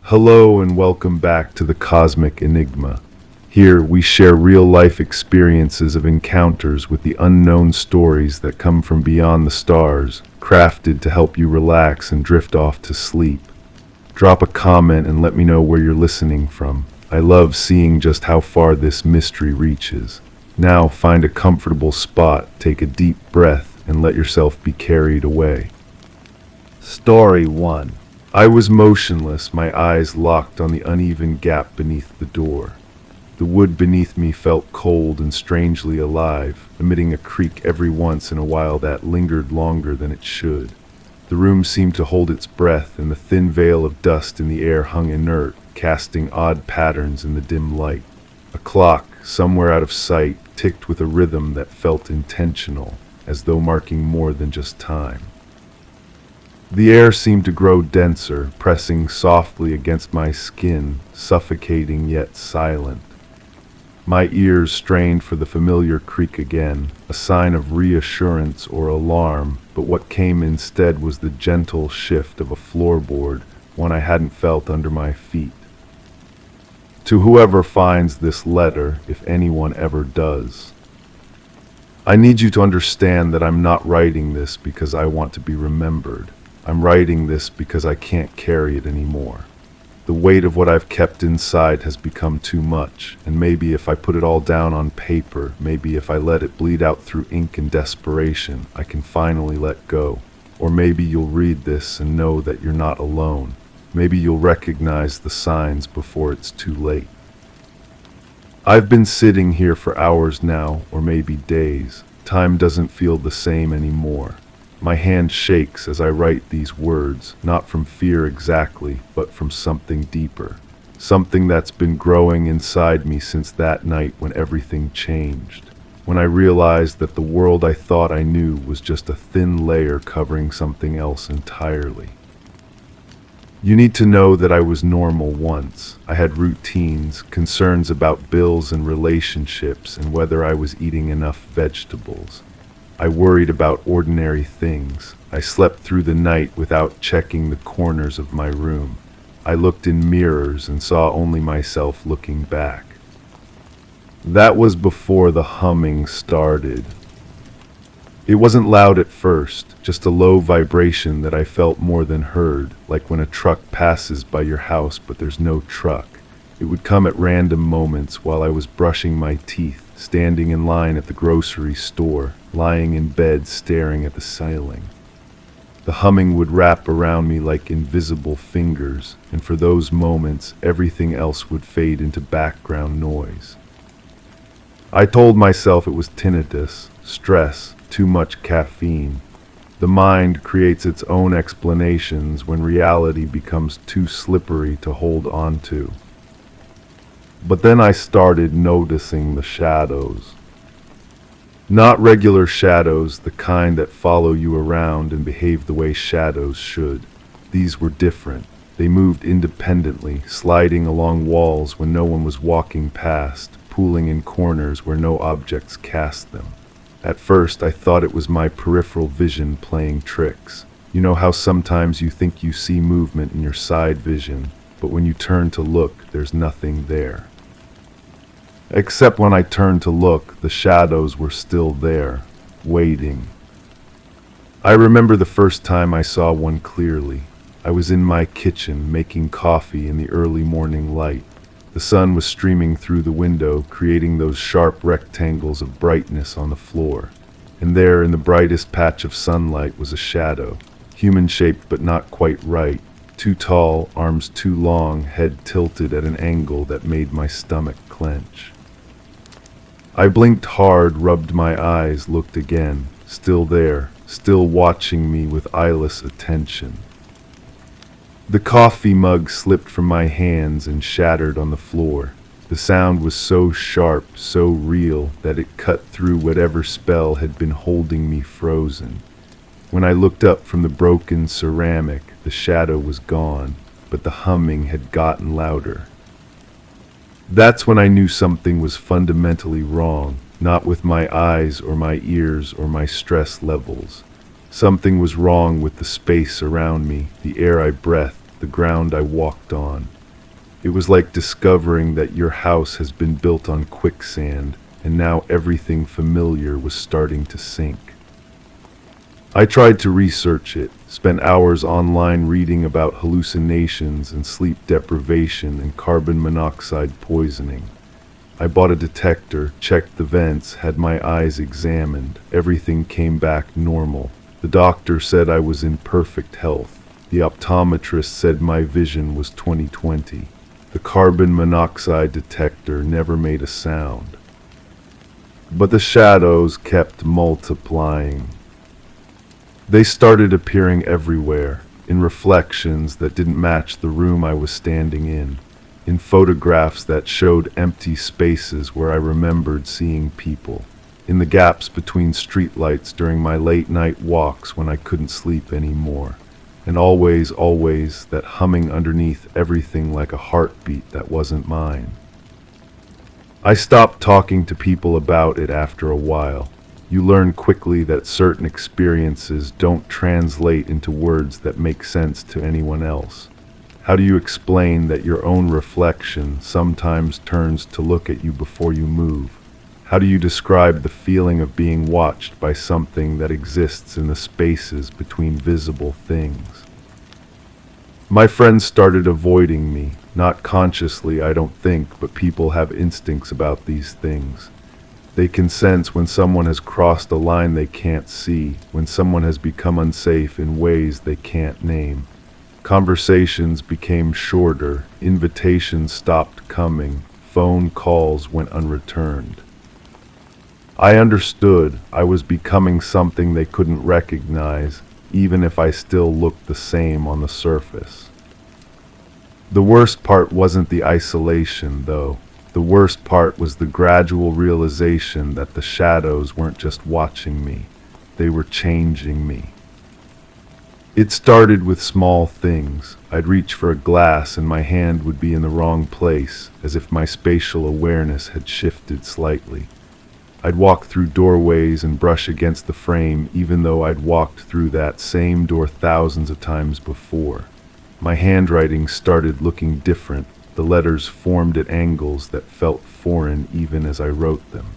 Hello and welcome back to the Cosmic Enigma. Here we share real-life experiences of encounters with the unknown, stories that come from beyond the stars, crafted to help you relax and drift off to sleep. Drop a comment and let me know where you're listening from. I love seeing just how far this mystery reaches. Now find a comfortable spot, take a deep breath, and let yourself be carried away. Story 1. I was motionless, my eyes locked on the uneven gap beneath the door. The wood beneath me felt cold and strangely alive, emitting a creak every once in a while that lingered longer than it should. The room seemed to hold its breath, and the thin veil of dust in the air hung inert, casting odd patterns in the dim light. A clock, somewhere out of sight, ticked with a rhythm that felt intentional, as though marking more than just time. The air seemed to grow denser, pressing softly against my skin, suffocating yet silent. My ears strained for the familiar creak again, a sign of reassurance or alarm, but what came instead was the gentle shift of a floorboard, one I hadn't felt under my feet. To whoever finds this letter, if anyone ever does, I need you to understand that I'm not writing this because I want to be remembered. I'm writing this because I can't carry it anymore. The weight of what I've kept inside has become too much, and maybe if I put it all down on paper, maybe if I let it bleed out through ink and desperation, I can finally let go. Or maybe you'll read this and know that you're not alone. Maybe you'll recognize the signs before it's too late. I've been sitting here for hours now, or maybe days. Time doesn't feel the same anymore. My hand shakes as I write these words, not from fear exactly, but from something deeper. Something that's been growing inside me since that night when everything changed. When I realized that the world I thought I knew was just a thin layer covering something else entirely. You need to know that I was normal once. I had routines, concerns about bills and relationships, and whether I was eating enough vegetables. I worried about ordinary things. I slept through the night without checking the corners of my room. I looked in mirrors and saw only myself looking back. That was before the humming started. It wasn't loud at first, just a low vibration that I felt more than heard, like when a truck passes by your house but there's no truck. It would come at random moments while I was brushing my teeth, standing in line at the grocery store, lying in bed staring at the ceiling. The humming would wrap around me like invisible fingers, and for those moments, everything else would fade into background noise. I told myself it was tinnitus, stress, too much caffeine. The mind creates its own explanations when reality becomes too slippery to hold on to. But then I started noticing the shadows. Not regular shadows, the kind that follow you around and behave the way shadows should. These were different. They moved independently, sliding along walls when no one was walking past, pooling in corners where no objects cast them. At first, I thought it was my peripheral vision playing tricks. You know how sometimes you think you see movement in your side vision, but when you turn to look, there's nothing there. Except when I turned to look, the shadows were still there, waiting. I remember the first time I saw one clearly. I was in my kitchen making coffee in the early morning light. The sun was streaming through the window, creating those sharp rectangles of brightness on the floor. And there, in the brightest patch of sunlight, was a shadow, human-shaped but not quite right. Too tall, arms too long, head tilted at an angle that made my stomach clench. I blinked hard, rubbed my eyes, looked again. Still there, still watching me with eyeless attention. The coffee mug slipped from my hands and shattered on the floor. The sound was so sharp, so real, that it cut through whatever spell had been holding me frozen. When I looked up from the broken ceramic, the shadow was gone, but the humming had gotten louder. That's when I knew something was fundamentally wrong, not with my eyes or my ears or my stress levels. Something was wrong with the space around me, the air I breathed, the ground I walked on. It was like discovering that your house has been built on quicksand, and now everything familiar was starting to sink. I tried to research it, spent hours online reading about hallucinations and sleep deprivation and carbon monoxide poisoning. I bought a detector, checked the vents, had my eyes examined. Everything came back normal. The doctor said I was in perfect health. The optometrist said my vision was 20/20. The carbon monoxide detector never made a sound. But the shadows kept multiplying. They started appearing everywhere, in reflections that didn't match the room I was standing in photographs that showed empty spaces where I remembered seeing people, in the gaps between streetlights during my late-night walks when I couldn't sleep anymore, and always that humming underneath everything like a heartbeat that wasn't mine. I stopped talking to people about it after a while. You learn quickly that certain experiences don't translate into words that make sense to anyone else. How do you explain that your own reflection sometimes turns to look at you before you move? How do you describe the feeling of being watched by something that exists in the spaces between visible things? My friends started avoiding me, not consciously, I don't think, but people have instincts about these things. They can sense when someone has crossed a line they can't see, when someone has become unsafe in ways they can't name. Conversations became shorter, invitations stopped coming, phone calls went unreturned. I understood I was becoming something they couldn't recognize, even if I still looked the same on the surface. The worst part wasn't the isolation, though. The worst part was the gradual realization that the shadows weren't just watching me, they were changing me. It started with small things. I'd reach for a glass and my hand would be in the wrong place, as if my spatial awareness had shifted slightly. I'd walk through doorways and brush against the frame, even though I'd walked through that same door thousands of times before. My handwriting started looking different. The letters formed at angles that felt foreign even as I wrote them.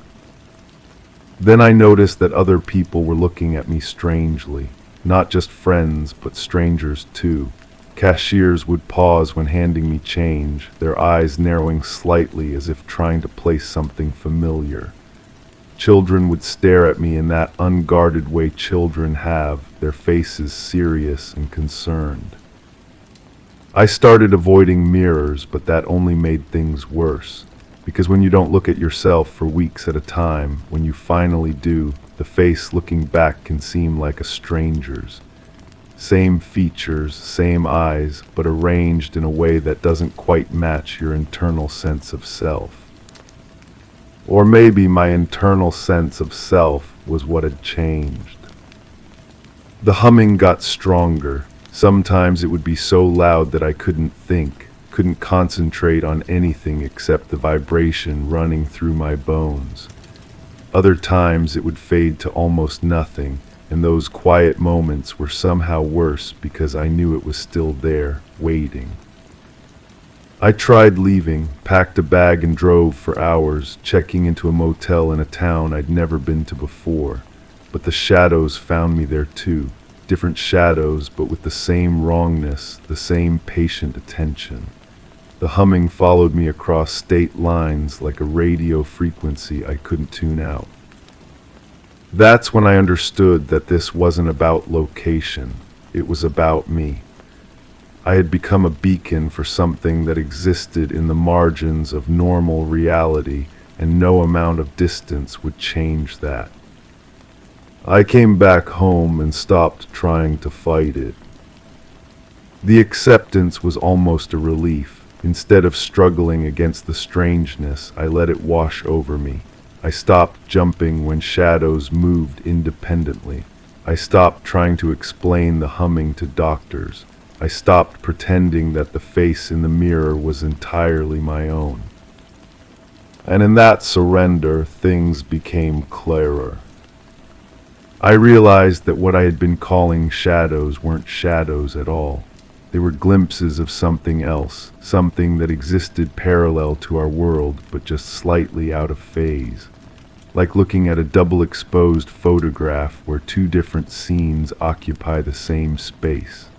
Then I noticed that other people were looking at me strangely. Not just friends, but strangers too. Cashiers would pause when handing me change, their eyes narrowing slightly as if trying to place something familiar. Children would stare at me in that unguarded way children have, their faces serious and concerned. I started avoiding mirrors, but that only made things worse. Because when you don't look at yourself for weeks at a time, when you finally do, the face looking back can seem like a stranger's. Same features, same eyes, but arranged in a way that doesn't quite match your internal sense of self. Or maybe my internal sense of self was what had changed. The humming got stronger. Sometimes it would be so loud that I couldn't think, couldn't concentrate on anything except the vibration running through my bones. Other times it would fade to almost nothing, and those quiet moments were somehow worse because I knew it was still there, waiting. I tried leaving, packed a bag and drove for hours, checking into a motel in a town I'd never been to before. But the shadows found me there too. Different shadows, but with the same wrongness, the same patient attention. The humming followed me across state lines like a radio frequency I couldn't tune out. That's when I understood that this wasn't about location. It was about me. I had become a beacon for something that existed in the margins of normal reality, and no amount of distance would change that. I came back home and stopped trying to fight it. The acceptance was almost a relief. Instead of struggling against the strangeness, I let it wash over me. I stopped jumping when shadows moved independently. I stopped trying to explain the humming to doctors. I stopped pretending that the face in the mirror was entirely my own. And in that surrender, things became clearer. I realized that what I had been calling shadows weren't shadows at all. They were glimpses of something else, something that existed parallel to our world, but just slightly out of phase. Like looking at a double-exposed photograph where two different scenes occupy the same space.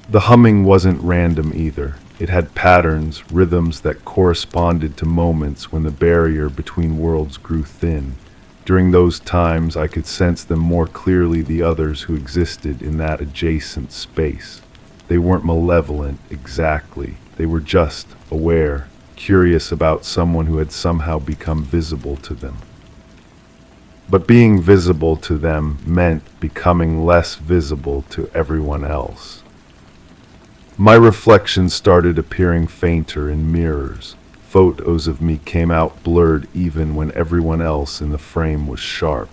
The humming wasn't random either. It had patterns, rhythms that corresponded to moments when the barrier between worlds grew thin. During those times, I could sense them more clearly the others who existed in that adjacent space. They weren't malevolent, exactly. They were just aware, curious about someone who had somehow become visible to them. But being visible to them meant becoming less visible to everyone else. My reflections started appearing fainter in mirrors. Photos of me came out blurred even when everyone else in the frame was sharp.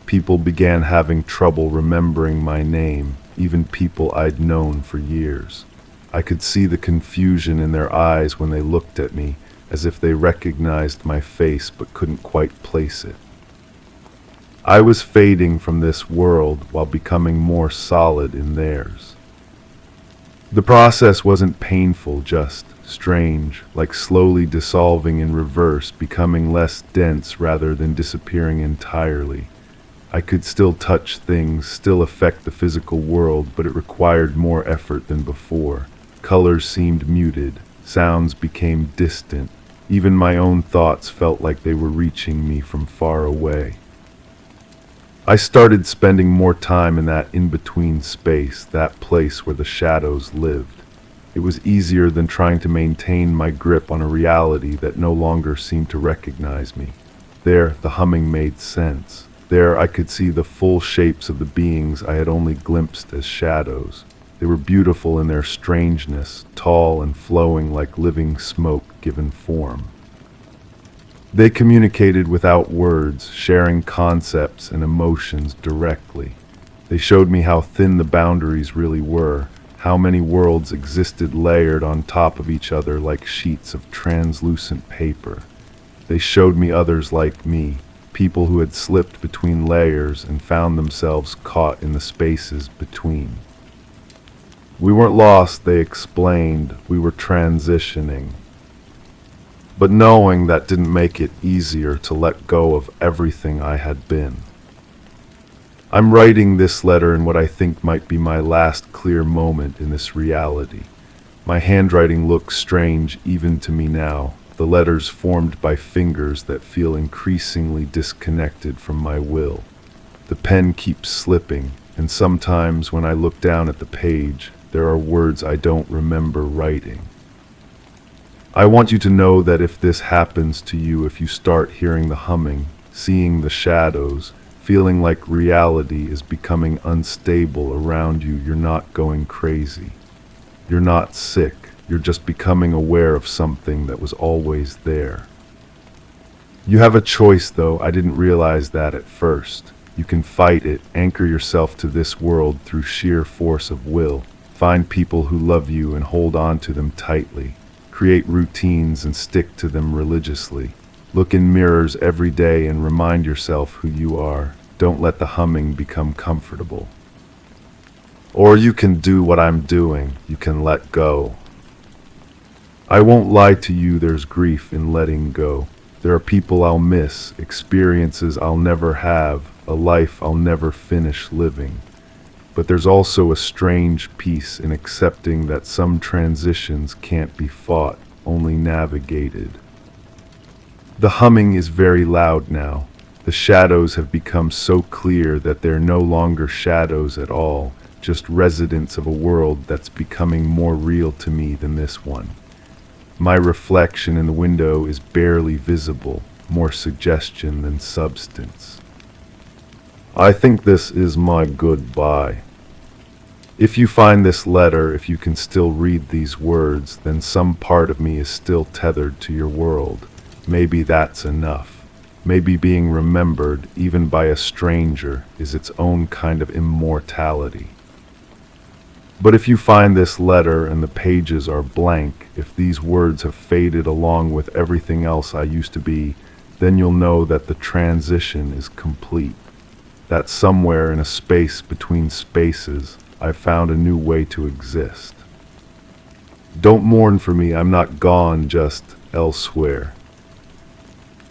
People began having trouble remembering my name, even people I'd known for years. I could see the confusion in their eyes when they looked at me, as if they recognized my face but couldn't quite place it. I was fading from this world while becoming more solid in theirs. The process wasn't painful, just strange, like slowly dissolving in reverse, becoming less dense rather than disappearing entirely. I could still touch things, still affect the physical world, but it required more effort than before. Colors seemed muted, sounds became distant. Even my own thoughts felt like they were reaching me from far away. I started spending more time in that in-between space, that place where the shadows lived. It was easier than trying to maintain my grip on a reality that no longer seemed to recognize me. There, the humming made sense. There I could see the full shapes of the beings I had only glimpsed as shadows. They were beautiful in their strangeness, tall and flowing like living smoke given form. They communicated without words, sharing concepts and emotions directly. They showed me how thin the boundaries really were, how many worlds existed layered on top of each other like sheets of translucent paper. They showed me others like me, people who had slipped between layers and found themselves caught in the spaces between. We weren't lost, they explained, we were transitioning. But knowing that didn't make it easier to let go of everything I had been. I'm writing this letter in what I think might be my last clear moment in this reality. My handwriting looks strange even to me now, the letters formed by fingers that feel increasingly disconnected from my will. The pen keeps slipping, and sometimes when I look down at the page, there are words I don't remember writing. I want you to know that if this happens to you, if you start hearing the humming, seeing the shadows, feeling like reality is becoming unstable around you, you're not going crazy. You're not sick. You're just becoming aware of something that was always there. You have a choice, though. I didn't realize that at first. You can fight it, anchor yourself to this world through sheer force of will, find people who love you and hold on to them tightly, create routines and stick to them religiously. Look in mirrors every day and remind yourself who you are. Don't let the humming become comfortable. Or you can do what I'm doing. You can let go. I won't lie to you, there's grief in letting go. There are people I'll miss, experiences I'll never have, a life I'll never finish living. But there's also a strange peace in accepting that some transitions can't be fought, only navigated. The humming is very loud now. The shadows have become so clear that they're no longer shadows at all, just residents of a world that's becoming more real to me than this one. My reflection in the window is barely visible, more suggestion than substance. I think this is my goodbye. If you find this letter, if you can still read these words, then some part of me is still tethered to your world. Maybe that's enough. Maybe being remembered, even by a stranger, is its own kind of immortality. But if you find this letter and the pages are blank, if these words have faded along with everything else I used to be, then you'll know that the transition is complete. That somewhere in a space between spaces, I've found a new way to exist. Don't mourn for me, I'm not gone, just elsewhere.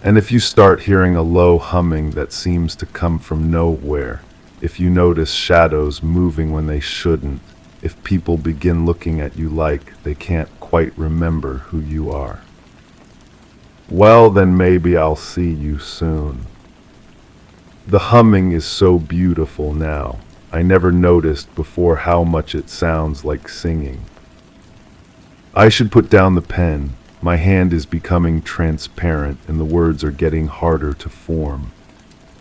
And if you start hearing a low humming that seems to come from nowhere, if you notice shadows moving when they shouldn't, if people begin looking at you like they can't quite remember who you are, well, then maybe I'll see you soon. The humming is so beautiful now. I never noticed before how much it sounds like singing. I should put down the pen. My hand is becoming transparent and the words are getting harder to form.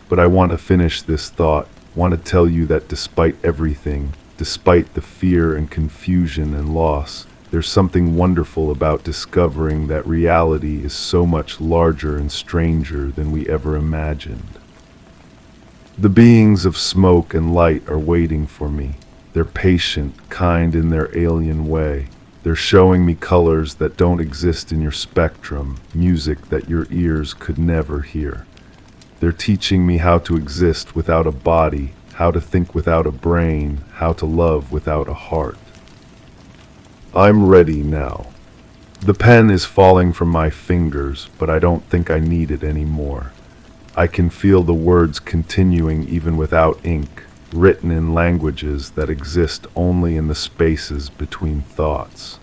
But I want to finish this thought, want to tell you that despite everything, despite the fear and confusion and loss, there's something wonderful about discovering that reality is so much larger and stranger than we ever imagined. The beings of smoke and light are waiting for me. They're patient, kind in their alien way. They're showing me colors that don't exist in your spectrum, music that your ears could never hear. They're teaching me how to exist without a body, how to think without a brain, how to love without a heart. I'm ready now. The pen is falling from my fingers, but I don't think I need it anymore. I can feel the words continuing even without ink, written in languages that exist only in the spaces between thoughts.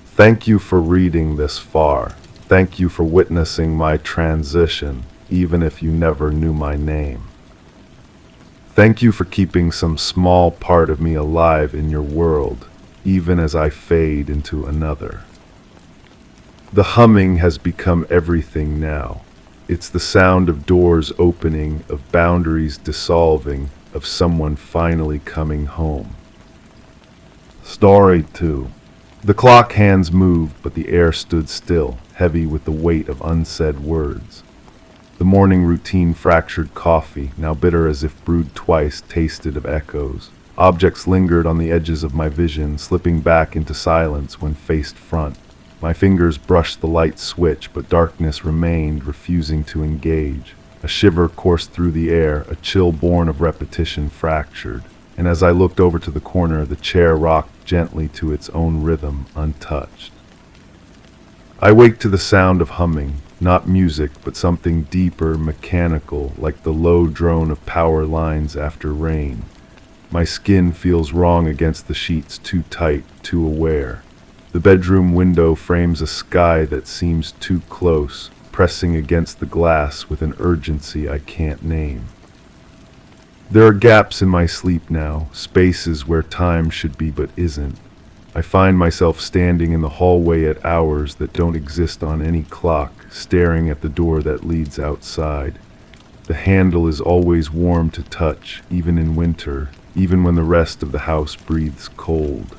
Thank you for reading this far. Thank you for witnessing my transition, even if you never knew my name. Thank you for keeping some small part of me alive in your world, even as I fade into another. The humming has become everything now. It's the sound of doors opening, of boundaries dissolving, of someone finally coming home. Story 2. The clock hands moved, but the air stood still, heavy with the weight of unsaid words. The morning routine fractured coffee, now bitter as if brewed twice, tasted of echoes. Objects lingered on the edges of my vision, slipping back into silence when faced front. My fingers brushed the light switch, but darkness remained, refusing to engage. A shiver coursed through the air, a chill born of repetition fractured. And as I looked over to the corner, the chair rocked gently to its own rhythm, untouched. I waked to the sound of humming, not music, but something deeper, mechanical, like the low drone of power lines after rain. My skin feels wrong against the sheets, too tight, too aware. The bedroom window frames a sky that seems too close, pressing against the glass with an urgency I can't name. There are gaps in my sleep now, spaces where time should be but isn't. I find myself standing in the hallway at hours that don't exist on any clock, staring at the door that leads outside. The handle is always warm to touch, even in winter, even when the rest of the house breathes cold.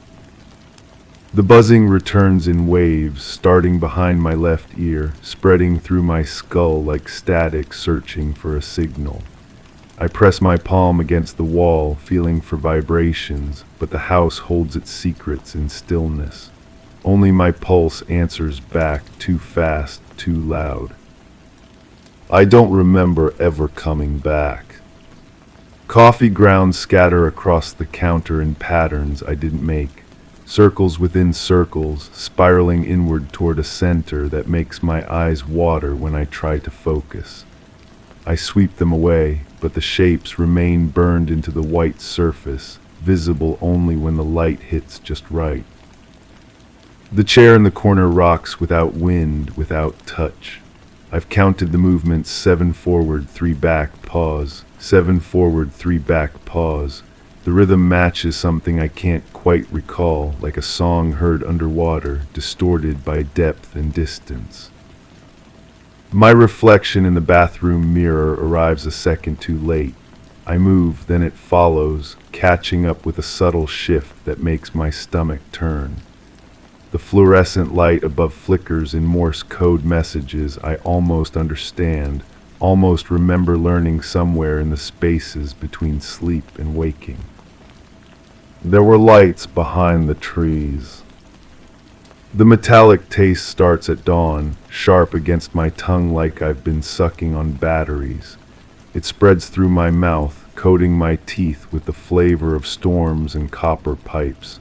The buzzing returns in waves, starting behind my left ear, spreading through my skull like static searching for a signal. I press my palm against the wall, feeling for vibrations, but the house holds its secrets in stillness. Only my pulse answers back, too fast, too loud. I don't remember ever coming back. Coffee grounds scatter across the counter in patterns I didn't make. Circles within circles, spiraling inward toward a center that makes my eyes water when I try to focus. I sweep them away, but the shapes remain burned into the white surface, visible only when the light hits just right. The chair in the corner rocks without wind, without touch. I've counted the movements: 7 forward, 3 back, pause, 7 forward, 3 back, pause. The rhythm matches something I can't quite recall, like a song heard underwater, distorted by depth and distance. My reflection in the bathroom mirror arrives a second too late. I move, then it follows, catching up with a subtle shift that makes my stomach turn. The fluorescent light above flickers in Morse code messages I almost understand, almost remember learning somewhere in the spaces between sleep and waking. There were lights behind the trees. The metallic taste starts at dawn, sharp against my tongue like I've been sucking on batteries. It spreads through my mouth, coating my teeth with the flavor of storms and copper pipes.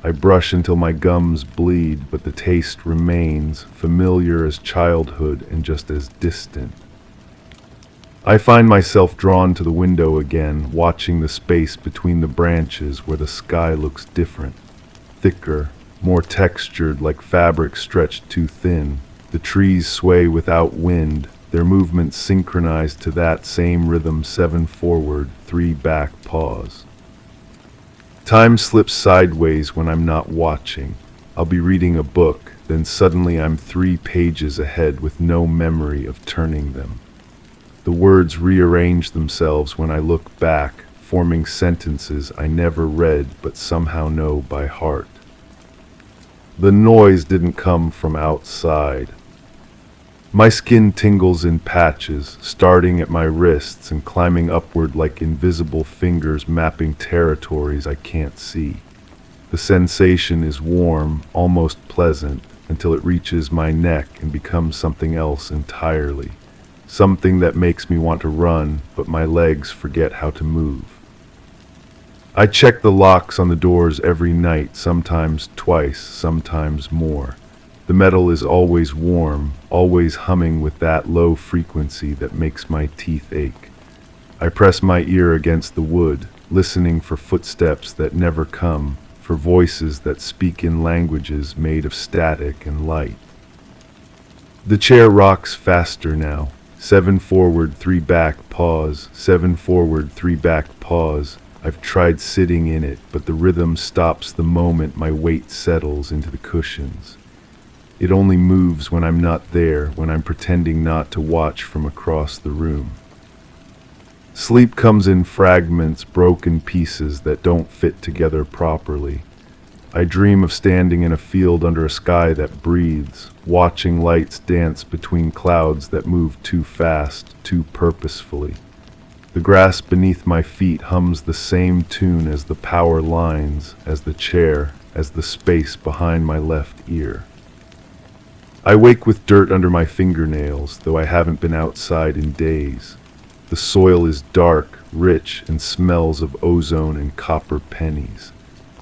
I brush until my gums bleed, but the taste remains, familiar as childhood and just as distant. I find myself drawn to the window again, watching the space between the branches where the sky looks different, thicker, more textured, like fabric stretched too thin. The trees sway without wind, their movements synchronized to that same rhythm: 7 forward, 3 back, pause. Time slips sideways when I'm not watching. I'll be reading a book, then suddenly I'm 3 pages ahead with no memory of turning them. The words rearrange themselves when I look back, forming sentences I never read but somehow know by heart. The noise didn't come from outside. My skin tingles in patches, starting at my wrists and climbing upward like invisible fingers mapping territories I can't see. The sensation is warm, almost pleasant, until it reaches my neck and becomes something else entirely. Something that makes me want to run, but my legs forget how to move. I check the locks on the doors every night, sometimes twice, sometimes more. The metal is always warm, always humming with that low frequency that makes my teeth ache. I press my ear against the wood, listening for footsteps that never come, for voices that speak in languages made of static and light. The chair rocks faster now. 7 forward, 3 back, pause. 7 forward, 3 back, pause. I've tried sitting in it, but the rhythm stops the moment my weight settles into the cushions. It only moves when I'm not there, when I'm pretending not to watch from across the room. Sleep comes in fragments, broken pieces that don't fit together properly. I dream of standing in a field under a sky that breathes, watching lights dance between clouds that move too fast, too purposefully. The grass beneath my feet hums the same tune as the power lines, as the chair, as the space behind my left ear. I wake with dirt under my fingernails, though I haven't been outside in days. The soil is dark, rich, and smells of ozone and copper pennies.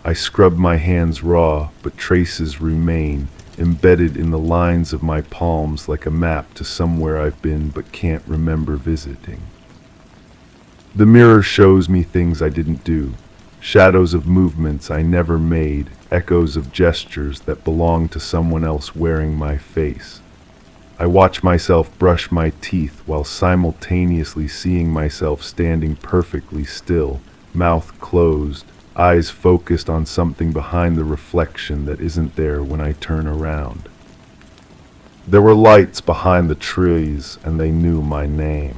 I scrub my hands raw, but traces remain, embedded in the lines of my palms like a map to somewhere I've been but can't remember visiting. The mirror shows me things I didn't do, shadows of movements I never made, echoes of gestures that belong to someone else wearing my face. I watch myself brush my teeth while simultaneously seeing myself standing perfectly still, mouth closed, eyes focused on something behind the reflection that isn't there when I turn around. There were lights behind the trees, and they knew my name.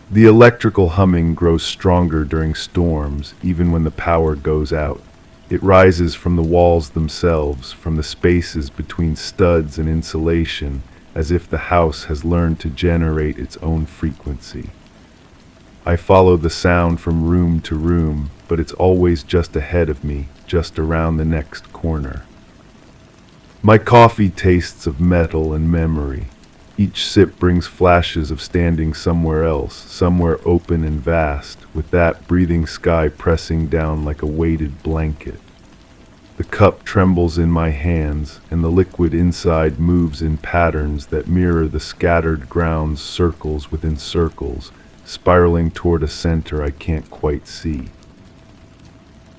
The electrical humming grows stronger during storms, even when the power goes out. It rises from the walls themselves, from the spaces between studs and insulation, as if the house has learned to generate its own frequency. I follow the sound from room to room, but it's always just ahead of me, just around the next corner. My coffee tastes of metal and memory. Each sip brings flashes of standing somewhere else, somewhere open and vast, with that breathing sky pressing down like a weighted blanket. The cup trembles in my hands, and the liquid inside moves in patterns that mirror the scattered ground's circles within circles, spiraling toward a center I can't quite see.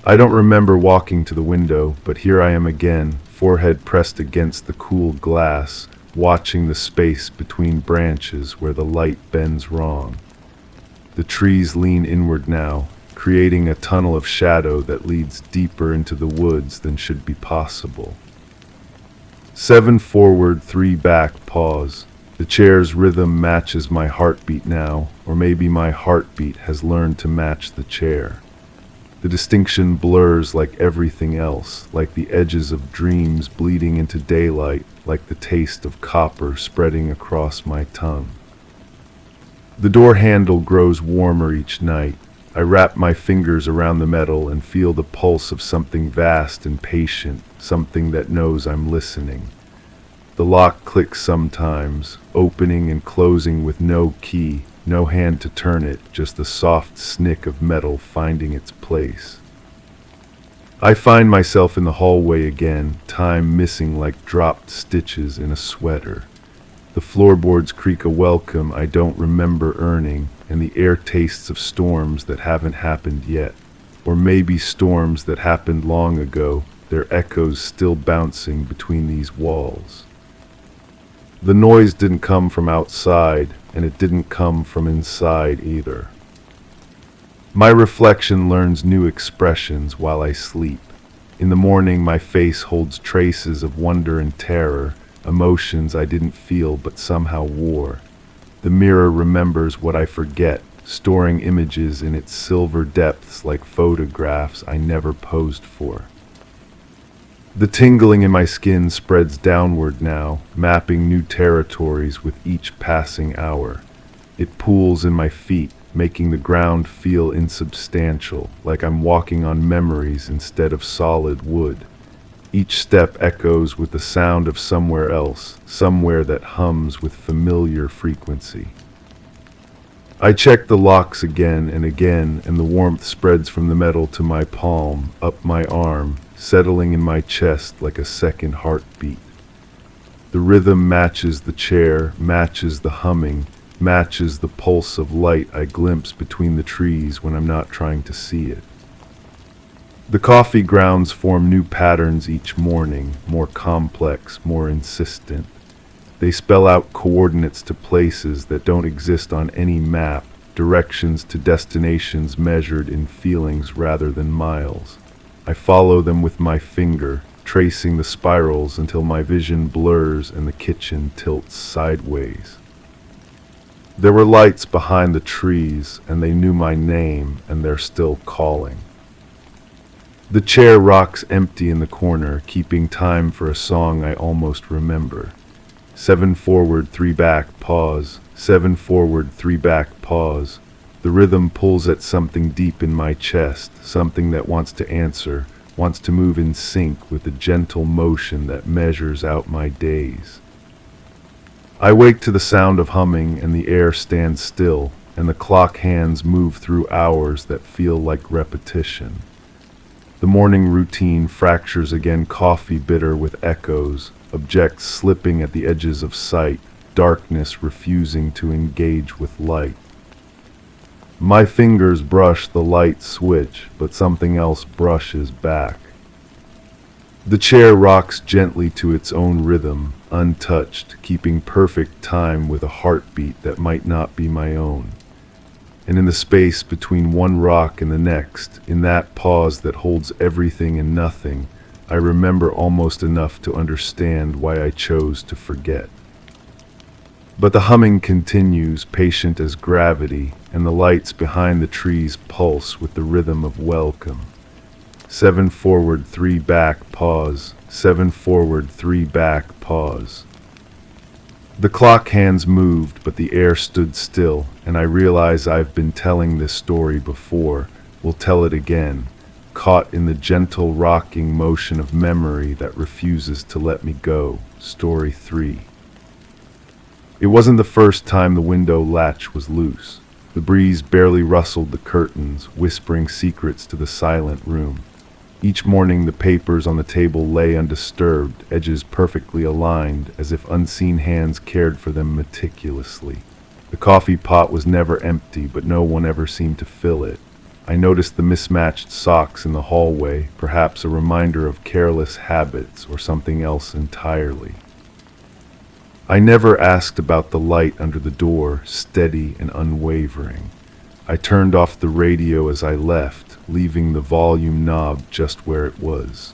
I don't remember walking to the window, but here I am again, forehead pressed against the cool glass, watching the space between branches where the light bends wrong. The trees lean inward now, creating a tunnel of shadow that leads deeper into the woods than should be possible. 7 forward, 3 back, pause. The chair's rhythm matches my heartbeat now, or maybe my heartbeat has learned to match the chair. The distinction blurs like everything else, like the edges of dreams bleeding into daylight, like the taste of copper spreading across my tongue. The door handle grows warmer each night. I wrap my fingers around the metal and feel the pulse of something vast and patient, something that knows I'm listening. The lock clicks sometimes, opening and closing with no key, no hand to turn it, just the soft snick of metal finding its place. I find myself in the hallway again, time missing like dropped stitches in a sweater. The floorboards creak a welcome I don't remember earning, and the air tastes of storms that haven't happened yet. Or maybe storms that happened long ago, their echoes still bouncing between these walls. The noise didn't come from outside, and it didn't come from inside either. My reflection learns new expressions while I sleep. In the morning, my face holds traces of wonder and terror, emotions I didn't feel but somehow wore. The mirror remembers what I forget, storing images in its silver depths like photographs I never posed for. The tingling in my skin spreads downward now, mapping new territories with each passing hour. It pools in my feet, making the ground feel insubstantial, like I'm walking on memories instead of solid wood. Each step echoes with the sound of somewhere else, somewhere that hums with familiar frequency. I check the locks again, and the warmth spreads from the metal to my palm, up my arm, settling in my chest like a second heartbeat. The rhythm matches the chair, matches the humming, matches the pulse of light I glimpse between the trees when I'm not trying to see it. The coffee grounds form new patterns each morning, more complex, more insistent. They spell out coordinates to places that don't exist on any map, directions to destinations measured in feelings rather than miles. I follow them with my finger, tracing the spirals until my vision blurs and the kitchen tilts sideways. There were lights behind the trees, and they knew my name, and they're still calling. The chair rocks empty in the corner, keeping time for a song I almost remember. 7 forward, 3 back, pause. 7 forward, 3 back, pause. The rhythm pulls at something deep in my chest, something that wants to answer, wants to move in sync with the gentle motion that measures out my days. I wake to the sound of humming, and the air stands still, and the clock hands move through hours that feel like repetition. The morning routine fractures again, coffee bitter with echoes, objects slipping at the edges of sight, darkness refusing to engage with light. My fingers brush the light switch, but something else brushes back. The chair rocks gently to its own rhythm, untouched, keeping perfect time with a heartbeat that might not be my own. And in the space between one rock and the next, in that pause that holds everything and nothing, I remember almost enough to understand why I chose to forget. But the humming continues, patient as gravity, and the lights behind the trees pulse with the rhythm of welcome. 7 forward, 3 back, pause. 7 forward, 3 back, pause. The clock hands moved, but the air stood still, and I realize I've been telling this story before, will tell it again, caught in the gentle rocking motion of memory that refuses to let me go. Story 3. It wasn't the first time the window latch was loose. The breeze barely rustled the curtains, whispering secrets to the silent room. Each morning the papers on the table lay undisturbed, edges perfectly aligned, as if unseen hands cared for them meticulously. The coffee pot was never empty, but no one ever seemed to fill it. I noticed the mismatched socks in the hallway, perhaps a reminder of careless habits or something else entirely. I never asked about the light under the door, steady and unwavering. I turned off the radio as I left, leaving the volume knob just where it was.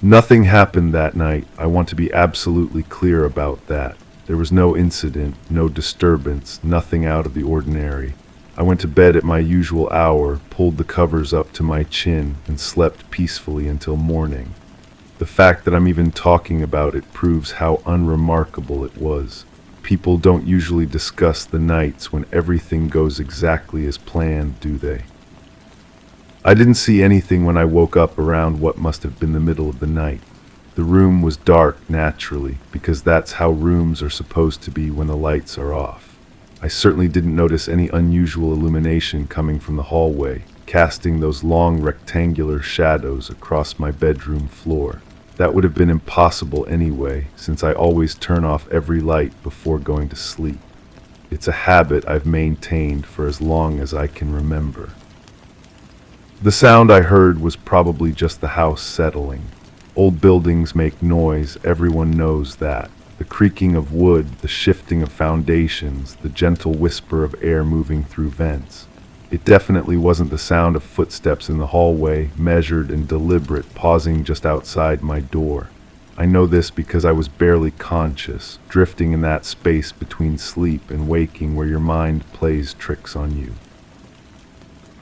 Nothing happened that night. I want to be absolutely clear about that. There was no incident, no disturbance, nothing out of the ordinary. I went to bed at my usual hour, pulled the covers up to my chin, and slept peacefully until morning. The fact that I'm even talking about it proves how unremarkable it was. People don't usually discuss the nights when everything goes exactly as planned, do they? I didn't see anything when I woke up around what must have been the middle of the night. The room was dark naturally, because that's how rooms are supposed to be when the lights are off. I certainly didn't notice any unusual illumination coming from the hallway, casting those long rectangular shadows across my bedroom floor. That would have been impossible anyway, since I always turn off every light before going to sleep. It's a habit I've maintained for as long as I can remember. The sound I heard was probably just the house settling. Old buildings make noise, everyone knows that. The creaking of wood, the shifting of foundations, the gentle whisper of air moving through vents. It definitely wasn't the sound of footsteps in the hallway, measured and deliberate, pausing just outside my door. I know this because I was barely conscious, drifting in that space between sleep and waking where your mind plays tricks on you.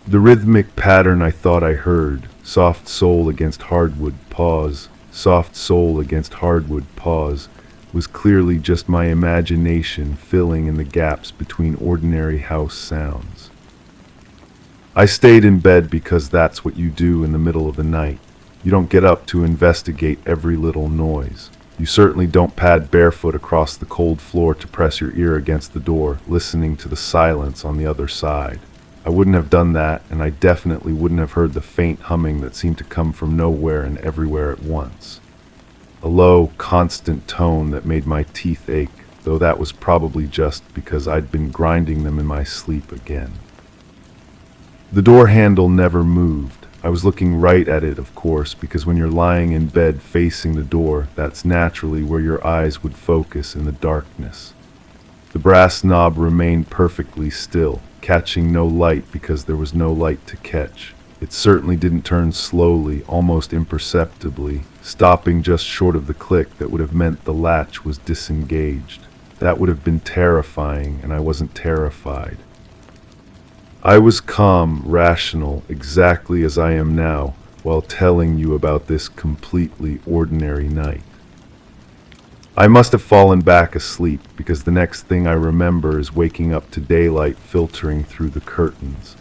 The rhythmic pattern I thought I heard, soft sole against hardwood pause, soft sole against hardwood pause, was clearly just my imagination filling in the gaps between ordinary house sounds. I stayed in bed because that's what you do in the middle of the night. You don't get up to investigate every little noise. You certainly don't pad barefoot across the cold floor to press your ear against the door, listening to the silence on the other side. I wouldn't have done that, and I definitely wouldn't have heard the faint humming that seemed to come from nowhere and everywhere at once. A low, constant tone that made my teeth ache, though that was probably just because I'd been grinding them in my sleep again. The door handle never moved. I was looking right at it, of course, because when you're lying in bed facing the door, that's naturally where your eyes would focus in the darkness. The brass knob remained perfectly still, catching no light because there was no light to catch. It certainly didn't turn slowly, almost imperceptibly, stopping just short of the click that would have meant the latch was disengaged. That would have been terrifying, and I wasn't terrified. I was calm, rational, exactly as I am now, while telling you about this completely ordinary night. I must have fallen back asleep, because the next thing I remember is waking up to daylight filtering through the curtains.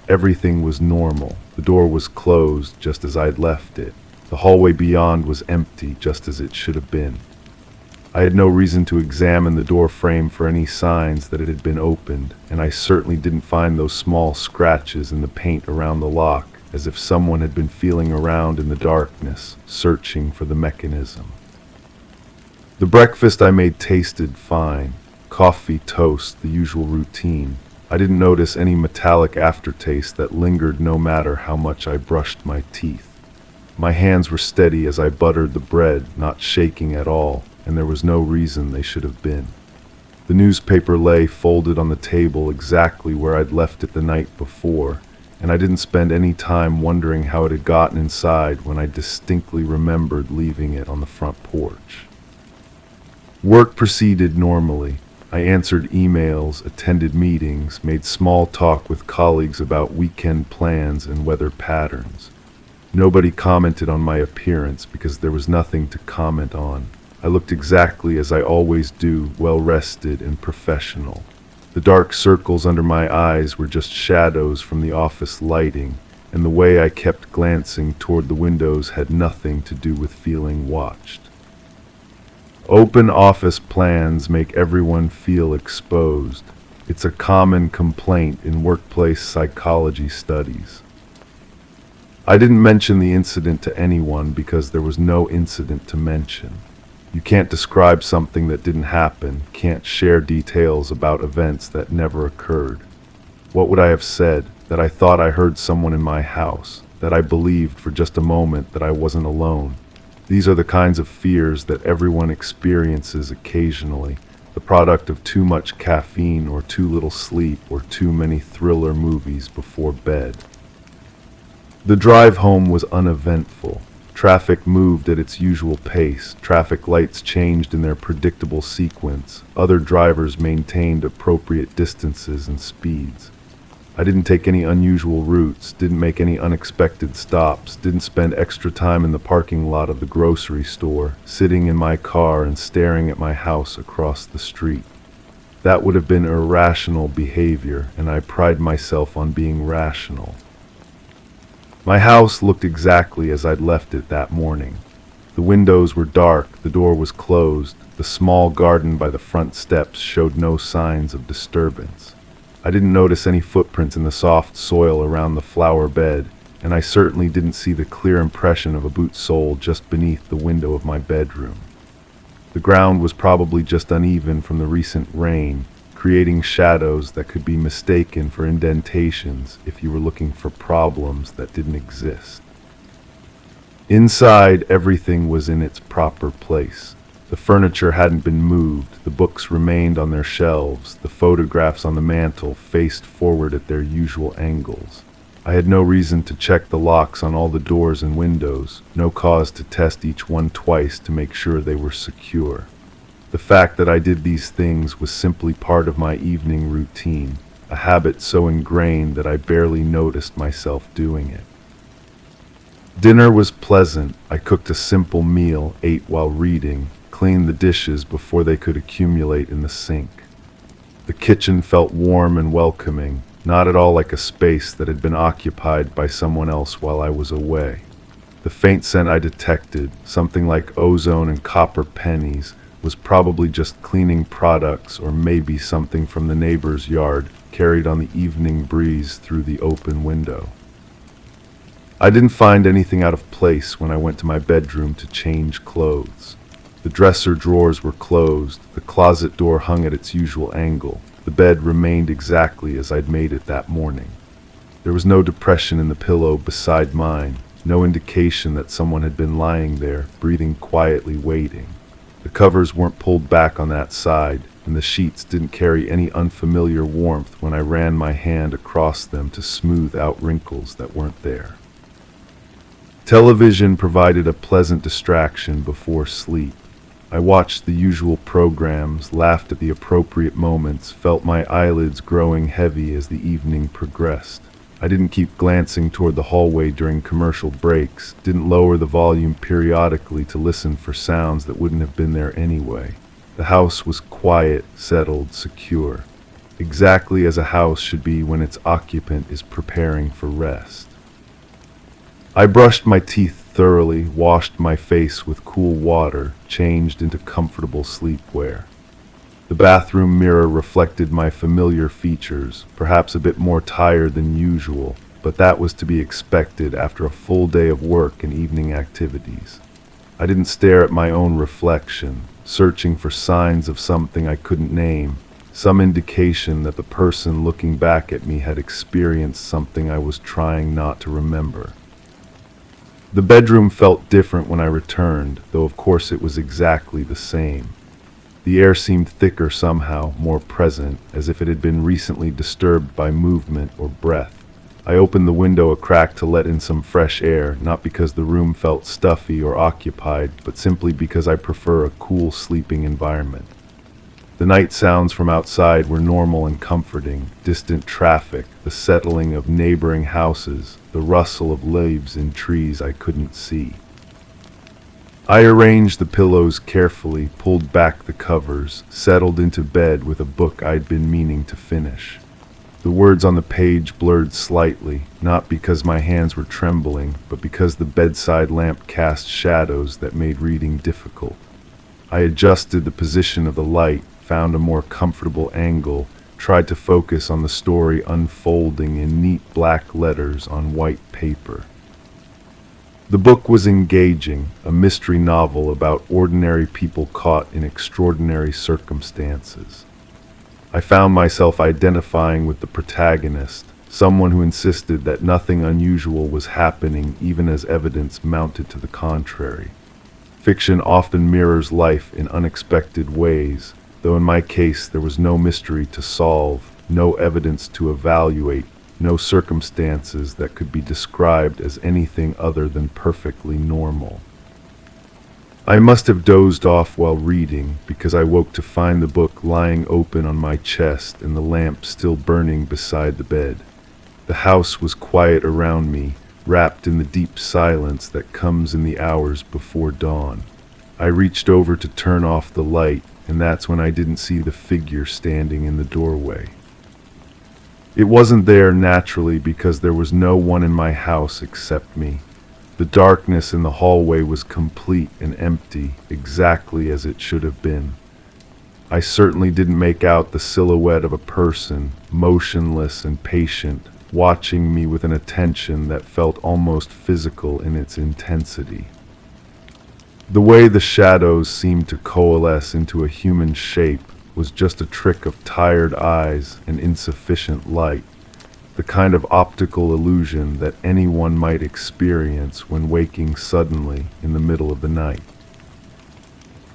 Everything was normal. The door was closed just as I'd left it. The hallway beyond was empty, just as it should have been. I had no reason to examine the door frame for any signs that it had been opened, and I certainly didn't find those small scratches in the paint around the lock, as if someone had been feeling around in the darkness, searching for the mechanism. The breakfast I made tasted fine. Coffee, toast, the usual routine. I didn't notice any metallic aftertaste that lingered no matter how much I brushed my teeth. My hands were steady as I buttered the bread, not shaking at all, and there was no reason they should have been. The newspaper lay folded on the table exactly where I'd left it the night before, and I didn't spend any time wondering how it had gotten inside when I distinctly remembered leaving it on the front porch. Work proceeded normally. I answered emails, attended meetings, made small talk with colleagues about weekend plans and weather patterns. Nobody commented on my appearance because there was nothing to comment on. I looked exactly as I always do, well-rested and professional. The dark circles under my eyes were just shadows from the office lighting, and the way I kept glancing toward the windows had nothing to do with feeling watched. Open office plans make everyone feel exposed. It's a common complaint in workplace psychology studies. I didn't mention the incident to anyone because there was no incident to mention. You can't describe something that didn't happen, can't share details about events that never occurred. What would I have said? That I thought I heard someone in my house, that I believed for just a moment that I wasn't alone. These are the kinds of fears that everyone experiences occasionally, the product of too much caffeine or too little sleep or too many thriller movies before bed. The drive home was uneventful. Traffic moved at its usual pace. Traffic lights changed in their predictable sequence. Other drivers maintained appropriate distances and speeds. I didn't take any unusual routes, didn't make any unexpected stops, didn't spend extra time in the parking lot of the grocery store, sitting in my car and staring at my house across the street. That would have been irrational behavior, and I pride myself on being rational. My house looked exactly as I'd left it that morning. The windows were dark, the door was closed, the small garden by the front steps showed no signs of disturbance. I didn't notice any footprints in the soft soil around the flower bed, and I certainly didn't see the clear impression of a boot sole just beneath the window of my bedroom. The ground was probably just uneven from the recent rain, creating shadows that could be mistaken for indentations if you were looking for problems that didn't exist. Inside, everything was in its proper place. The furniture hadn't been moved, the books remained on their shelves, the photographs on the mantel faced forward at their usual angles. I had no reason to check the locks on all the doors and windows, no cause to test each one twice to make sure they were secure. The fact that I did these things was simply part of my evening routine, a habit so ingrained that I barely noticed myself doing it. Dinner was pleasant. I cooked a simple meal, ate while reading, cleaned the dishes before they could accumulate in the sink. The kitchen felt warm and welcoming, not at all like a space that had been occupied by someone else while I was away. The faint scent I detected, something like ozone and copper pennies, was probably just cleaning products or maybe something from the neighbor's yard carried on the evening breeze through the open window. I didn't find anything out of place when I went to my bedroom to change clothes. The dresser drawers were closed, the closet door hung at its usual angle. The bed remained exactly as I'd made it that morning. There was no depression in the pillow beside mine, no indication that someone had been lying there, breathing quietly, waiting. The covers weren't pulled back on that side, and the sheets didn't carry any unfamiliar warmth when I ran my hand across them to smooth out wrinkles that weren't there. Television provided a pleasant distraction before sleep. I watched the usual programs, laughed at the appropriate moments, felt my eyelids growing heavy as the evening progressed. I didn't keep glancing toward the hallway during commercial breaks, didn't lower the volume periodically to listen for sounds that wouldn't have been there anyway. The house was quiet, settled, secure, exactly as a house should be when its occupant is preparing for rest. I brushed my teeth thoroughly, washed my face with cool water, changed into comfortable sleepwear. The bathroom mirror reflected my familiar features, perhaps a bit more tired than usual, but that was to be expected after a full day of work and evening activities. I didn't stare at my own reflection, searching for signs of something I couldn't name, some indication that the person looking back at me had experienced something I was trying not to remember. The bedroom felt different when I returned, though of course it was exactly the same. The air seemed thicker somehow, more present, as if it had been recently disturbed by movement or breath. I opened the window a crack to let in some fresh air, not because the room felt stuffy or occupied, but simply because I prefer a cool sleeping environment. The night sounds from outside were normal and comforting: distant traffic, the settling of neighboring houses, the rustle of leaves in trees I couldn't see. I arranged the pillows carefully, pulled back the covers, settled into bed with a book I'd been meaning to finish. The words on the page blurred slightly, not because my hands were trembling, but because the bedside lamp cast shadows that made reading difficult. I adjusted the position of the light, found a more comfortable angle, tried to focus on the story unfolding in neat black letters on white paper. The book was engaging, a mystery novel about ordinary people caught in extraordinary circumstances. I found myself identifying with the protagonist, someone who insisted that nothing unusual was happening even as evidence mounted to the contrary. Fiction often mirrors life in unexpected ways, though in my case there was no mystery to solve, no evidence to evaluate, no circumstances that could be described as anything other than perfectly normal. I must have dozed off while reading, because I woke to find the book lying open on my chest and the lamp still burning beside the bed. The house was quiet around me, wrapped in the deep silence that comes in the hours before dawn. I reached over to turn off the light, and that's when I didn't see the figure standing in the doorway. It wasn't there naturally because there was no one in my house except me. The darkness in the hallway was complete and empty, exactly as it should have been. I certainly didn't make out the silhouette of a person, motionless and patient, watching me with an attention that felt almost physical in its intensity. The way the shadows seemed to coalesce into a human shape was just a trick of tired eyes and insufficient light, the kind of optical illusion that anyone might experience when waking suddenly in the middle of the night.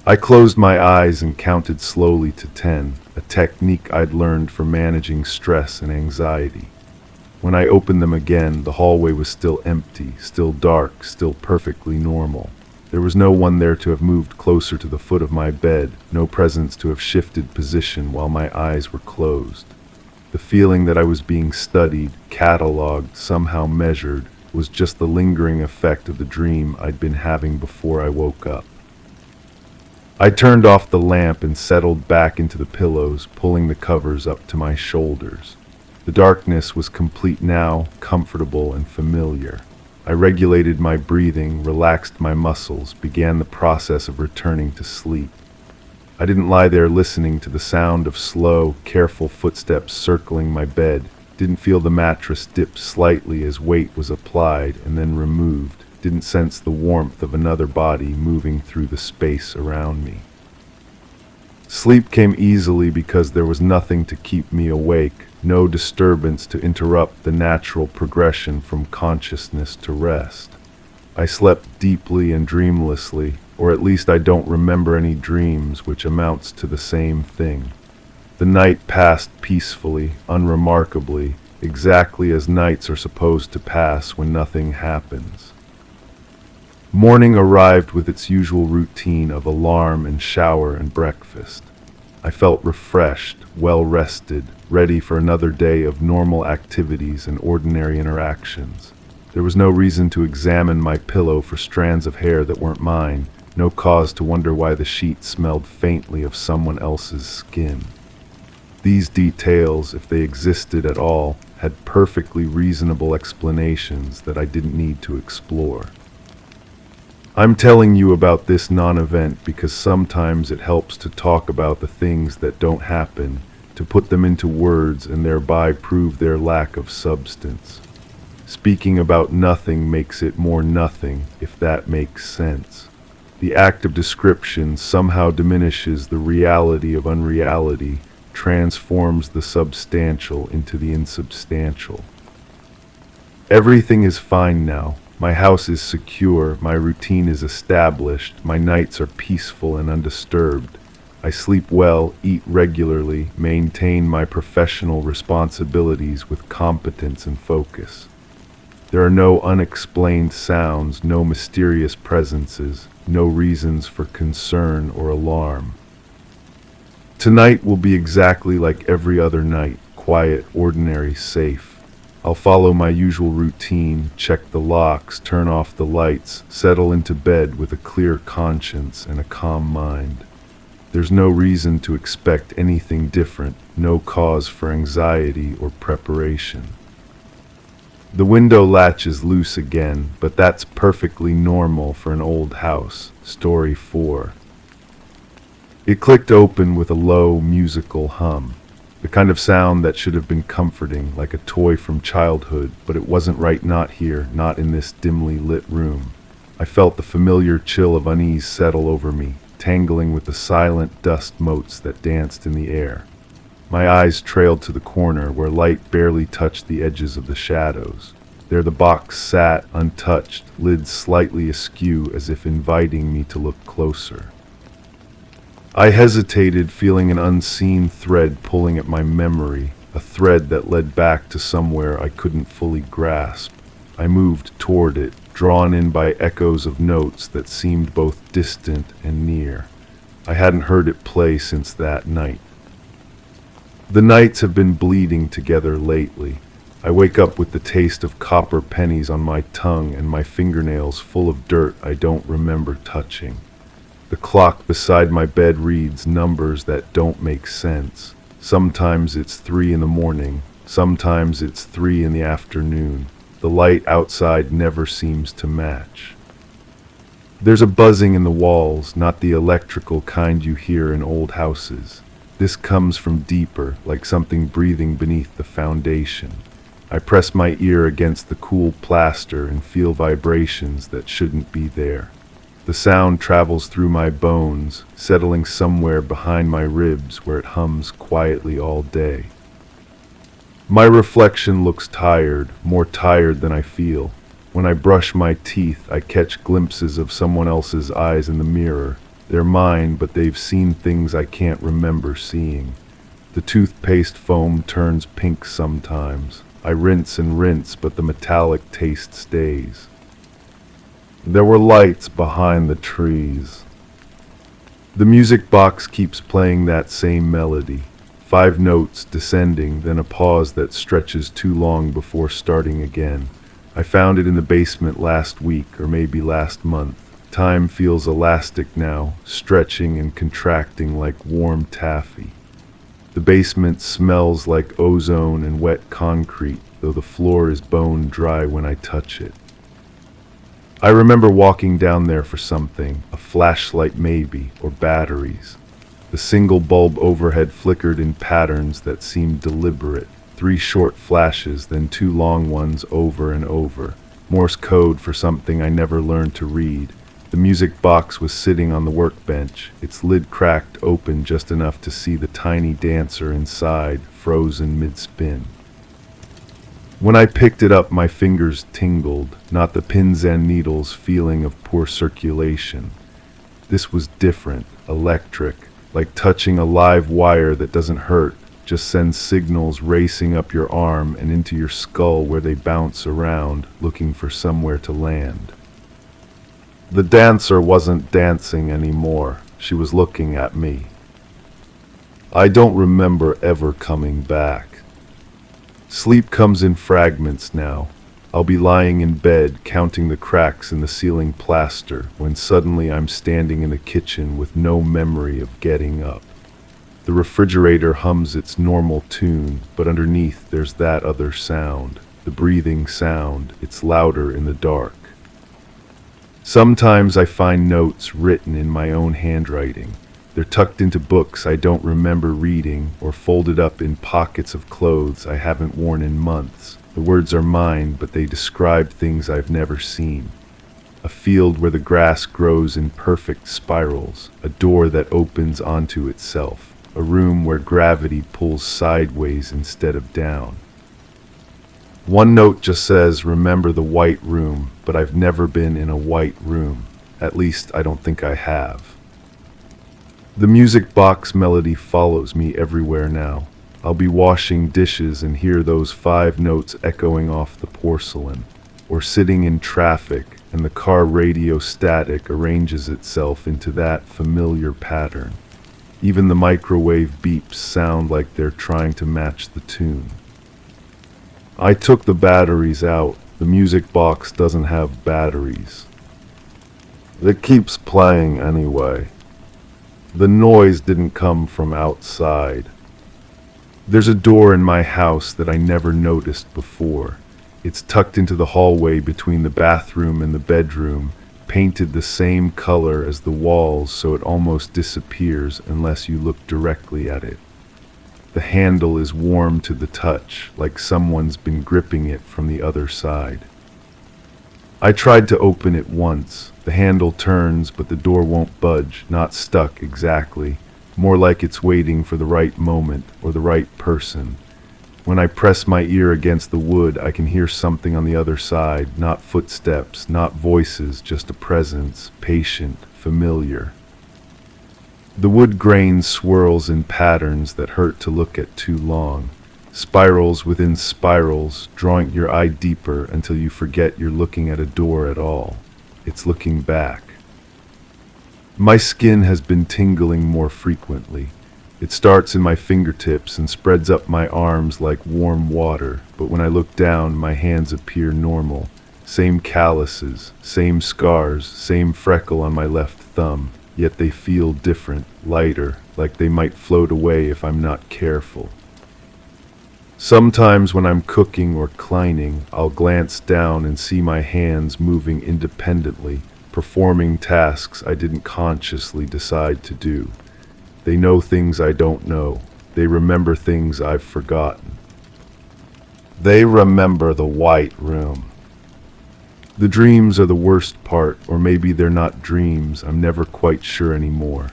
I closed my eyes and counted slowly to 10, a technique I'd learned for managing stress and anxiety. When I opened them again, the hallway was still empty, still dark, still perfectly normal. There was no one there to have moved closer to the foot of my bed, no presence to have shifted position while my eyes were closed. The feeling that I was being studied, catalogued, somehow measured, was just the lingering effect of the dream I'd been having before I woke up. I turned off the lamp and settled back into the pillows, pulling the covers up to my shoulders. The darkness was complete now, comfortable and familiar. I regulated my breathing, relaxed my muscles, began the process of returning to sleep. I didn't lie there listening to the sound of slow, careful footsteps circling my bed, didn't feel the mattress dip slightly as weight was applied and then removed, didn't sense the warmth of another body moving through the space around me. Sleep came easily because there was nothing to keep me awake, no disturbance to interrupt the natural progression from consciousness to rest. I slept deeply and dreamlessly, or at least I don't remember any dreams, which amounts to the same thing. The night passed peacefully, unremarkably, exactly as nights are supposed to pass when nothing happens. Morning arrived with its usual routine of alarm and shower and breakfast. I felt refreshed, well-rested, ready for another day of normal activities and ordinary interactions. There was no reason to examine my pillow for strands of hair that weren't mine, no cause to wonder why the sheet smelled faintly of someone else's skin. These details, if they existed at all, had perfectly reasonable explanations that I didn't need to explore. I'm telling you about this non-event because sometimes it helps to talk about the things that don't happen, to put them into words and thereby prove their lack of substance. Speaking about nothing makes it more nothing, if that makes sense. The act of description somehow diminishes the reality of unreality, transforms the substantial into the insubstantial. Everything is fine now. My house is secure, my routine is established, my nights are peaceful and undisturbed. I sleep well, eat regularly, maintain my professional responsibilities with competence and focus. There are no unexplained sounds, no mysterious presences, no reasons for concern or alarm. Tonight will be exactly like every other night, quiet, ordinary, safe. I'll follow my usual routine, check the locks, turn off the lights, settle into bed with a clear conscience and a calm mind. There's no reason to expect anything different, no cause for anxiety or preparation. The window latch is loose again, but that's perfectly normal for an old house. Story 4. It clicked open with a low, musical hum. The kind of sound that should have been comforting, like a toy from childhood, but it wasn't right, not here, not in this dimly lit room. I felt the familiar chill of unease settle over me, tangling with the silent dust motes that danced in the air. My eyes trailed to the corner where light barely touched the edges of the shadows. There the box sat, untouched, lids slightly askew as if inviting me to look closer. I hesitated, feeling an unseen thread pulling at my memory, a thread that led back to somewhere I couldn't fully grasp. I moved toward it, drawn in by echoes of notes that seemed both distant and near. I hadn't heard it play since that night. The nights have been bleeding together lately. I wake up with the taste of copper pennies on my tongue and my fingernails full of dirt I don't remember touching. The clock beside my bed reads numbers that don't make sense. Sometimes it's 3 in the morning, sometimes it's 3 in the afternoon. The The light outside never seems to match. There's a buzzing in the walls, not the electrical kind you hear in old houses. This comes from deeper, like something breathing beneath the foundation. I press my ear against the cool plaster and feel vibrations that shouldn't be there. The sound travels through my bones, settling somewhere behind my ribs where it hums quietly all day. My reflection looks tired, more tired than I feel. When I brush my teeth, I catch glimpses of someone else's eyes in the mirror. They're mine, but they've seen things I can't remember seeing. The toothpaste foam turns pink sometimes. I rinse and rinse, but the metallic taste stays. There were lights behind the trees. The music box keeps playing that same melody. 5 notes descending, then a pause that stretches too long before starting again. I found it in the basement last week, or maybe last month. Time feels elastic now, stretching and contracting like warm taffy. The basement smells like ozone and wet concrete, though the floor is bone dry when I touch it. I remember walking down there for something, a flashlight maybe, or batteries. The single bulb overhead flickered in patterns that seemed deliberate. 3 short flashes, then 2 long ones over and over. Morse code for something I never learned to read. The music box was sitting on the workbench, its lid cracked open just enough to see the tiny dancer inside, frozen mid-spin. When I picked it up, my fingers tingled, not the pins and needles feeling of poor circulation. This was different, electric, like touching a live wire that doesn't hurt, just sends signals racing up your arm and into your skull where they bounce around, looking for somewhere to land. The dancer wasn't dancing anymore. She was looking at me. I don't remember ever coming back. Sleep comes in fragments now. I'll be lying in bed, counting the cracks in the ceiling plaster, when suddenly I'm standing in the kitchen with no memory of getting up. The refrigerator hums its normal tune, but underneath there's that other sound, the breathing sound. It's louder in the dark. Sometimes I find notes written in my own handwriting. They're tucked into books I don't remember reading, or folded up in pockets of clothes I haven't worn in months. The words are mine, but they describe things I've never seen. A field where the grass grows in perfect spirals, a door that opens onto itself, a room where gravity pulls sideways instead of down. One note just says, "Remember the white room," but I've never been in a white room. At least I don't think I have. The music box melody follows me everywhere now. I'll be washing dishes and hear those 5 notes echoing off the porcelain, or sitting in traffic and the car radio static arranges itself into that familiar pattern. Even the microwave beeps sound like they're trying to match the tune. I took the batteries out. The music box doesn't have batteries. It keeps playing anyway. The noise didn't come from outside. There's a door in my house that I never noticed before. It's tucked into the hallway between the bathroom and the bedroom, painted the same color as the walls so it almost disappears unless you look directly at it. The handle is warm to the touch, like someone's been gripping it from the other side. I tried to open it once. The handle turns, but the door won't budge, not stuck exactly, more like it's waiting for the right moment or the right person. When I press my ear against the wood, I can hear something on the other side, not footsteps, not voices, just a presence, patient, familiar. The wood grain swirls in patterns that hurt to look at too long. Spirals within spirals, drawing your eye deeper until you forget you're looking at a door at all. It's looking back. My skin has been tingling more frequently. It starts in my fingertips and spreads up my arms like warm water, but when I look down, my hands appear normal. Same calluses, same scars, same freckle on my left thumb. Yet they feel different, lighter, like they might float away if I'm not careful. Sometimes when I'm cooking or cleaning, I'll glance down and see my hands moving independently, performing tasks I didn't consciously decide to do. They know things I don't know. They remember things I've forgotten. They remember the white room. The dreams are the worst part, or maybe they're not dreams, I'm never quite sure anymore.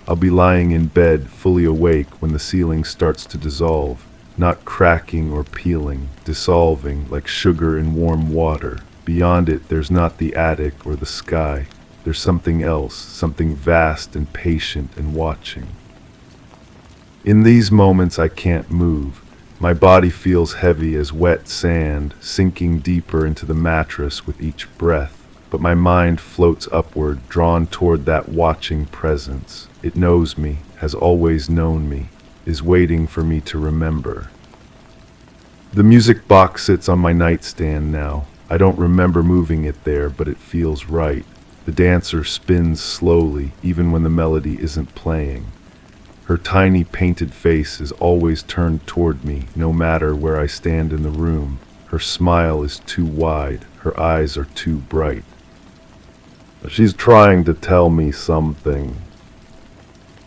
I'll be lying in bed, fully awake, when the ceiling starts to dissolve, not cracking or peeling, dissolving like sugar in warm water. Beyond it, there's not the attic or the sky. There's something else, something vast and patient and watching. In these moments I can't move. My body feels heavy as wet sand, sinking deeper into the mattress with each breath, but my mind floats upward, drawn toward that watching presence. It knows me, has always known me, is waiting for me to remember. The music box sits on my nightstand now. I don't remember moving it there, but it feels right. The dancer spins slowly, even when the melody isn't playing. Her tiny painted face is always turned toward me, no matter where I stand in the room. Her smile is too wide, her eyes are too bright. She's trying to tell me something.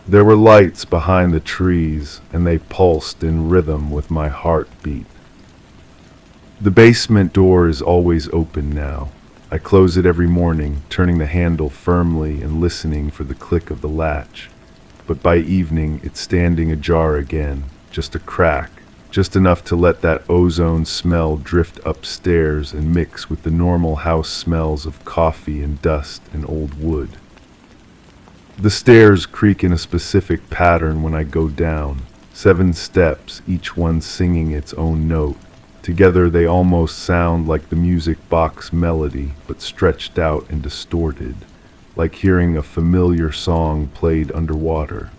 There were lights behind the trees, and they pulsed in rhythm with my heartbeat. The basement door is always open now. I close it every morning, turning the handle firmly and listening for the click of the latch. But by evening, it's standing ajar again, just a crack, just enough to let that ozone smell drift upstairs and mix with the normal house smells of coffee and dust and old wood. The stairs creak in a specific pattern when I go down, 7 steps, each one singing its own note. Together they almost sound like the music box melody, but stretched out and distorted, like hearing a familiar song played underwater.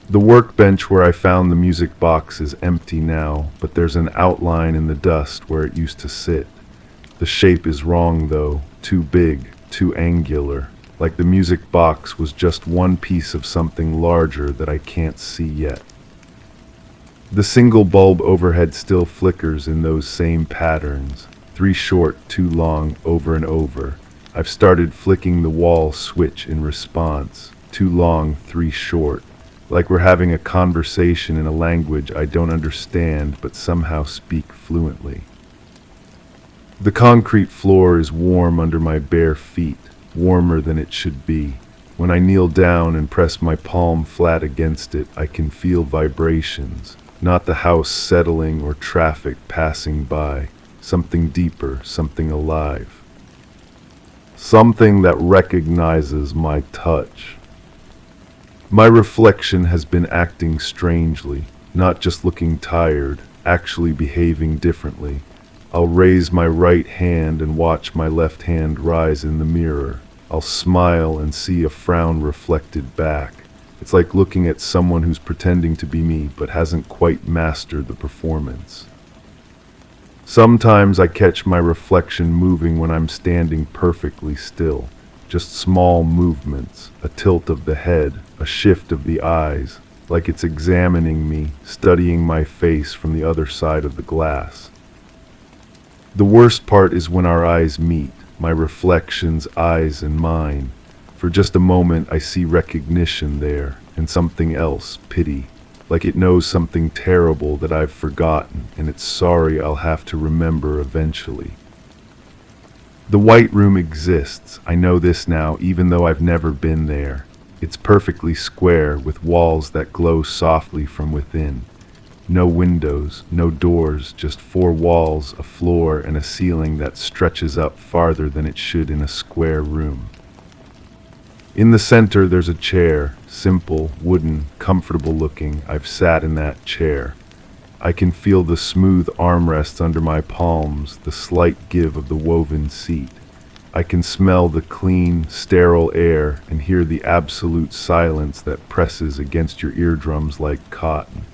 The workbench where I found the music box is empty now, but there's an outline in the dust where it used to sit. The shape is wrong though, too big, too angular, like the music box was just one piece of something larger that I can't see yet. The single bulb overhead still flickers in those same patterns, 3 short, 2 long, over and over. I've started flicking the wall switch in response, 2 long, 3 short, like we're having a conversation in a language I don't understand but somehow speak fluently. The concrete floor is warm under my bare feet, warmer than it should be. When I kneel down and press my palm flat against it, I can feel vibrations, not the house settling or traffic passing by, something deeper, something alive. Something that recognizes my touch. My reflection has been acting strangely, not just looking tired, actually behaving differently. I'll raise my right hand and watch my left hand rise in the mirror. I'll smile and see a frown reflected back. It's like looking at someone who's pretending to be me but hasn't quite mastered the performance. Sometimes I catch my reflection moving when I'm standing perfectly still. Just small movements, a tilt of the head, a shift of the eyes, like it's examining me, studying my face from the other side of the glass. The worst part is when our eyes meet, my reflection's eyes and mine. For just a moment I see recognition there, and something else, pity. Like it knows something terrible that I've forgotten, and it's sorry I'll have to remember eventually. The white room exists, I know this now, even though I've never been there. It's perfectly square, with walls that glow softly from within. No windows, no doors, just 4 walls, a floor, and a ceiling that stretches up farther than it should in a square room. In the center there's a chair, simple, wooden, comfortable looking. I've sat in that chair. I can feel the smooth armrests under my palms, the slight give of the woven seat. I can smell the clean, sterile air and hear the absolute silence that presses against your eardrums like cotton.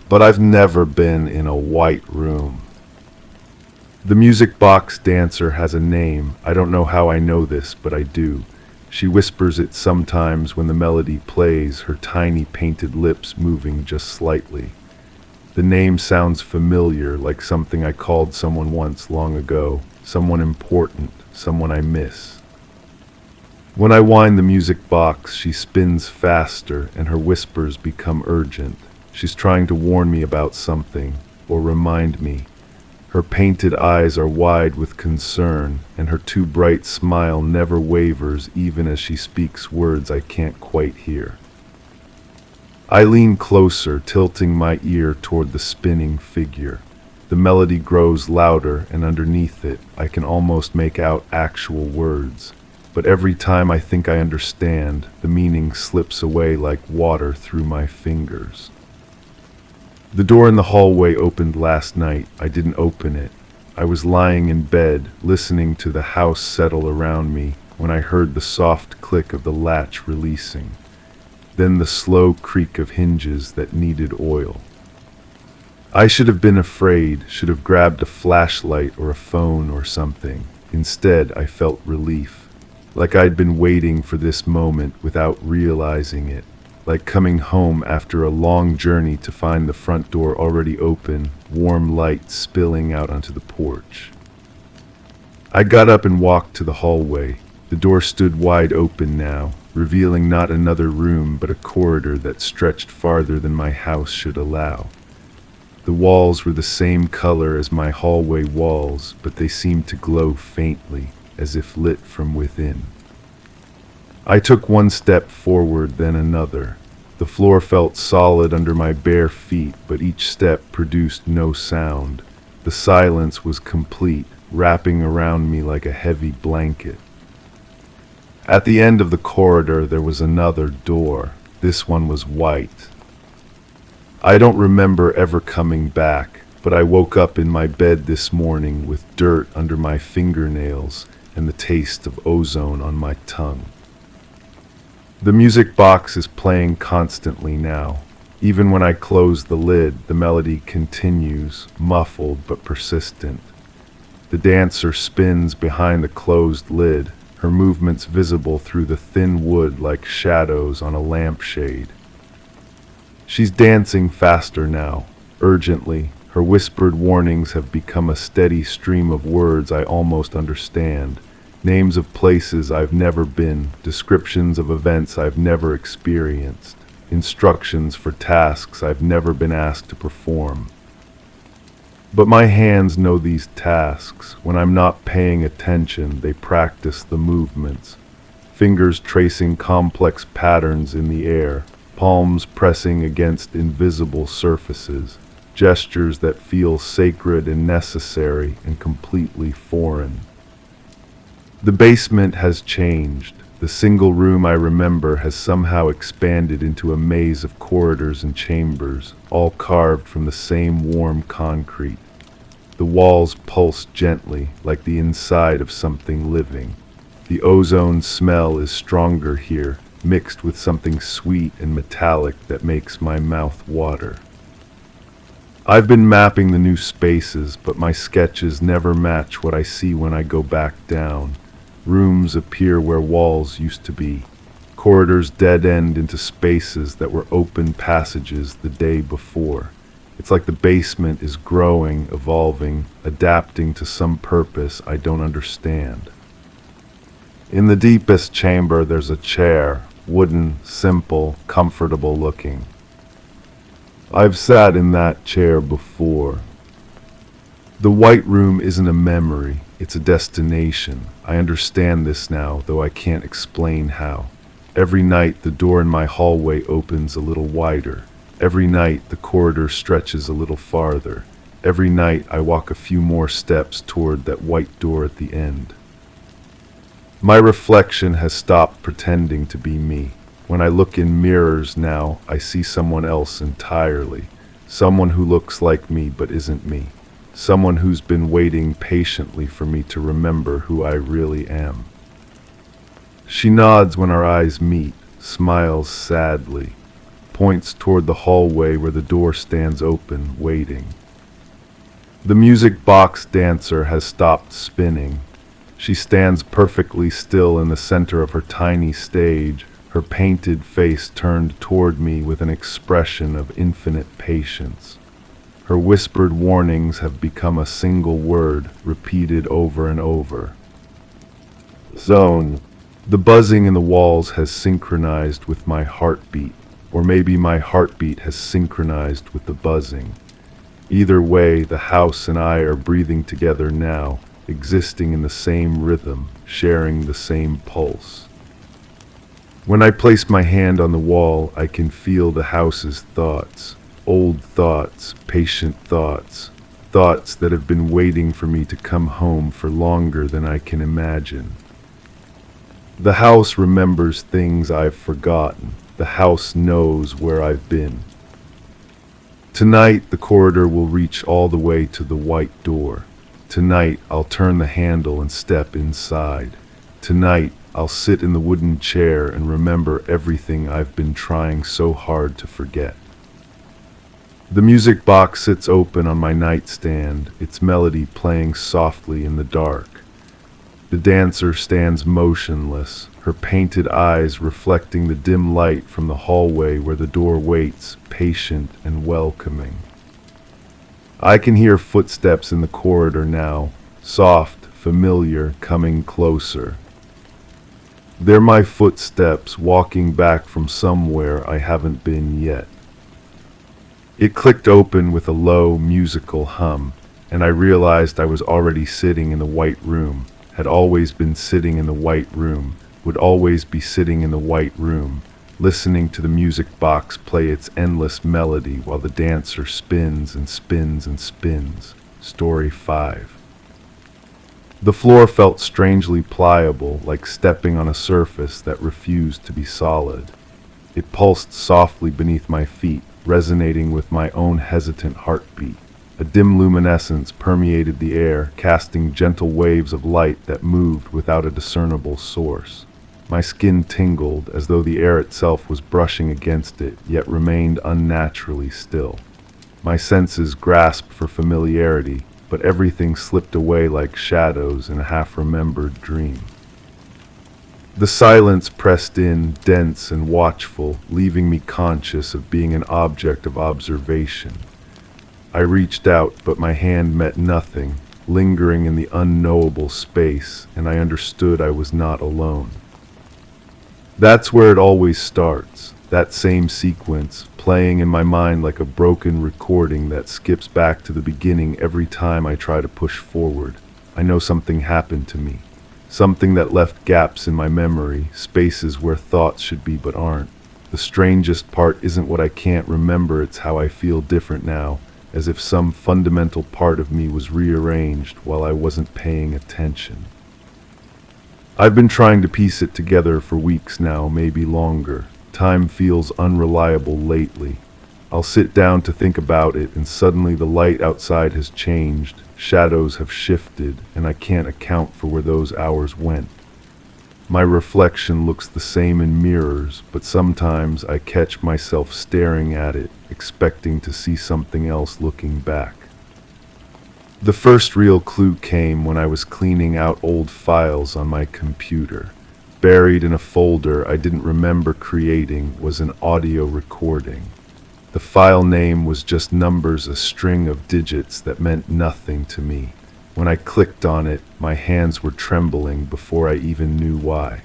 But I've never been in a white room. The music box dancer has a name. I don't know how I know this, but I do. She whispers it sometimes when the melody plays, her tiny painted lips moving just slightly. The name sounds familiar, like something I called someone once long ago, someone important, someone I miss. When I wind the music box, she spins faster and her whispers become urgent. She's trying to warn me about something, or remind me. Her painted eyes are wide with concern, and her too bright smile never wavers even as she speaks words I can't quite hear. I lean closer, tilting my ear toward the spinning figure. The melody grows louder, and underneath it, I can almost make out actual words. But every time I think I understand, the meaning slips away like water through my fingers. The door in the hallway opened last night. I didn't open it. I was lying in bed, listening to the house settle around me, when I heard the soft click of the latch releasing. Then the slow creak of hinges that needed oil. I should have been afraid, should have grabbed a flashlight or a phone or something. Instead, I felt relief, like I'd been waiting for this moment without realizing it, like coming home after a long journey to find the front door already open, warm light spilling out onto the porch. I got up and walked to the hallway. The door stood wide open now, revealing not another room but a corridor that stretched farther than my house should allow. The walls were the same color as my hallway walls, but they seemed to glow faintly, as if lit from within. I took one step forward, then another. The floor felt solid under my bare feet, but each step produced no sound. The silence was complete, wrapping around me like a heavy blanket. At the end of the corridor there was another door. This one was white. I don't remember ever coming back, but I woke up in my bed this morning with dirt under my fingernails and the taste of ozone on my tongue. The music box is playing constantly now. Even when I close the lid, the melody continues, muffled but persistent. The dancer spins behind the closed lid, her movements visible through the thin wood like shadows on a lampshade. She's dancing faster now, urgently. Her whispered warnings have become a steady stream of words I almost understand. Names of places I've never been, descriptions of events I've never experienced, instructions for tasks I've never been asked to perform. But my hands know these tasks. When I'm not paying attention, they practice the movements. Fingers tracing complex patterns in the air, palms pressing against invisible surfaces, gestures that feel sacred and necessary and completely foreign. The basement has changed. The single room I remember has somehow expanded into a maze of corridors and chambers, all carved from the same warm concrete. The walls pulse gently, like the inside of something living. The ozone smell is stronger here, mixed with something sweet and metallic that makes my mouth water. I've been mapping the new spaces, but my sketches never match what I see when I go back down. Rooms appear where walls used to be. Corridors dead-end into spaces that were open passages the day before. It's like the basement is growing, evolving, adapting to some purpose I don't understand. In the deepest chamber there's a chair, wooden, simple, comfortable looking. I've sat in that chair before. The white room isn't a memory, it's a destination. I understand this now, though I can't explain how. Every night the door in my hallway opens a little wider. Every night the corridor stretches a little farther. Every night I walk a few more steps toward that white door at the end. My reflection has stopped pretending to be me. When I look in mirrors now, I see someone else entirely. Someone who looks like me but isn't me. Someone who's been waiting patiently for me to remember who I really am. She nods when our eyes meet, smiles sadly, points toward the hallway where the door stands open, waiting. The music box dancer has stopped spinning. She stands perfectly still in the center of her tiny stage, her painted face turned toward me with an expression of infinite patience. Her whispered warnings have become a single word, repeated over and over. Zone. The buzzing in the walls has synchronized with my heartbeat, or maybe my heartbeat has synchronized with the buzzing. Either way, the house and I are breathing together now, existing in the same rhythm, sharing the same pulse. When I place my hand on the wall, I can feel the house's thoughts, old thoughts, patient thoughts, thoughts that have been waiting for me to come home for longer than I can imagine. The house remembers things I've forgotten. The house knows where I've been. Tonight, the corridor will reach all the way to the white door. Tonight, I'll turn the handle and step inside. Tonight, I'll sit in the wooden chair and remember everything I've been trying so hard to forget. The music box sits open on my nightstand, its melody playing softly in the dark. The dancer stands motionless, her painted eyes reflecting the dim light from the hallway where the door waits, patient and welcoming. I can hear footsteps in the corridor now, soft, familiar, coming closer. They're my footsteps walking back from somewhere I haven't been yet. It clicked open with a low, musical hum, and I realized I was already sitting in the white room, had always been sitting in the white room, would always be sitting in the white room, listening to the music box play its endless melody while the dancer spins and spins and spins. Story 5. The floor felt strangely pliable, like stepping on a surface that refused to be solid. It pulsed softly beneath my feet, resonating with my own hesitant heartbeat. A dim luminescence permeated the air, casting gentle waves of light that moved without a discernible source. My skin tingled as though the air itself was brushing against it, yet remained unnaturally still. My senses grasped for familiarity, but everything slipped away like shadows in a half-remembered dream. The silence pressed in, dense and watchful, leaving me conscious of being an object of observation. I reached out, but my hand met nothing, lingering in the unknowable space, and I understood I was not alone. That's where it always starts, that same sequence, playing in my mind like a broken recording that skips back to the beginning every time I try to push forward. I know something happened to me. Something that left gaps in my memory, spaces where thoughts should be but aren't. The strangest part isn't what I can't remember, it's how I feel different now, as if some fundamental part of me was rearranged while I wasn't paying attention. I've been trying to piece it together for weeks now, maybe longer. Time feels unreliable lately. I'll sit down to think about it, and suddenly the light outside has changed. Shadows have shifted, and I can't account for where those hours went. My reflection looks the same in mirrors, but sometimes I catch myself staring at it, expecting to see something else looking back. The first real clue came when I was cleaning out old files on my computer. Buried in a folder I didn't remember creating was an audio recording. The file name was just numbers, a string of digits that meant nothing to me. When I clicked on it, my hands were trembling before I even knew why.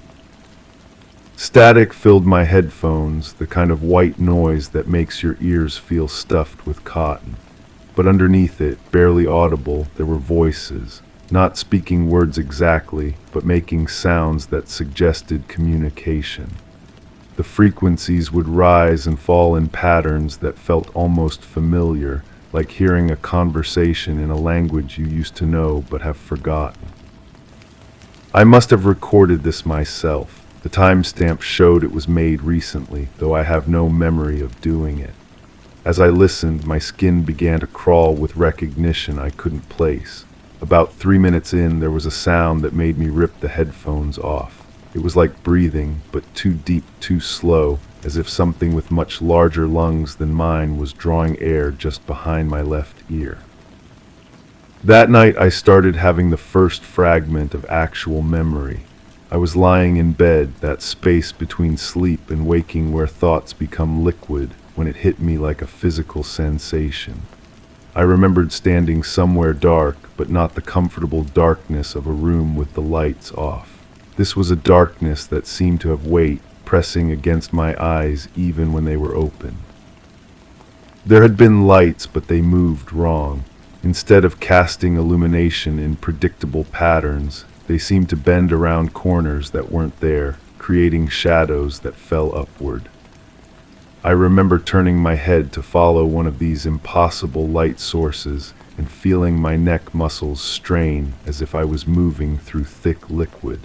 Static filled my headphones, the kind of white noise that makes your ears feel stuffed with cotton. But underneath it, barely audible, there were voices, not speaking words exactly, but making sounds that suggested communication. The frequencies would rise and fall in patterns that felt almost familiar, like hearing a conversation in a language you used to know but have forgotten. I must have recorded this myself. The timestamp showed it was made recently, though I have no memory of doing it. As I listened, my skin began to crawl with recognition I couldn't place. About 3 minutes in, there was a sound that made me rip the headphones off. It was like breathing, but too deep, too slow, as if something with much larger lungs than mine was drawing air just behind my left ear. That night I started having the first fragment of actual memory. I was lying in bed, that space between sleep and waking where thoughts become liquid, when it hit me like a physical sensation. I remembered standing somewhere dark, but not the comfortable darkness of a room with the lights off. This was a darkness that seemed to have weight pressing against my eyes even when they were open. There had been lights, but they moved wrong. Instead of casting illumination in predictable patterns, they seemed to bend around corners that weren't there, creating shadows that fell upward. I remember turning my head to follow one of these impossible light sources and feeling my neck muscles strain as if I was moving through thick liquid.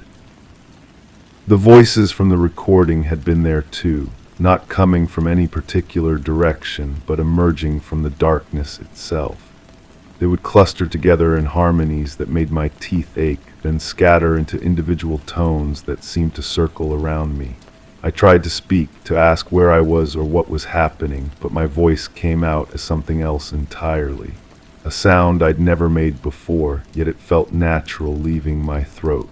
The voices from the recording had been there too, not coming from any particular direction, but emerging from the darkness itself. They would cluster together in harmonies that made my teeth ache, then scatter into individual tones that seemed to circle around me. I tried to speak, to ask where I was or what was happening, but my voice came out as something else entirely. A sound I'd never made before, yet it felt natural leaving my throat.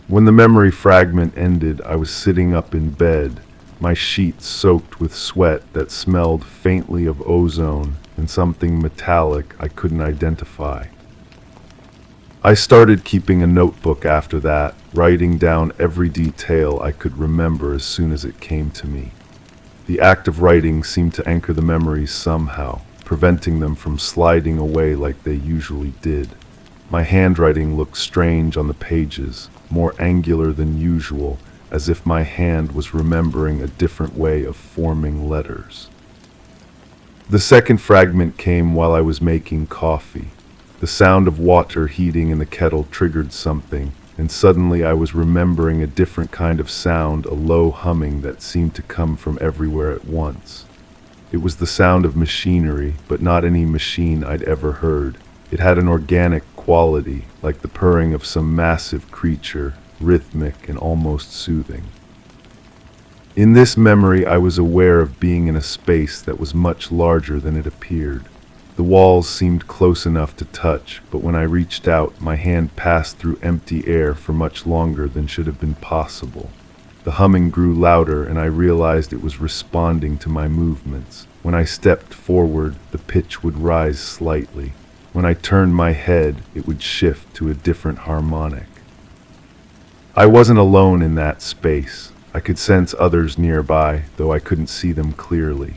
When the memory fragment ended, I was sitting up in bed, my sheets soaked with sweat that smelled faintly of ozone and something metallic I couldn't identify. I started keeping a notebook after that, writing down every detail I could remember as soon as it came to me. The act of writing seemed to anchor the memories somehow, preventing them from sliding away like they usually did. My handwriting looked strange on the pages, more angular than usual, as if my hand was remembering a different way of forming letters. The second fragment came while I was making coffee. The sound of water heating in the kettle triggered something, and suddenly I was remembering a different kind of sound, a low humming that seemed to come from everywhere at once. It was the sound of machinery, but not any machine I'd ever heard. It had an organic quality, like the purring of some massive creature, rhythmic and almost soothing. In this memory, I was aware of being in a space that was much larger than it appeared. The walls seemed close enough to touch, but when I reached out, my hand passed through empty air for much longer than should have been possible. The humming grew louder, and I realized it was responding to my movements. When I stepped forward, the pitch would rise slightly. When I turned my head, it would shift to a different harmonic. I wasn't alone in that space. I could sense others nearby, though I couldn't see them clearly.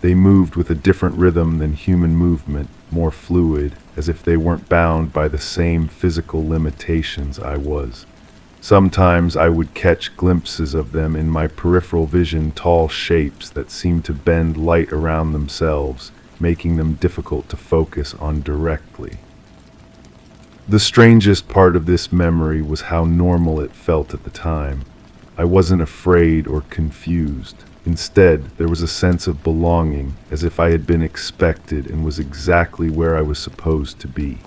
They moved with a different rhythm than human movement, more fluid, as if they weren't bound by the same physical limitations I was. Sometimes I would catch glimpses of them in my peripheral vision, tall shapes that seemed to bend light around themselves, making them difficult to focus on directly. The strangest part of this memory was how normal it felt at the time. I wasn't afraid or confused. Instead, there was a sense of belonging, as if I had been expected and was exactly where I was supposed to be.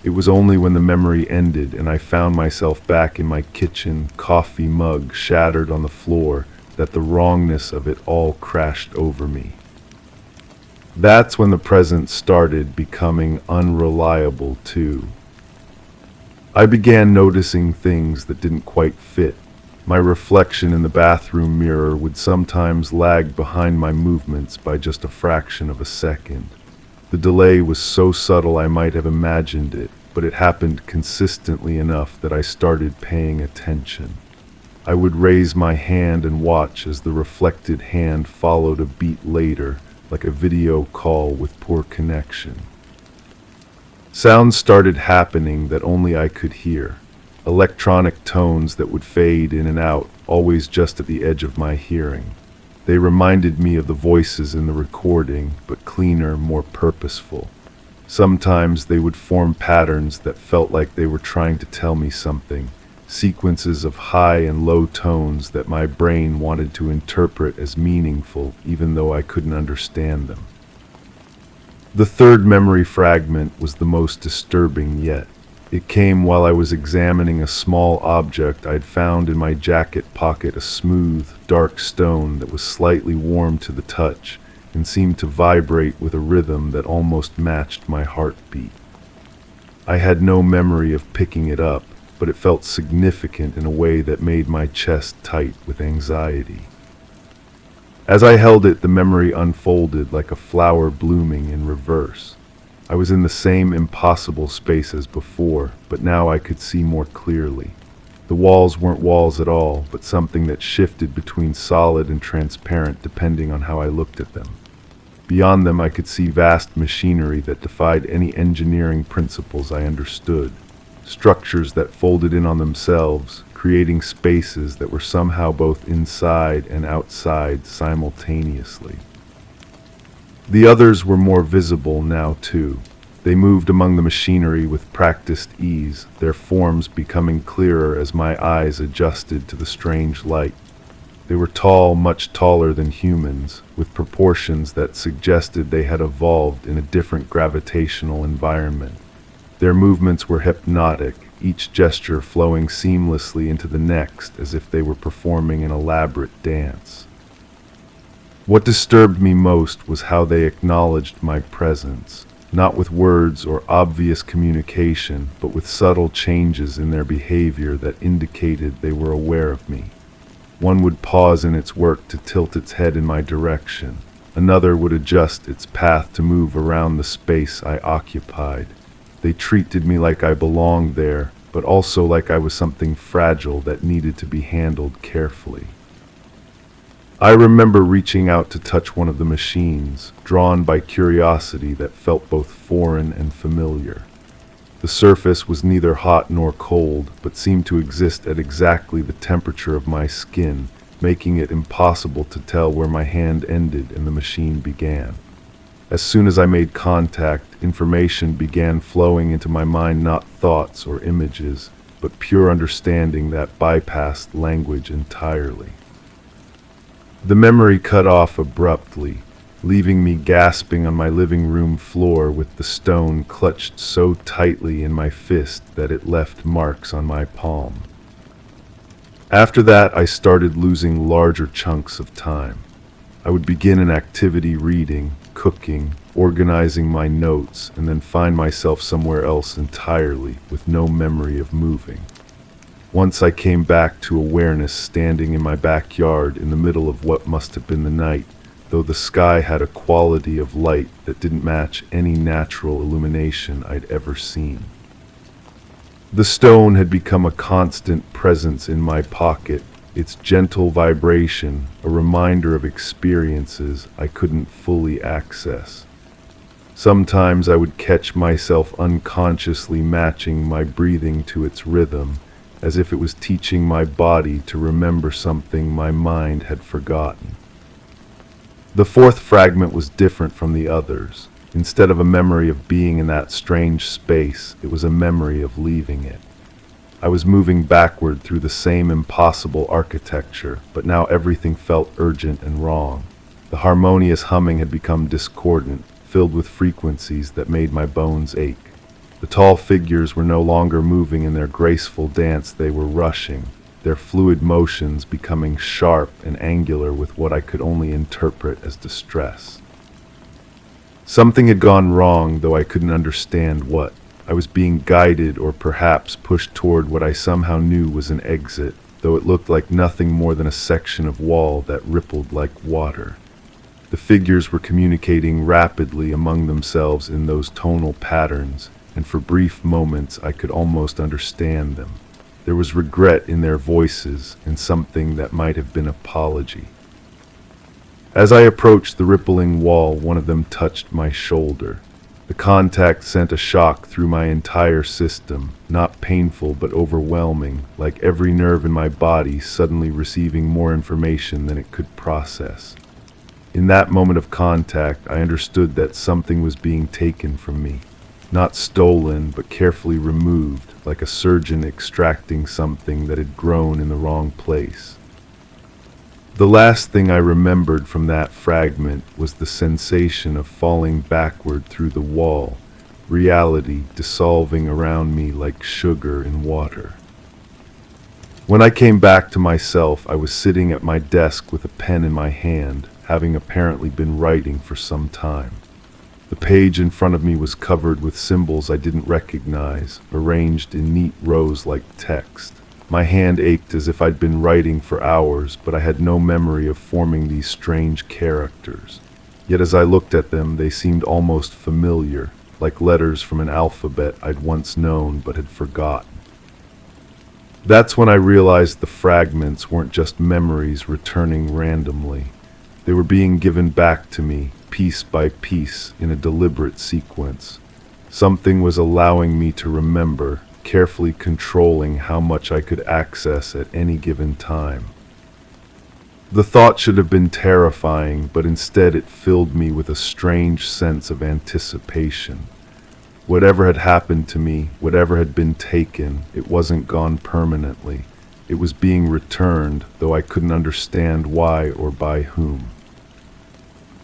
It was only when the memory ended and I found myself back in my kitchen, coffee mug shattered on the floor, that the wrongness of it all crashed over me. That's when the present started becoming unreliable too. I began noticing things that didn't quite fit. My reflection in the bathroom mirror would sometimes lag behind my movements by just a fraction of a second. The delay was so subtle I might have imagined it, but it happened consistently enough that I started paying attention. I would raise my hand and watch as the reflected hand followed a beat later, like a video call with poor connection. Sounds started happening that only I could hear. Electronic tones that would fade in and out, always just at the edge of my hearing. They reminded me of the voices in the recording, but cleaner, more purposeful. Sometimes they would form patterns that felt like they were trying to tell me something, sequences of high and low tones that my brain wanted to interpret as meaningful, even though I couldn't understand them. The third memory fragment was the most disturbing yet. It came while I was examining a small object I'd found in my jacket pocket, a smooth, dark stone that was slightly warm to the touch and seemed to vibrate with a rhythm that almost matched my heartbeat. I had no memory of picking it up, but it felt significant in a way that made my chest tight with anxiety. As I held it, the memory unfolded like a flower blooming in reverse. I was in the same impossible space as before, but now I could see more clearly. The walls weren't walls at all, but something that shifted between solid and transparent depending on how I looked at them. Beyond them I could see vast machinery that defied any engineering principles I understood. Structures that folded in on themselves, creating spaces that were somehow both inside and outside simultaneously. The others were more visible now too. They moved among the machinery with practiced ease, their forms becoming clearer as my eyes adjusted to the strange light. They were tall, much taller than humans, with proportions that suggested they had evolved in a different gravitational environment. Their movements were hypnotic, each gesture flowing seamlessly into the next as if they were performing an elaborate dance. What disturbed me most was how they acknowledged my presence, not with words or obvious communication, but with subtle changes in their behavior that indicated they were aware of me. One would pause in its work to tilt its head in my direction. Another would adjust its path to move around the space I occupied. They treated me like I belonged there, but also like I was something fragile that needed to be handled carefully. I remember reaching out to touch one of the machines, drawn by curiosity that felt both foreign and familiar. The surface was neither hot nor cold, but seemed to exist at exactly the temperature of my skin, making it impossible to tell where my hand ended and the machine began. As soon as I made contact, information began flowing into my mind, not thoughts or images, but pure understanding that bypassed language entirely. The memory cut off abruptly, leaving me gasping on my living room floor with the stone clutched so tightly in my fist that it left marks on my palm. After that, I started losing larger chunks of time. I would begin an activity reading, cooking, organizing my notes, and then find myself somewhere else entirely with no memory of moving. Once I came back to awareness standing in my backyard in the middle of what must have been the night, though the sky had a quality of light that didn't match any natural illumination I'd ever seen. The stone had become a constant presence in my pocket, its gentle vibration a reminder of experiences I couldn't fully access. Sometimes I would catch myself unconsciously matching my breathing to its rhythm, as if it was teaching my body to remember something my mind had forgotten. The fourth fragment was different from the others. Instead of a memory of being in that strange space, it was a memory of leaving it. I was moving backward through the same impossible architecture, but now everything felt urgent and wrong. The harmonious humming had become discordant, filled with frequencies that made my bones ache. The tall figures were no longer moving in their graceful dance, they were rushing, their fluid motions becoming sharp and angular with what I could only interpret as distress. Something had gone wrong, though I couldn't understand what. I was being guided or perhaps pushed toward what I somehow knew was an exit, though it looked like nothing more than a section of wall that rippled like water. The figures were communicating rapidly among themselves in those tonal patterns, and for brief moments I could almost understand them. There was regret in their voices and something that might have been apology. As I approached the rippling wall, one of them touched my shoulder. The contact sent a shock through my entire system, not painful but overwhelming, like every nerve in my body suddenly receiving more information than it could process. In that moment of contact, I understood that something was being taken from me. Not stolen, but carefully removed, like a surgeon extracting something that had grown in the wrong place. The last thing I remembered from that fragment was the sensation of falling backward through the wall, reality dissolving around me like sugar in water. When I came back to myself, I was sitting at my desk with a pen in my hand, having apparently been writing for some time. The page in front of me was covered with symbols I didn't recognize, arranged in neat rows like text. My hand ached as if I'd been writing for hours, but I had no memory of forming these strange characters. Yet as I looked at them, they seemed almost familiar, like letters from an alphabet I'd once known but had forgotten. That's when I realized the fragments weren't just memories returning randomly. They were being given back to me, piece by piece, in a deliberate sequence. Something was allowing me to remember, carefully controlling how much I could access at any given time. The thought should have been terrifying, but instead it filled me with a strange sense of anticipation. Whatever had happened to me, whatever had been taken, it wasn't gone permanently. It was being returned, though I couldn't understand why or by whom.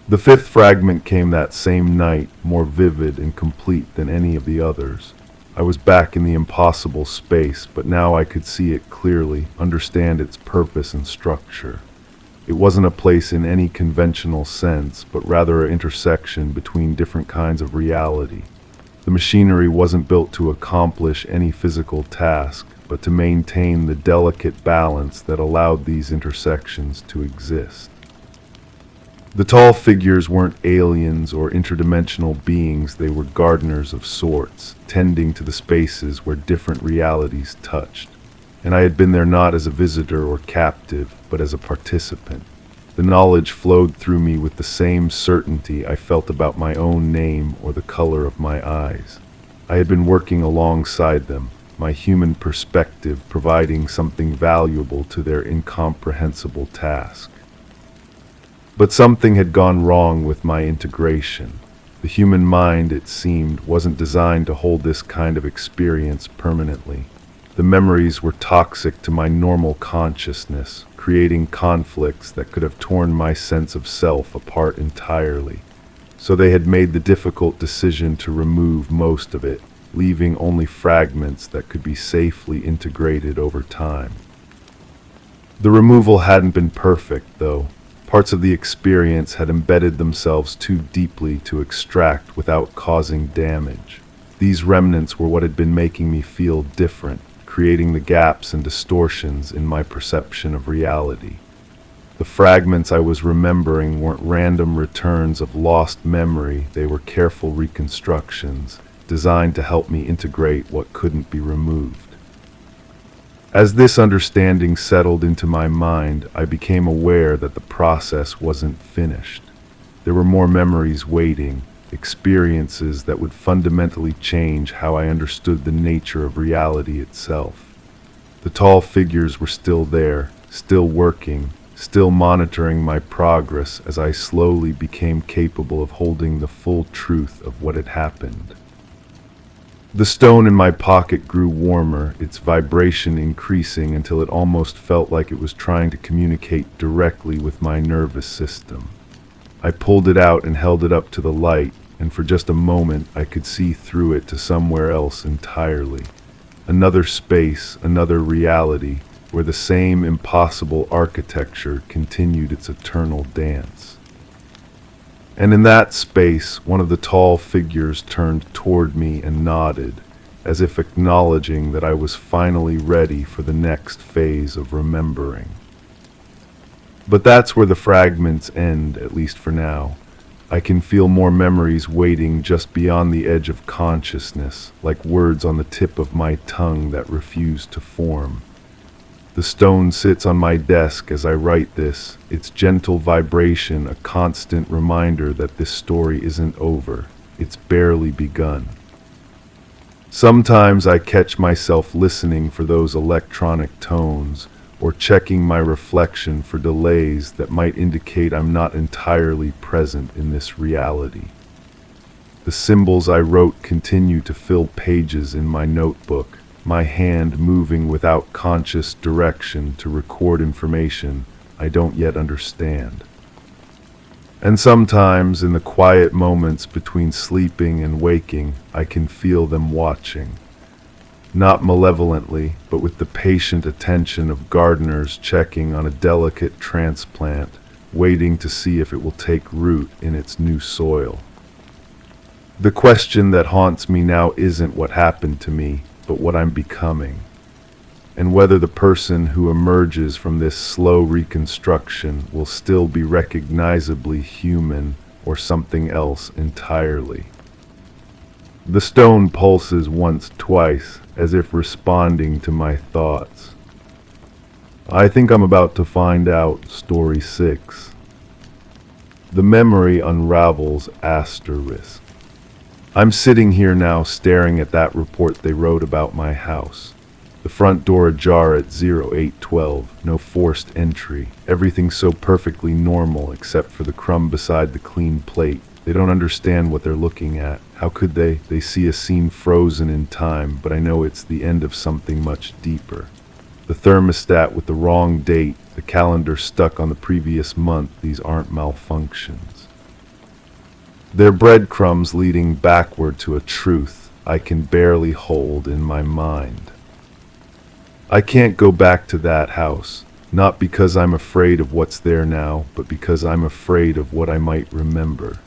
The fifth fragment came that same night, more vivid and complete than any of the others. I was back in the impossible space, but now I could see it clearly, understand its purpose and structure. It wasn't a place in any conventional sense, but rather an intersection between different kinds of reality. The machinery wasn't built to accomplish any physical task, but to maintain the delicate balance that allowed these intersections to exist. The tall figures weren't aliens or interdimensional beings, they were gardeners of sorts, tending to the spaces where different realities touched. And I had been there not as a visitor or captive, but as a participant. The knowledge flowed through me with the same certainty I felt about my own name or the color of my eyes. I had been working alongside them, my human perspective providing something valuable to their incomprehensible task. But something had gone wrong with my integration. The human mind, it seemed, wasn't designed to hold this kind of experience permanently. The memories were toxic to my normal consciousness, creating conflicts that could have torn my sense of self apart entirely. So they had made the difficult decision to remove most of it, leaving only fragments that could be safely integrated over time. The removal hadn't been perfect, though. Parts of the experience had embedded themselves too deeply to extract without causing damage. These remnants were what had been making me feel different, creating the gaps and distortions in my perception of reality. The fragments I was remembering weren't random returns of lost memory, they were careful reconstructions, designed to help me integrate what couldn't be removed. As this understanding settled into my mind, I became aware that the process wasn't finished. There were more memories waiting, experiences that would fundamentally change how I understood the nature of reality itself. The tall figures were still there, still working, still monitoring my progress as I slowly became capable of holding the full truth of what had happened. The stone in my pocket grew warmer, its vibration increasing until it almost felt like it was trying to communicate directly with my nervous system. I pulled it out and held it up to the light, and for just a moment I could see through it to somewhere else entirely. Another space, another reality, where the same impossible architecture continued its eternal dance. And in that space, one of the tall figures turned toward me and nodded, as if acknowledging that I was finally ready for the next phase of remembering. But that's where the fragments end, at least for now. I can feel more memories waiting just beyond the edge of consciousness, like words on the tip of my tongue that refuse to form. The stone sits on my desk as I write this, its gentle vibration a constant reminder that this story isn't over, it's barely begun. Sometimes I catch myself listening for those electronic tones, or checking my reflection for delays that might indicate I'm not entirely present in this reality. The symbols I wrote continue to fill pages in my notebook, my hand moving without conscious direction to record information I don't yet understand. And sometimes, in the quiet moments between sleeping and waking, I can feel them watching. Not malevolently, but with the patient attention of gardeners checking on a delicate transplant, waiting to see if it will take root in its new soil. The question that haunts me now isn't what happened to me, but what I'm becoming. and whether the person who emerges from this slow reconstruction will still be recognizably human or something else entirely. The stone pulses once, twice, as if responding to my thoughts. I think I'm about to find out. Story 6. The memory unravels asterisk. I'm sitting here now staring at that report they wrote about my house. The front door ajar at 0812, no forced entry. Everything so perfectly normal except for the crumb beside the clean plate. They don't understand what they're looking at. How could they? They see a scene frozen in time, but I know it's the end of something much deeper. The thermostat with the wrong date, the calendar stuck on the previous month. These aren't malfunctions. They're breadcrumbs leading backward to a truth I can barely hold in my mind. I can't go back to that house, not because I'm afraid of what's there now, but because I'm afraid of what I might remember.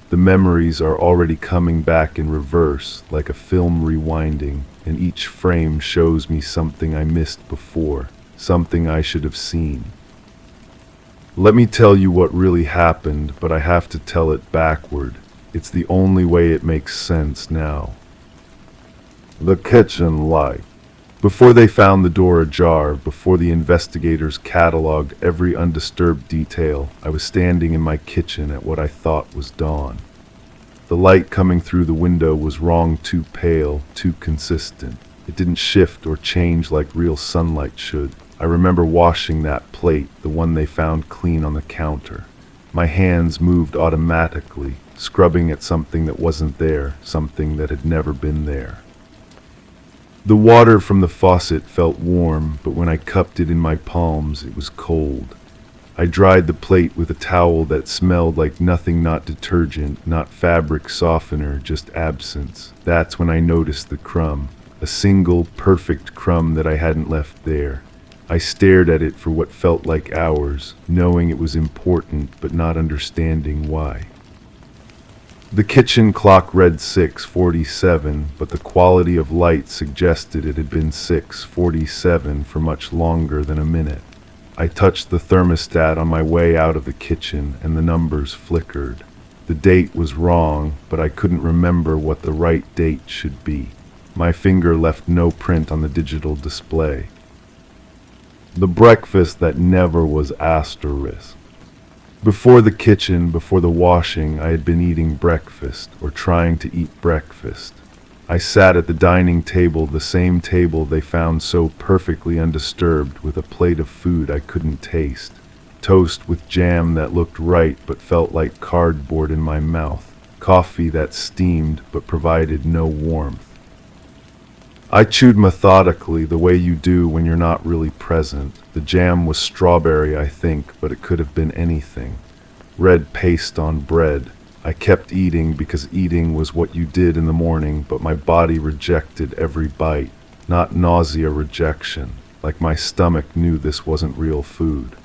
The memories are already coming back in reverse, like a film rewinding, and each frame shows me something I missed before, something I should have seen. Let me tell you what really happened, but I have to tell it backward. It's the only way it makes sense now. The kitchen light. Before they found the door ajar, before the investigators cataloged every undisturbed detail, I was standing in my kitchen at what I thought was dawn. The light coming through the window was wrong, too pale, too consistent. It didn't shift or change like real sunlight should. I remember washing that plate, the one they found clean on the counter. My hands moved automatically, scrubbing at something that wasn't there, something that had never been there. The water from the faucet felt warm, but when I cupped it in my palms, it was cold. I dried the plate with a towel that smelled like nothing, not detergent, not fabric softener, just absence. That's when I noticed the crumb, a single, perfect crumb that I hadn't left there. I stared at it for what felt like hours, knowing it was important, but not understanding why. The kitchen clock read 6:47, but the quality of light suggested it had been 6:47 for much longer than a minute. I touched the thermostat on my way out of the kitchen, and the numbers flickered. The date was wrong, but I couldn't remember what the right date should be. My finger left no print on the digital display. The breakfast that never was asterisk. Before the kitchen, before the washing, I had been eating breakfast, or trying to eat breakfast. I sat at the dining table, the same table they found so perfectly undisturbed, with a plate of food I couldn't taste. Toast with jam that looked right but felt like cardboard in my mouth. Coffee that steamed but provided no warmth. I chewed methodically, the way you do when you're not really present. The jam was strawberry, I think, but it could have been anything. Red paste on bread. I kept eating because eating was what you did in the morning, but my body rejected every bite. Not nausea, rejection. Like my stomach knew this wasn't real food.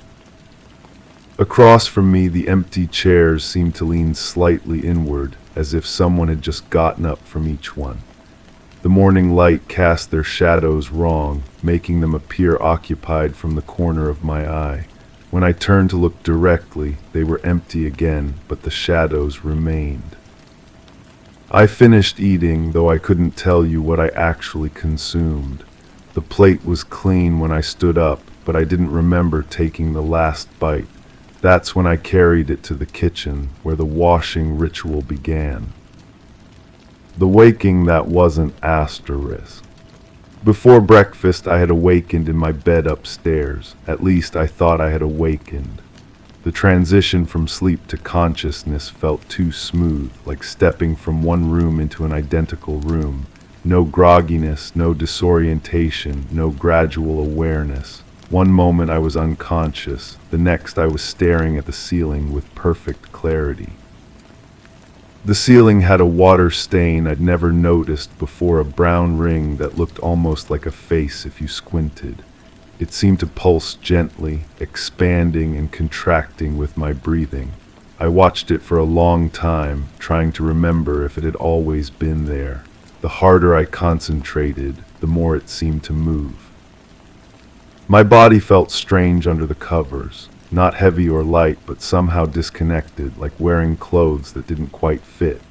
Across from me, the empty chairs seemed to lean slightly inward, as if someone had just gotten up from each one. The morning light cast their shadows wrong, making them appear occupied from the corner of my eye. When I turned to look directly, they were empty again, but the shadows remained. I finished eating, though I couldn't tell you what I actually consumed. The plate was clean when I stood up, but I didn't remember taking the last bite. That's when I carried it to the kitchen, where the washing ritual began. The waking that wasn't asterisk. Before breakfast, I had awakened in my bed upstairs. At least I thought I had awakened. The transition from sleep to consciousness felt too smooth, like stepping from one room into an identical room. No grogginess, no disorientation, no gradual awareness. One moment I was unconscious, the next I was staring at the ceiling with perfect clarity. The ceiling had a water stain I'd never noticed before, a brown ring that looked almost like a face if you squinted. It seemed to pulse gently, expanding and contracting with my breathing. I watched it for a long time, trying to remember if it had always been there. The harder I concentrated, the more it seemed to move. My body felt strange under the covers, not heavy or light, but somehow disconnected, like wearing clothes that didn't quite fit.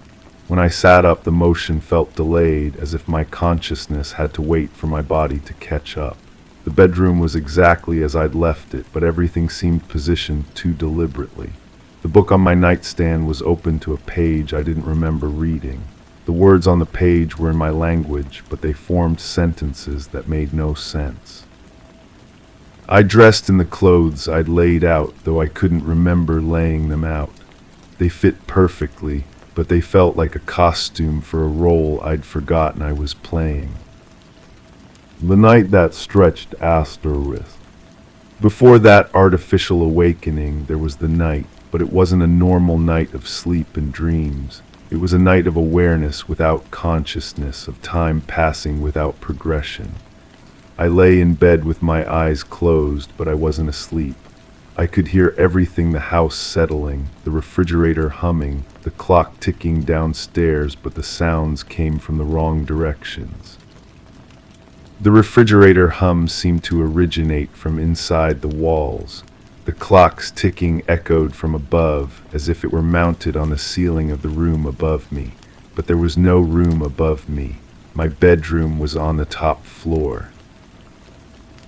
When I sat up, the motion felt delayed, as if my consciousness had to wait for my body to catch up. The bedroom was exactly as I'd left it, but everything seemed positioned too deliberately. The book on my nightstand was open to a page I didn't remember reading. The words on the page were in my language, but they formed sentences that made no sense. I dressed in the clothes I'd laid out, though I couldn't remember laying them out. They fit perfectly, but they felt like a costume for a role I'd forgotten I was playing. The night that stretched asterisk. Before that artificial awakening, there was the night, but it wasn't a normal night of sleep and dreams. It was a night of awareness without consciousness, of time passing without progression. I lay in bed with my eyes closed, but I wasn't asleep. I could hear everything: the house settling, the refrigerator humming, the clock ticking downstairs, but the sounds came from the wrong directions. The refrigerator hum seemed to originate from inside the walls. The clock's ticking echoed from above, as if it were mounted on the ceiling of the room above me. But there was no room above me. My bedroom was on the top floor.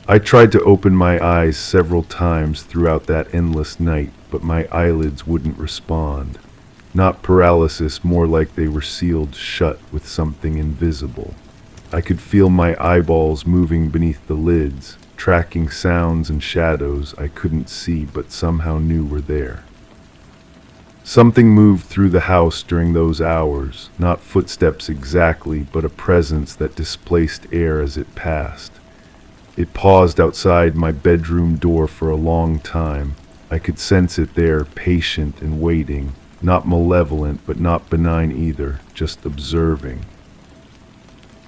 I tried to open my eyes several times throughout that endless night, but my eyelids wouldn't respond. Not paralysis, more like they were sealed shut with something invisible. I could feel my eyeballs moving beneath the lids, tracking sounds and shadows I couldn't see but somehow knew were there. Something moved through the house during those hours, not footsteps exactly, but a presence that displaced air as it passed. It paused outside my bedroom door for a long time. I could sense it there, patient and waiting, not malevolent but not benign either, just observing.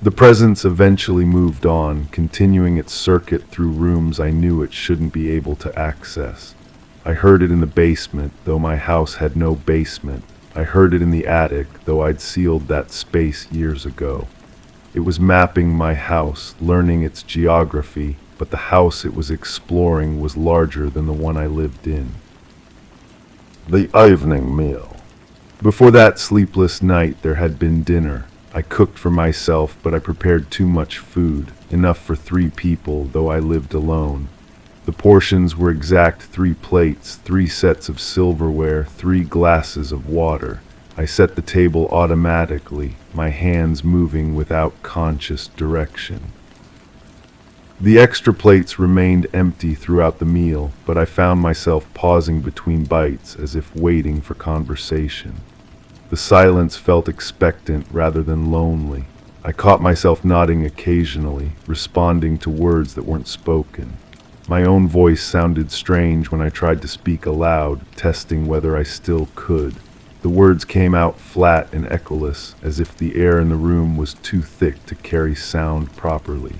The presence eventually moved on, continuing its circuit through rooms I knew it shouldn't be able to access. I heard it in the basement, though my house had no basement. I heard it in the attic, though I'd sealed that space years ago. It was mapping my house, learning its geography, but the house it was exploring was larger than the one I lived in. The evening meal. Before that sleepless night, there had been dinner. I cooked for myself, but I prepared too much food, enough for 3 people, though I lived alone. The portions were exact: 3 plates, 3 sets of silverware, 3 glasses of water. I set the table automatically, my hands moving without conscious direction. The extra plates remained empty throughout the meal, but I found myself pausing between bites as if waiting for conversation. The silence felt expectant rather than lonely. I caught myself nodding occasionally, responding to words that weren't spoken. My own voice sounded strange when I tried to speak aloud, testing whether I still could. The words came out flat and echoless, as if the air in the room was too thick to carry sound properly.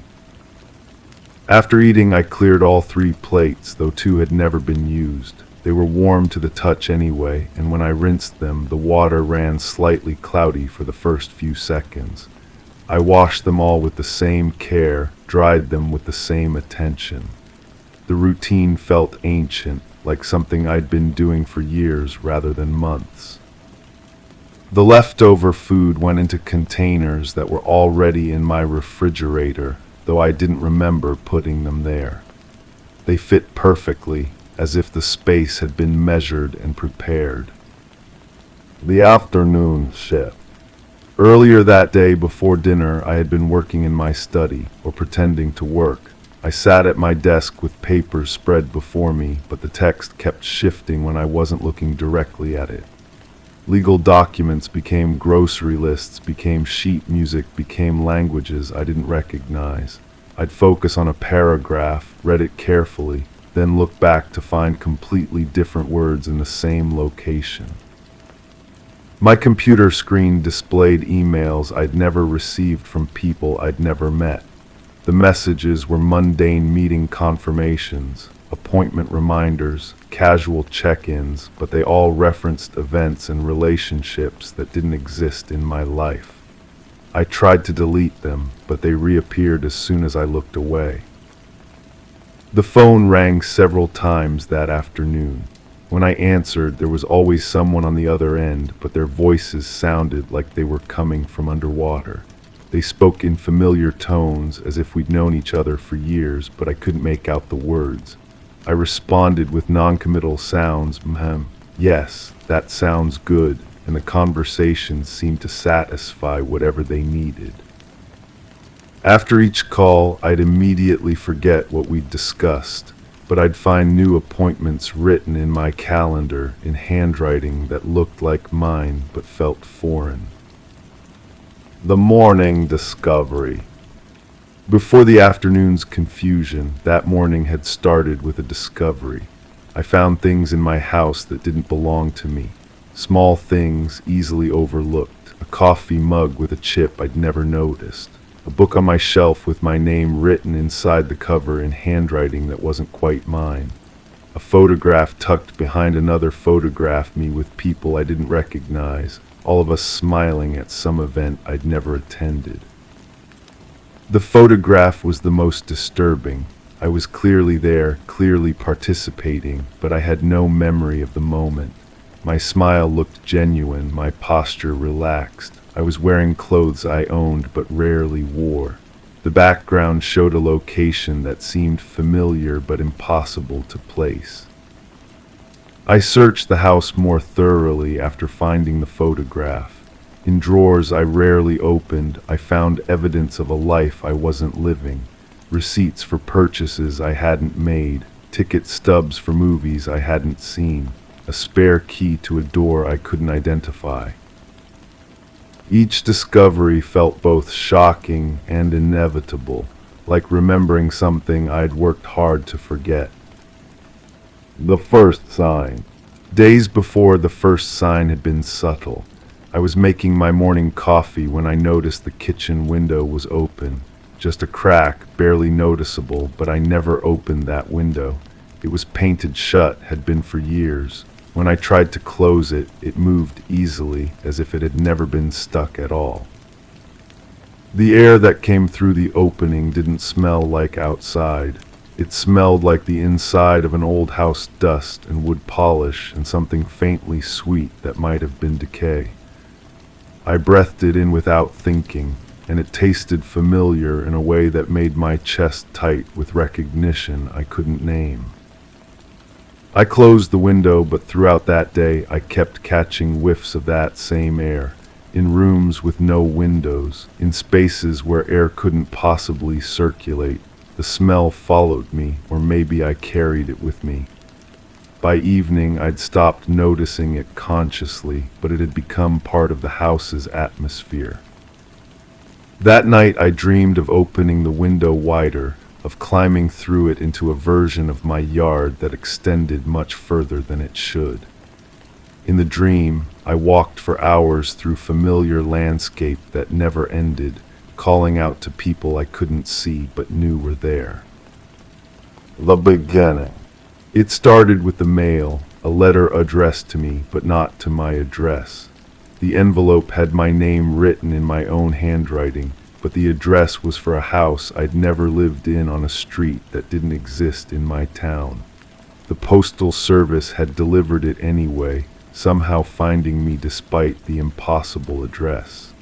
After eating, I cleared all 3 plates, though 2 had never been used. They were warm to the touch anyway, and when I rinsed them, the water ran slightly cloudy for the first few seconds. I washed them all with the same care, dried them with the same attention. The routine felt ancient, like something I'd been doing for years rather than months. The leftover food went into containers that were already in my refrigerator, though I didn't remember putting them there. They fit perfectly, as if the space had been measured and prepared. The afternoon shift. Earlier that day, before dinner, I had been working in my study, or pretending to work. I sat at my desk with papers spread before me, but the text kept shifting when I wasn't looking directly at it. Legal documents became grocery lists, became sheet music, became languages I didn't recognize. I'd focus on a paragraph, read it carefully, then look back to find completely different words in the same location. My computer screen displayed emails I'd never received from people I'd never met. The messages were mundane meeting confirmations, appointment reminders, casual check-ins, but they all referenced events and relationships that didn't exist in my life. I tried to delete them, but they reappeared as soon as I looked away. The phone rang several times that afternoon. When I answered, there was always someone on the other end, but their voices sounded like they were coming from underwater. They spoke in familiar tones, as if we'd known each other for years, but I couldn't make out the words. I responded with non-committal sounds, yes, that sounds good, and the conversation seemed to satisfy whatever they needed. After each call, I'd immediately forget what we'd discussed, but I'd find new appointments written in my calendar in handwriting that looked like mine but felt foreign. The morning discovery. Before the afternoon's confusion, that morning had started with a discovery. I found things in my house that didn't belong to me. Small things easily overlooked. A coffee mug with a chip I'd never noticed. A book on my shelf with my name written inside the cover in handwriting that wasn't quite mine. A photograph tucked behind another photographed me with people I didn't recognize, all of us smiling at some event I'd never attended. The photograph was the most disturbing. I was clearly there, clearly participating, but I had no memory of the moment. My smile looked genuine, my posture relaxed. I was wearing clothes I owned but rarely wore. The background showed a location that seemed familiar but impossible to place. I searched the house more thoroughly after finding the photograph. In drawers I rarely opened, I found evidence of a life I wasn't living. Receipts for purchases I hadn't made, ticket stubs for movies I hadn't seen, a spare key to a door I couldn't identify. Each discovery felt both shocking and inevitable, like remembering something I'd worked hard to forget. The first sign. Days before, the first sign had been subtle. I was making my morning coffee when I noticed the kitchen window was open. Just a crack, barely noticeable, but I never opened that window. It was painted shut, had been for years. When I tried to close it, it moved easily, as if it had never been stuck at all. The air that came through the opening didn't smell like outside. It smelled like the inside of an old house, dust and wood polish and something faintly sweet that might have been decay. I breathed it in without thinking, and it tasted familiar in a way that made my chest tight with recognition I couldn't name. I closed the window, but throughout that day I kept catching whiffs of that same air, in rooms with no windows, in spaces where air couldn't possibly circulate. The smell followed me, or maybe I carried it with me. By evening I'd stopped noticing it consciously, but it had become part of the house's atmosphere. That night I dreamed of opening the window wider, of climbing through it into a version of my yard that extended much further than it should. In the dream, I walked for hours through familiar landscape that never ended, calling out to people I couldn't see but knew were there. The beginning. It started with the mail, a letter addressed to me but not to my address. The envelope had my name written in my own handwriting, but the address was for a house I'd never lived in on a street that didn't exist in my town. The postal service had delivered it anyway, somehow finding me despite the impossible address.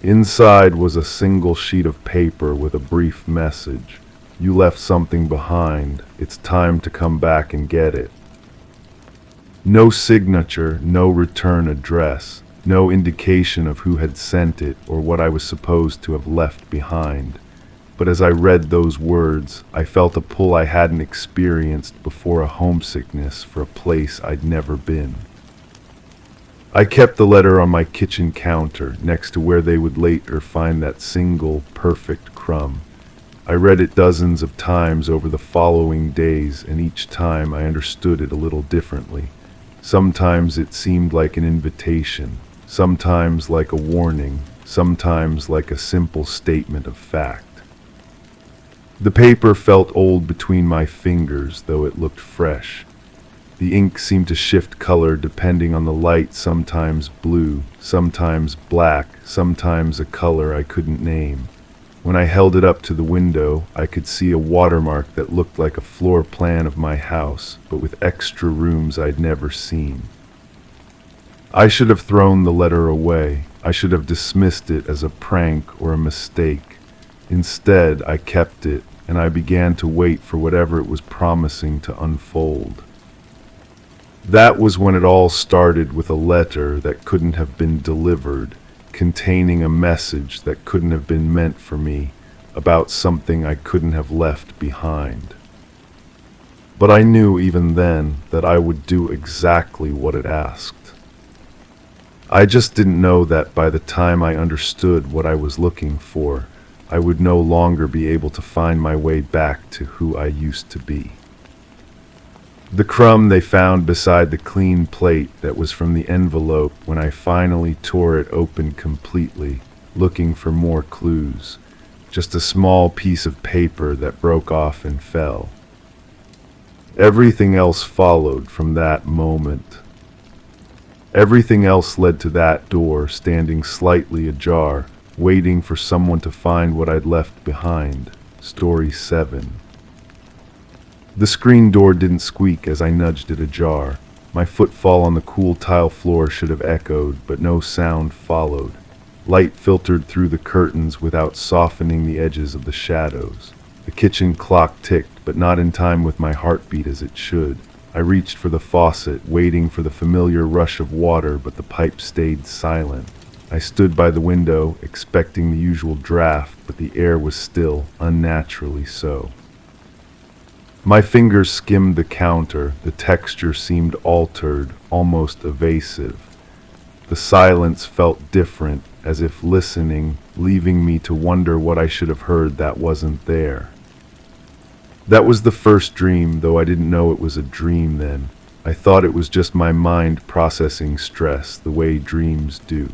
Inside was a single sheet of paper with a brief message. You left something behind. It's time to come back and get it. No signature, no return address, no indication of who had sent it or what I was supposed to have left behind. But as I read those words, I felt a pull I hadn't experienced before, a homesickness for a place I'd never been. I kept the letter on my kitchen counter, next to where they would later find that single, perfect crumb. I read it dozens of times over the following days, and each time I understood it a little differently. Sometimes it seemed like an invitation, sometimes like a warning, sometimes like a simple statement of fact. The paper felt old between my fingers, though it looked fresh. The ink seemed to shift color depending on the light, sometimes blue, sometimes black, sometimes a color I couldn't name. When I held it up to the window, I could see a watermark that looked like a floor plan of my house, but with extra rooms I'd never seen. I should have thrown the letter away. I should have dismissed it as a prank or a mistake. Instead, I kept it, and I began to wait for whatever it was promising to unfold. That was when it all started, with a letter that couldn't have been delivered, containing a message that couldn't have been meant for me, about something I couldn't have left behind. But I knew even then that I would do exactly what it asked. I just didn't know that by the time I understood what I was looking for, I would no longer be able to find my way back to who I used to be. The crumb they found beside the clean plate that was from the envelope when I finally tore it open completely, looking for more clues. Just a small piece of paper that broke off and fell. Everything else followed from that moment. Everything else led to that door standing slightly ajar, waiting for someone to find what I'd left behind. Story 7. The screen door didn't squeak as I nudged it ajar. My footfall on the cool tile floor should have echoed, but no sound followed. Light filtered through the curtains without softening the edges of the shadows. The kitchen clock ticked, but not in time with my heartbeat as it should. I reached for the faucet, waiting for the familiar rush of water, but the pipe stayed silent. I stood by the window, expecting the usual draft, but the air was still, unnaturally so. My fingers skimmed the counter. The texture seemed altered, almost evasive. The silence felt different, as if listening, leaving me to wonder what I should have heard that wasn't there. That was the first dream, though I didn't know it was a dream then. I thought it was just my mind processing stress, the way dreams do.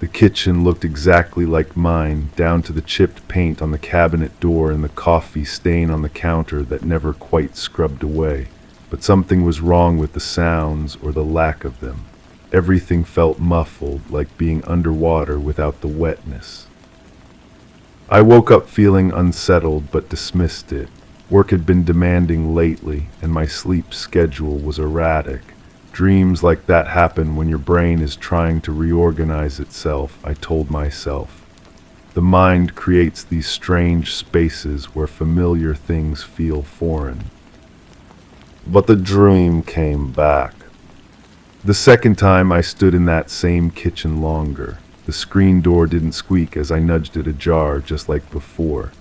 The kitchen looked exactly like mine, down to the chipped paint on the cabinet door and the coffee stain on the counter that never quite scrubbed away. But something was wrong with the sounds, or the lack of them. Everything felt muffled, like being underwater without the wetness. I woke up feeling unsettled, but dismissed it. Work had been demanding lately, and my sleep schedule was erratic. Dreams like that happen when your brain is trying to reorganize itself, I told myself. The mind creates these strange spaces where familiar things feel foreign. But the dream came back. The second time I stood in that same kitchen longer. The screen door didn't squeak as I nudged it ajar, just like before.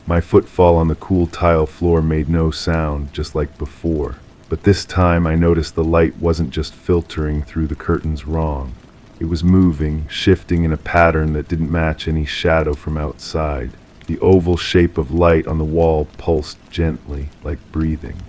My footfall on the cool tile floor made no sound, just like before. But this time I noticed the light wasn't just filtering through the curtains wrong. It was moving, shifting in a pattern that didn't match any shadow from outside. The oval shape of light on the wall pulsed gently, like breathing.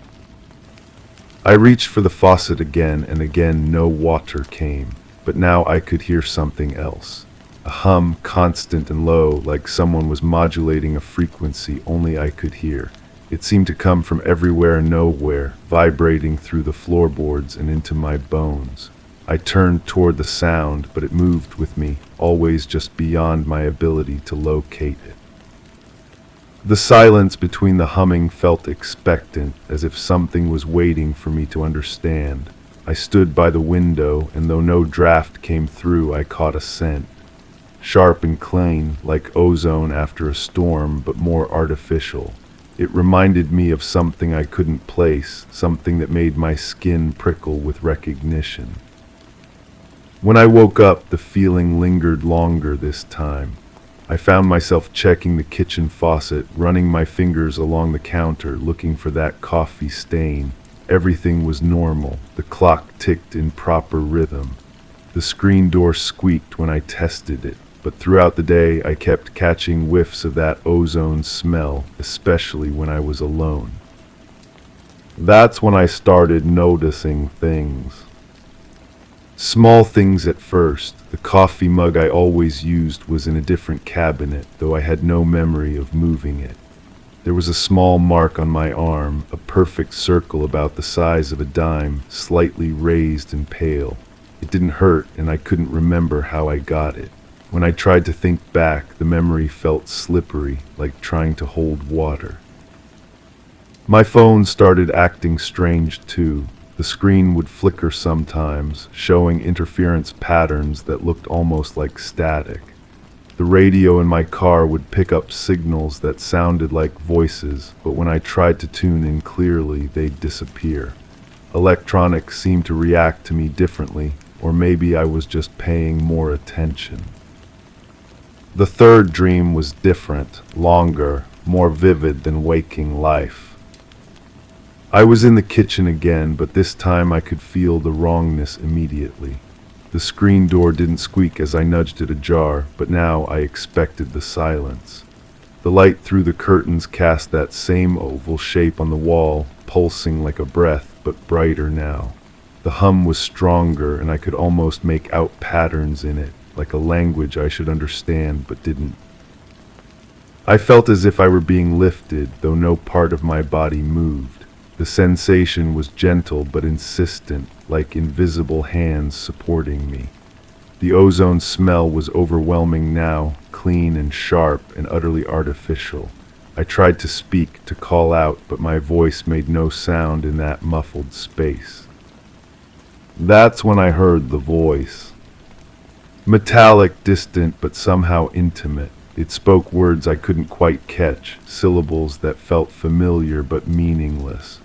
I reached for the faucet again, and again no water came. But now I could hear something else. A hum, constant and low, like someone was modulating a frequency only I could hear. It seemed to come from everywhere and nowhere, vibrating through the floorboards and into my bones. I turned toward the sound, but it moved with me, always just beyond my ability to locate it. The silence between the humming felt expectant, as if something was waiting for me to understand. I stood by the window, and though no draft came through, I caught a scent. Sharp and clean, like ozone after a storm, but more artificial. It reminded me of something I couldn't place, something that made my skin prickle with recognition. When I woke up, the feeling lingered longer this time. I found myself checking the kitchen faucet, running my fingers along the counter, looking for that coffee stain. Everything was normal. The clock ticked in proper rhythm. The screen door squeaked when I tested it. But throughout the day, I kept catching whiffs of that ozone smell, especially when I was alone. That's when I started noticing things. Small things at first. The coffee mug I always used was in a different cabinet, though I had no memory of moving it. There was a small mark on my arm, a perfect circle about the size of a dime, slightly raised and pale. It didn't hurt, and I couldn't remember how I got it. When I tried to think back, the memory felt slippery, like trying to hold water. My phone started acting strange too. The screen would flicker sometimes, showing interference patterns that looked almost like static. The radio in my car would pick up signals that sounded like voices, but when I tried to tune in clearly, they'd disappear. Electronics seemed to react to me differently, or maybe I was just paying more attention. The third dream was different, longer, more vivid than waking life. I was in the kitchen again, but this time I could feel the wrongness immediately. The screen door didn't squeak as I nudged it ajar, but now I expected the silence. The light through the curtains cast that same oval shape on the wall, pulsing like a breath, but brighter now. The hum was stronger, and I could almost make out patterns in it, like a language I should understand but didn't. I felt as if I were being lifted, though no part of my body moved. The sensation was gentle but insistent, like invisible hands supporting me. The ozone smell was overwhelming now, clean and sharp and utterly artificial. I tried to speak, to call out, but my voice made no sound in that muffled space. That's when I heard the voice. Metallic, distant, but somehow intimate. It spoke words I couldn't quite catch, syllables that felt familiar but meaningless.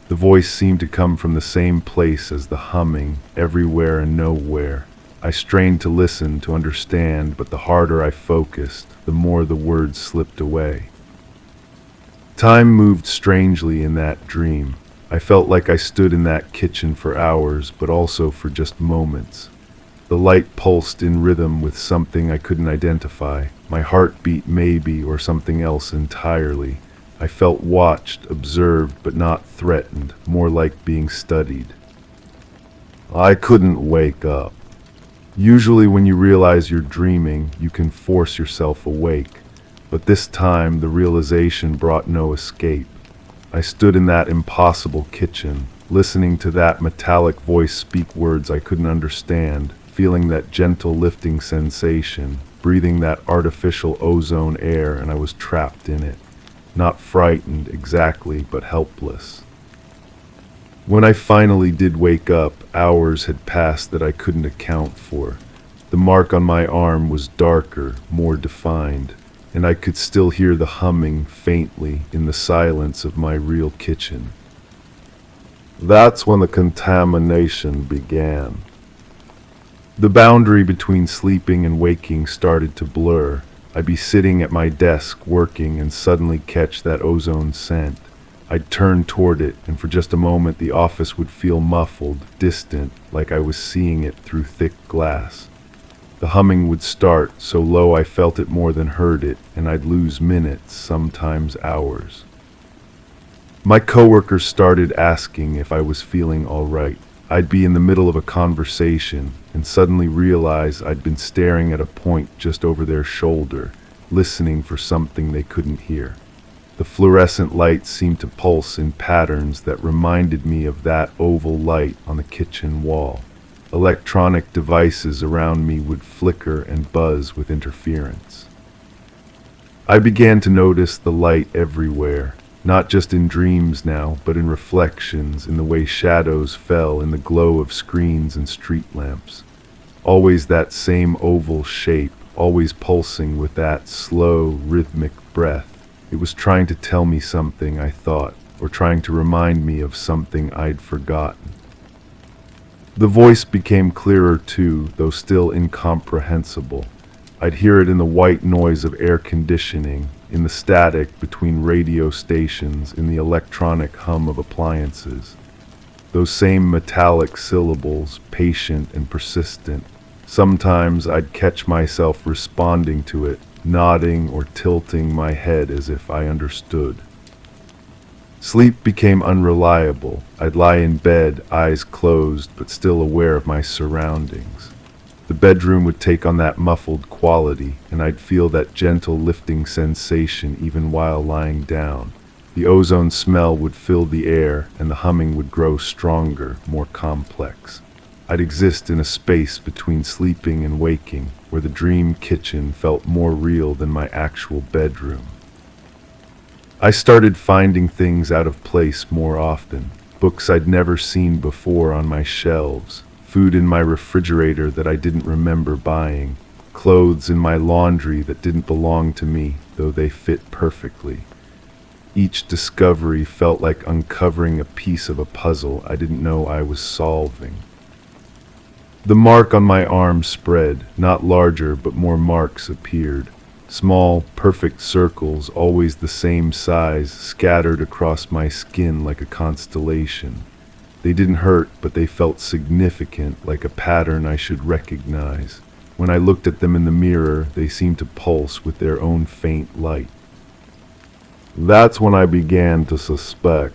The voice seemed to come from the same place as the humming, everywhere and nowhere. I strained to listen, to understand, but the harder I focused, the more the words slipped away. Time moved strangely in that dream. I felt like I stood in that kitchen for hours, but also for just moments. The light pulsed in rhythm with something I couldn't identify. My heart beat maybe, or something else entirely. I felt watched, observed, but not threatened, more like being studied. I couldn't wake up. Usually when you realize you're dreaming, you can force yourself awake. But this time, the realization brought no escape. I stood in that impossible kitchen, listening to that metallic voice speak words I couldn't understand, feeling that gentle lifting sensation, breathing that artificial ozone air, and I was trapped in it. Not frightened exactly, but helpless. When I finally did wake up, hours had passed that I couldn't account for. The mark on my arm was darker, more defined, and I could still hear the humming faintly in the silence of my real kitchen. That's when the contamination began. The boundary between sleeping and waking started to blur. I'd be sitting at my desk working and suddenly catch that ozone scent. I'd turn toward it, and for just a moment the office would feel muffled, distant, like I was seeing it through thick glass. The humming would start, so low I felt it more than heard it, and I'd lose minutes, sometimes hours. My coworkers started asking if I was feeling all right. I'd be in the middle of a conversation and suddenly realize I'd been staring at a point just over their shoulder, listening for something they couldn't hear. The fluorescent light seemed to pulse in patterns that reminded me of that oval light on the kitchen wall. Electronic devices around me would flicker and buzz with interference. I began to notice the light everywhere. Not just in dreams now, but in reflections, in the way shadows fell in the glow of screens and street lamps. Always that same oval shape, always pulsing with that slow, rhythmic breath. It was trying to tell me something, I thought, or trying to remind me of something I'd forgotten. The voice became clearer too, though still incomprehensible. I'd hear it in the white noise of air conditioning, in the static between radio stations, in the electronic hum of appliances. Those same metallic syllables, patient and persistent. Sometimes I'd catch myself responding to it, nodding or tilting my head as if I understood. Sleep became unreliable. I'd lie in bed, eyes closed, but still aware of my surroundings. The bedroom would take on that muffled quality, and I'd feel that gentle lifting sensation even while lying down. The ozone smell would fill the air, and the humming would grow stronger, more complex. I'd exist in a space between sleeping and waking, where the dream kitchen felt more real than my actual bedroom. I started finding things out of place more often, books I'd never seen before on my shelves, food in my refrigerator that I didn't remember buying, clothes in my laundry that didn't belong to me, though they fit perfectly. Each discovery felt like uncovering a piece of a puzzle I didn't know I was solving. The mark on my arm spread, not larger, but more marks appeared. Small, perfect circles, always the same size, scattered across my skin like a constellation. They didn't hurt, but they felt significant, like a pattern I should recognize. When I looked at them in the mirror, they seemed to pulse with their own faint light. That's when I began to suspect.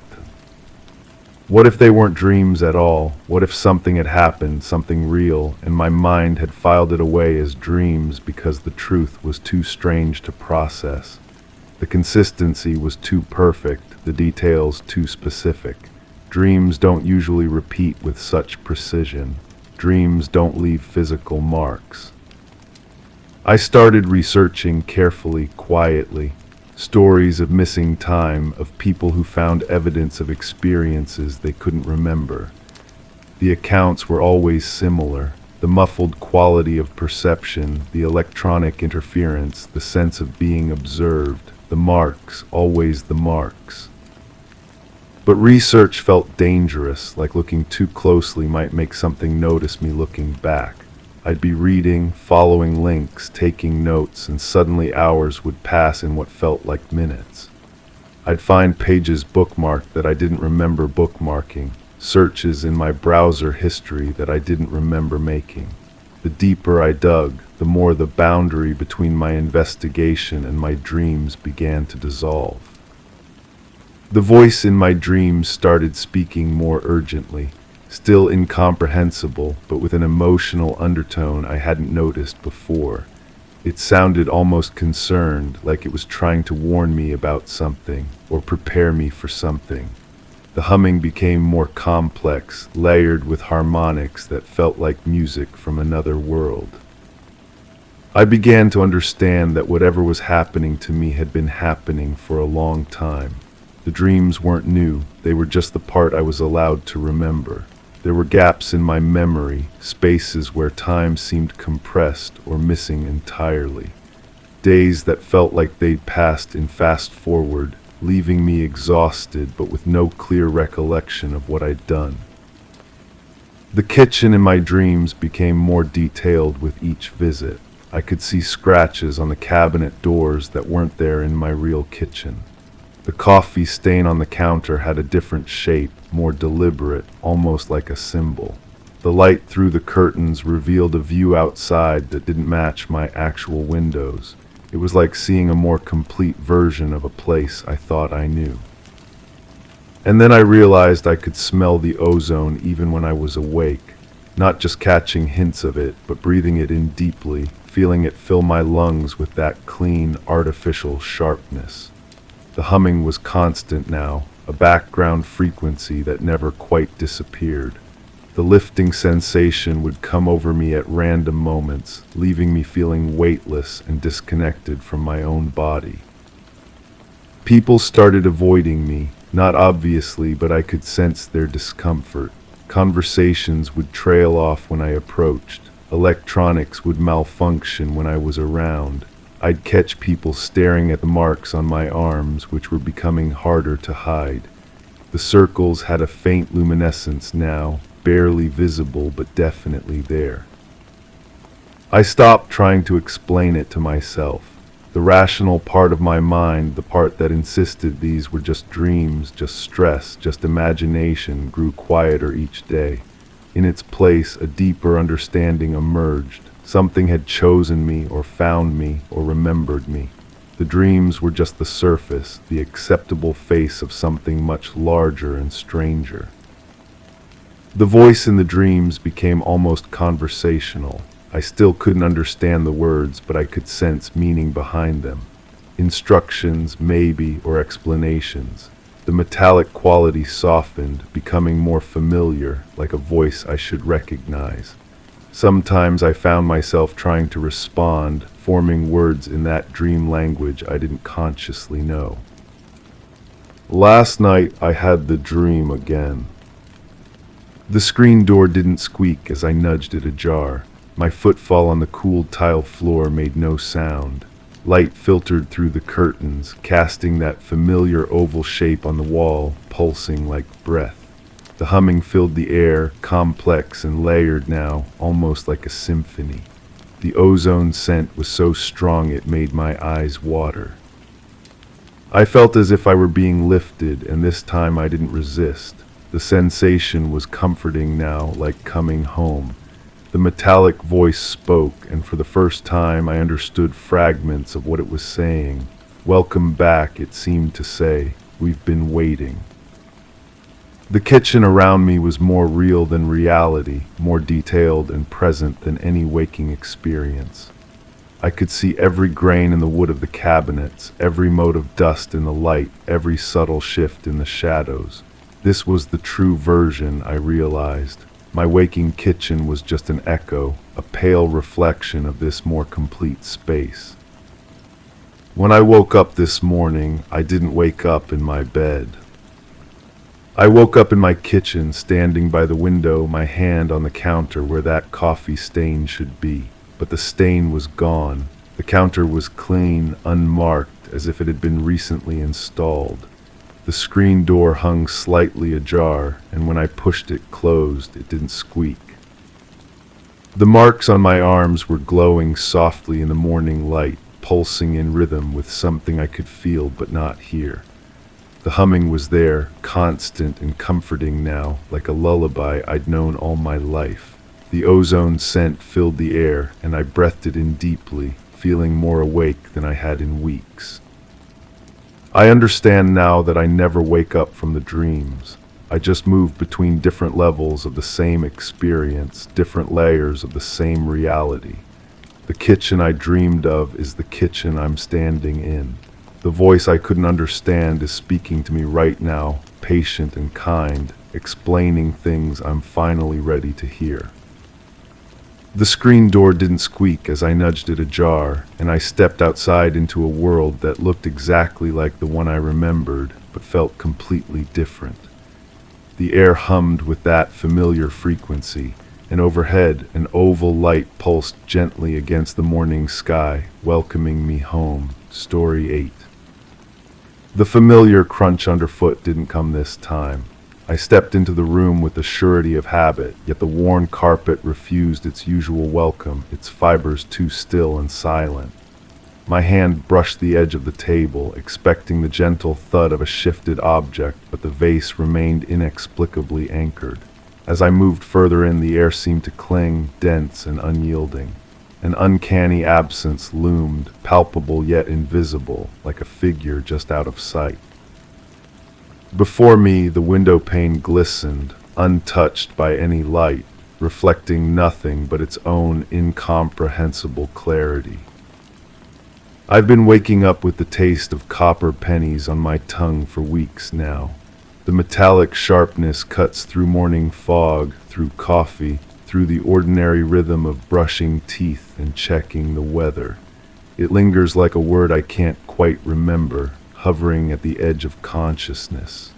What if they weren't dreams at all? What if something had happened, something real, and my mind had filed it away as dreams because the truth was too strange to process? The consistency was too perfect, the details too specific. Dreams don't usually repeat with such precision. Dreams don't leave physical marks. I started researching carefully, quietly. Stories of missing time, of people who found evidence of experiences they couldn't remember. The accounts were always similar. The muffled quality of perception, the electronic interference, the sense of being observed, the marks, always the marks. But research felt dangerous, like looking too closely might make something notice me looking back. I'd be reading, following links, taking notes, and suddenly hours would pass in what felt like minutes. I'd find pages bookmarked that I didn't remember bookmarking, searches in my browser history that I didn't remember making. The deeper I dug, the more the boundary between my investigation and my dreams began to dissolve. The voice in my dreams started speaking more urgently. Still incomprehensible, but with an emotional undertone I hadn't noticed before. It sounded almost concerned, like it was trying to warn me about something, or prepare me for something. The humming became more complex, layered with harmonics that felt like music from another world. I began to understand that whatever was happening to me had been happening for a long time. The dreams weren't new, they were just the part I was allowed to remember. There were gaps in my memory, spaces where time seemed compressed or missing entirely. Days that felt like they'd passed in fast forward, leaving me exhausted but with no clear recollection of what I'd done. The kitchen in my dreams became more detailed with each visit. I could see scratches on the cabinet doors that weren't there in my real kitchen. The coffee stain on the counter had a different shape, more deliberate, almost like a symbol. The light through the curtains revealed a view outside that didn't match my actual windows. It was like seeing a more complete version of a place I thought I knew. And then I realized I could smell the ozone even when I was awake, not just catching hints of it, but breathing it in deeply, feeling it fill my lungs with that clean, artificial sharpness. The humming was constant now, a background frequency that never quite disappeared. The lifting sensation would come over me at random moments, leaving me feeling weightless and disconnected from my own body. People started avoiding me, not obviously, but I could sense their discomfort. Conversations would trail off when I approached. Electronics would malfunction when I was around. I'd catch people staring at the marks on my arms, which were becoming harder to hide. The circles had a faint luminescence now, barely visible but definitely there. I stopped trying to explain it to myself. The rational part of my mind, the part that insisted these were just dreams, just stress, just imagination, grew quieter each day. In its place, a deeper understanding emerged. Something had chosen me, or found me, or remembered me. The dreams were just the surface, the acceptable face of something much larger and stranger. The voice in the dreams became almost conversational. I still couldn't understand the words, but I could sense meaning behind them. Instructions, maybe, or explanations. The metallic quality softened, becoming more familiar, like a voice I should recognize. Sometimes I found myself trying to respond, forming words in that dream language I didn't consciously know. Last night I had the dream again. The screen door didn't squeak as I nudged it ajar. My footfall on the cool tile floor made no sound. Light filtered through the curtains, casting that familiar oval shape on the wall, pulsing like breath. The humming filled the air, complex and layered now, almost like a symphony. The ozone scent was so strong it made my eyes water. I felt as if I were being lifted, and this time I didn't resist. The sensation was comforting now, like coming home. The metallic voice spoke, and for the first time I understood fragments of what it was saying. Welcome back, it seemed to say. We've been waiting. The kitchen around me was more real than reality, more detailed and present than any waking experience. I could see every grain in the wood of the cabinets, every mote of dust in the light, every subtle shift in the shadows. This was the true version, I realized. My waking kitchen was just an echo, a pale reflection of this more complete space. When I woke up this morning, I didn't wake up in my bed. I woke up in my kitchen, standing by the window, my hand on the counter where that coffee stain should be. But the stain was gone. The counter was clean, unmarked, as if it had been recently installed. The screen door hung slightly ajar, and when I pushed it closed, it didn't squeak. The marks on my arms were glowing softly in the morning light, pulsing in rhythm with something I could feel but not hear. The humming was there, constant and comforting now, like a lullaby I'd known all my life. The ozone scent filled the air, and I breathed it in deeply, feeling more awake than I had in weeks. I understand now that I never wake up from the dreams. I just move between different levels of the same experience, different layers of the same reality. The kitchen I dreamed of is the kitchen I'm standing in. The voice I couldn't understand is speaking to me right now, patient and kind, explaining things I'm finally ready to hear. The screen door didn't squeak as I nudged it ajar, and I stepped outside into a world that looked exactly like the one I remembered, but felt completely different. The air hummed with that familiar frequency, and overhead an oval light pulsed gently against the morning sky, welcoming me home. Story 8. The familiar crunch underfoot didn't come this time. I stepped into the room with the surety of habit, yet the worn carpet refused its usual welcome, its fibers too still and silent. My hand brushed the edge of the table, expecting the gentle thud of a shifted object, but the vase remained inexplicably anchored. As I moved further in, the air seemed to cling, dense and unyielding. An uncanny absence loomed, palpable yet invisible, like a figure just out of sight. Before me, the window pane glistened, untouched by any light, reflecting nothing but its own incomprehensible clarity. I've been waking up with the taste of copper pennies on my tongue for weeks now. The metallic sharpness cuts through morning fog, through coffee, through the ordinary rhythm of brushing teeth and checking the weather. It lingers like a word I can't quite remember, hovering at the edge of consciousness.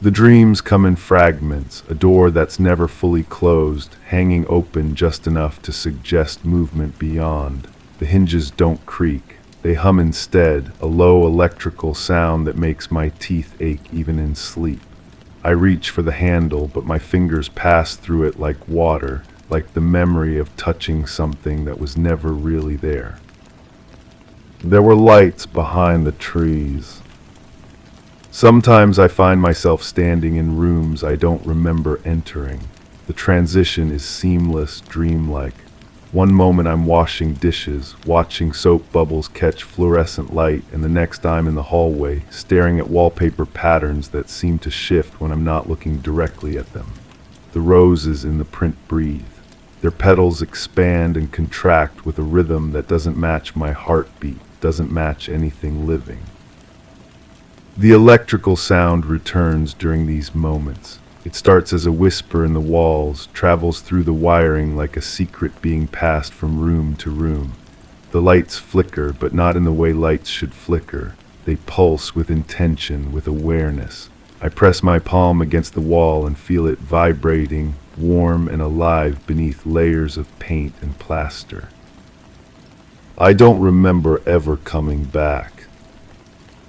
The dreams come in fragments, a door that's never fully closed, hanging open just enough to suggest movement beyond. The hinges don't creak. They hum instead, a low electrical sound that makes my teeth ache even in sleep. I reach for the handle, but my fingers pass through it like water, like the memory of touching something that was never really there. There were lights behind the trees. Sometimes I find myself standing in rooms I don't remember entering. The transition is seamless, dreamlike. One moment I'm washing dishes, watching soap bubbles catch fluorescent light, and the next I'm in the hallway, staring at wallpaper patterns that seem to shift when I'm not looking directly at them. The roses in the print breathe. Their petals expand and contract with a rhythm that doesn't match my heartbeat, doesn't match anything living. The electrical sound returns during these moments. It starts as a whisper in the walls, travels through the wiring like a secret being passed from room to room. The lights flicker, but not in the way lights should flicker. They pulse with intention, with awareness. I press my palm against the wall and feel it vibrating, warm and alive beneath layers of paint and plaster. I don't remember ever coming back.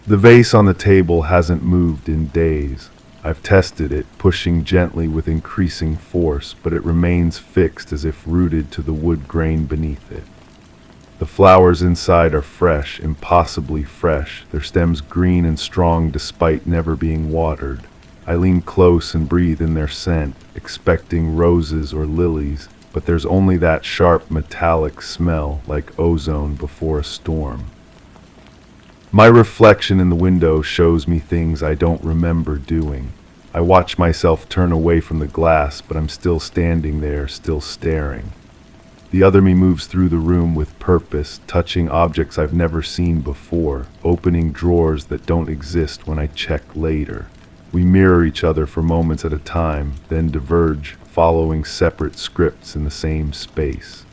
The vase on the table hasn't moved in days. I've tested it, pushing gently with increasing force, but it remains fixed as if rooted to the wood grain beneath it. The flowers inside are fresh, impossibly fresh, their stems green and strong despite never being watered. I lean close and breathe in their scent, expecting roses or lilies, but there's only that sharp metallic smell like ozone before a storm. My reflection in the window shows me things I don't remember doing. I watch myself turn away from the glass, but I'm still standing there, still staring. The other me moves through the room with purpose, touching objects I've never seen before, opening drawers that don't exist when I check later. We mirror each other for moments at a time, then diverge, following separate scripts in the same space.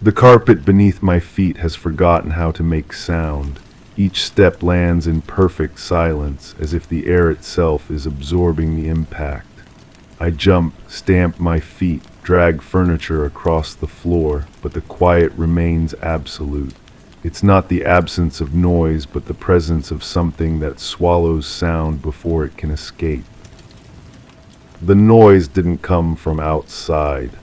The carpet beneath my feet has forgotten how to make sound. Each step lands in perfect silence, as if the air itself is absorbing the impact. I jump, stamp my feet, drag furniture across the floor, but the quiet remains absolute. It's not the absence of noise, but the presence of something that swallows sound before it can escape. The noise didn't come from outside.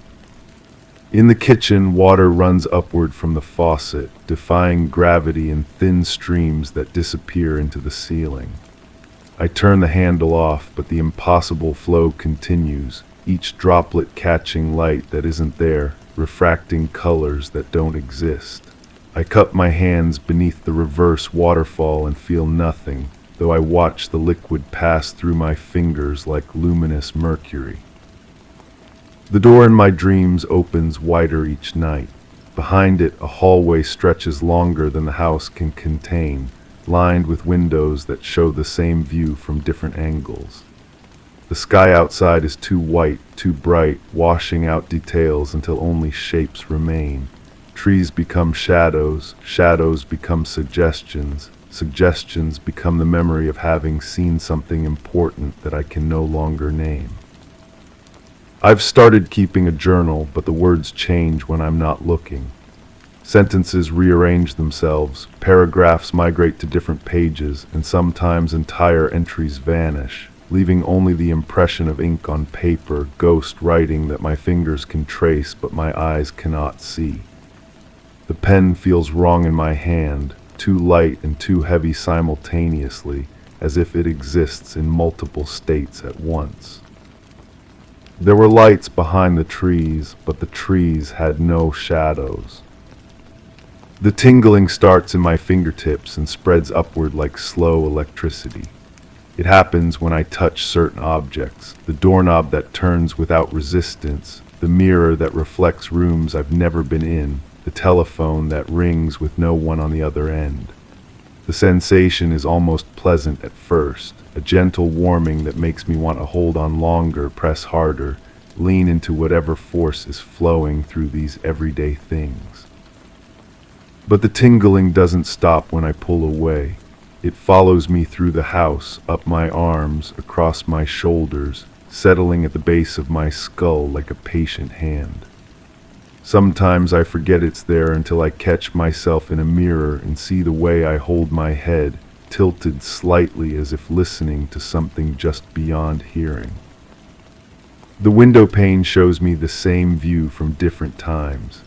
In the kitchen, water runs upward from the faucet, defying gravity in thin streams that disappear into the ceiling. I turn the handle off, but the impossible flow continues, each droplet catching light that isn't there, refracting colors that don't exist. I cup my hands beneath the reverse waterfall and feel nothing, though I watch the liquid pass through my fingers like luminous mercury. The door in my dreams opens wider each night. Behind it, a hallway stretches longer than the house can contain, lined with windows that show the same view from different angles. The sky outside is too white, too bright, washing out details until only shapes remain. Trees become shadows, shadows become suggestions, suggestions become the memory of having seen something important that I can no longer name. I've started keeping a journal, but the words change when I'm not looking. Sentences rearrange themselves, paragraphs migrate to different pages, and sometimes entire entries vanish, leaving only the impression of ink on paper, ghost writing that my fingers can trace but my eyes cannot see. The pen feels wrong in my hand, too light and too heavy simultaneously, as if it exists in multiple states at once. There were lights behind the trees, but the trees had no shadows. The tingling starts in my fingertips and spreads upward like slow electricity. It happens when I touch certain objects, the doorknob that turns without resistance, the mirror that reflects rooms I've never been in, the telephone that rings with no one on the other end. The sensation is almost pleasant at first, a gentle warming that makes me want to hold on longer, press harder, lean into whatever force is flowing through these everyday things. But the tingling doesn't stop when I pull away. It follows me through the house, up my arms, across my shoulders, settling at the base of my skull like a patient hand. Sometimes I forget it's there until I catch myself in a mirror and see the way I hold my head, tilted slightly as if listening to something just beyond hearing. The window pane shows me the same view from different times.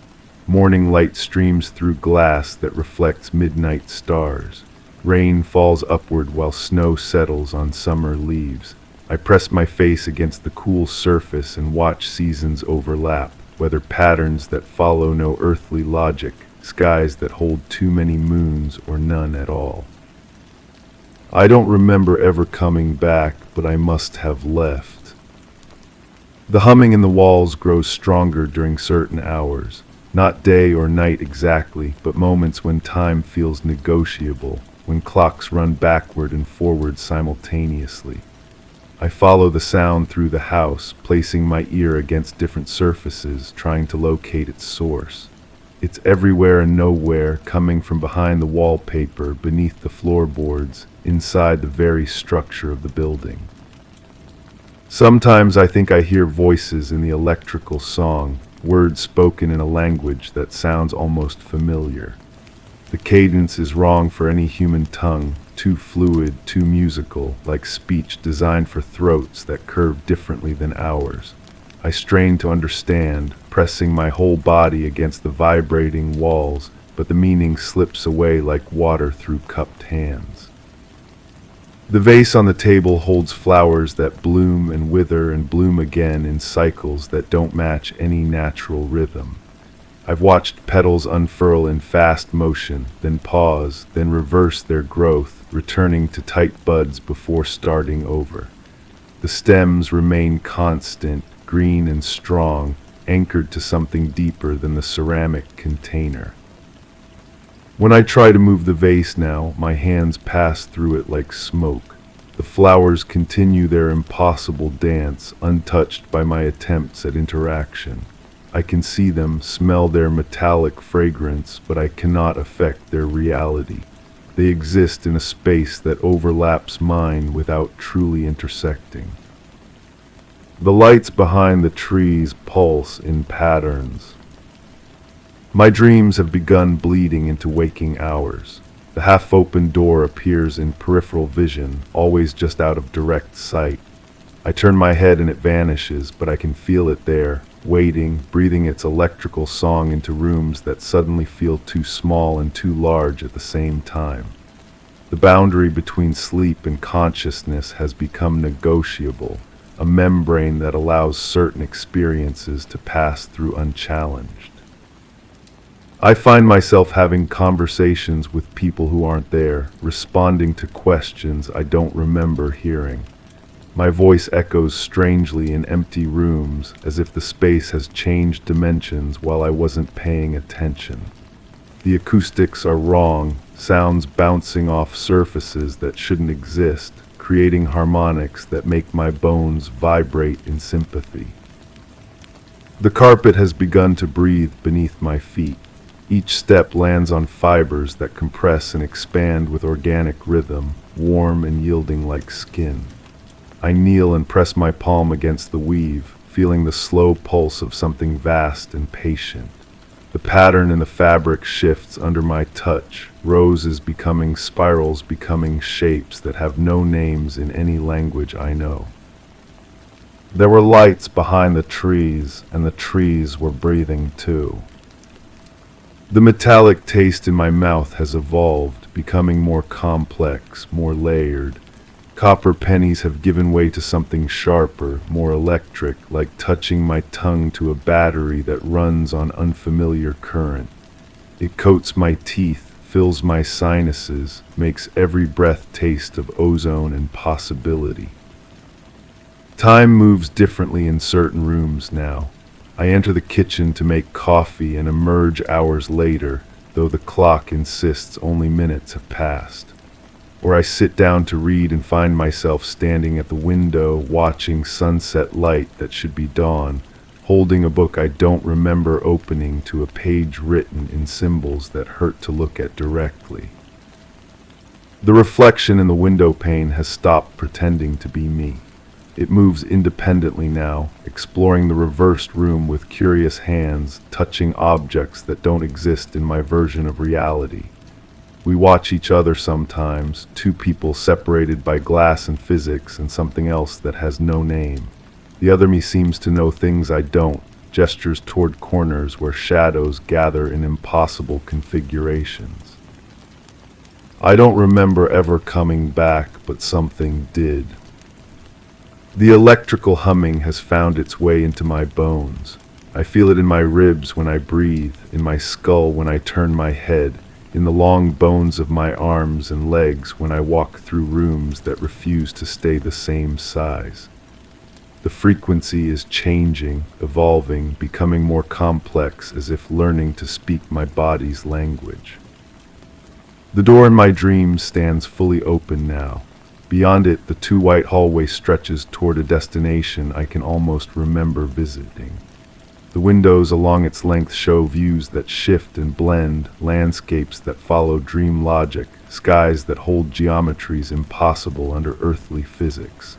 Morning light streams through glass that reflects midnight stars. Rain falls upward while snow settles on summer leaves. I press my face against the cool surface and watch seasons overlap, whether patterns that follow no earthly logic, skies that hold too many moons or none at all. I don't remember ever coming back, but I must have left. The humming in the walls grows stronger during certain hours, not day or night exactly, but moments when time feels negotiable, when clocks run backward and forward simultaneously. I follow the sound through the house, placing my ear against different surfaces, trying to locate its source. It's everywhere and nowhere, coming from behind the wallpaper, beneath the floorboards, inside the very structure of the building. Sometimes I think I hear voices in the electrical song, words spoken in a language that sounds almost familiar. The cadence is wrong for any human tongue, too fluid, too musical, like speech designed for throats that curve differently than ours. I strain to understand, pressing my whole body against the vibrating walls, but the meaning slips away like water through cupped hands. The vase on the table holds flowers that bloom and wither and bloom again in cycles that don't match any natural rhythm. I've watched petals unfurl in fast motion, then pause, then reverse their growth, returning to tight buds before starting over. The stems remain constant, green and strong, anchored to something deeper than the ceramic container. When I try to move the vase now, my hands pass through it like smoke. The flowers continue their impossible dance, untouched by my attempts at interaction. I can see them, smell their metallic fragrance, but I cannot affect their reality. They exist in a space that overlaps mine without truly intersecting. The lights behind the trees pulse in patterns. My dreams have begun bleeding into waking hours. The half-open door appears in peripheral vision, always just out of direct sight. I turn my head and it vanishes, but I can feel it there, waiting, breathing its electrical song into rooms that suddenly feel too small and too large at the same time. The boundary between sleep and consciousness has become negotiable, a membrane that allows certain experiences to pass through unchallenged. I find myself having conversations with people who aren't there, responding to questions I don't remember hearing. My voice echoes strangely in empty rooms, as if the space has changed dimensions while I wasn't paying attention. The acoustics are wrong, sounds bouncing off surfaces that shouldn't exist, creating harmonics that make my bones vibrate in sympathy. The carpet has begun to breathe beneath my feet. Each step lands on fibers that compress and expand with organic rhythm, warm and yielding like skin. I kneel and press my palm against the weave, feeling the slow pulse of something vast and patient. The pattern in the fabric shifts under my touch, roses becoming spirals, becoming shapes that have no names in any language I know. There were lights behind the trees, and the trees were breathing too. The metallic taste in my mouth has evolved, becoming more complex, more layered. Copper pennies have given way to something sharper, more electric, like touching my tongue to a battery that runs on unfamiliar current. It coats my teeth, fills my sinuses, makes every breath taste of ozone and possibility. Time moves differently in certain rooms now. I enter the kitchen to make coffee and emerge hours later, though the clock insists only minutes have passed. Or I sit down to read and find myself standing at the window, watching sunset light that should be dawn, holding a book I don't remember opening to a page written in symbols that hurt to look at directly. The reflection in the window pane has stopped pretending to be me. It moves independently now, exploring the reversed room with curious hands, touching objects that don't exist in my version of reality. We watch each other sometimes, two people separated by glass and physics and something else that has no name. The other me seems to know things I don't, gestures toward corners where shadows gather in impossible configurations. I don't remember ever coming back, but something did. The electrical humming has found its way into my bones. I feel it in my ribs when I breathe, in my skull when I turn my head, in the long bones of my arms and legs when I walk through rooms that refuse to stay the same size. The frequency is changing, evolving, becoming more complex, as if learning to speak my body's language. The door in my dreams stands fully open now. Beyond it, the two white hallway stretches toward a destination I can almost remember visiting. The windows along its length show views that shift and blend, landscapes that follow dream logic, skies that hold geometries impossible under earthly physics.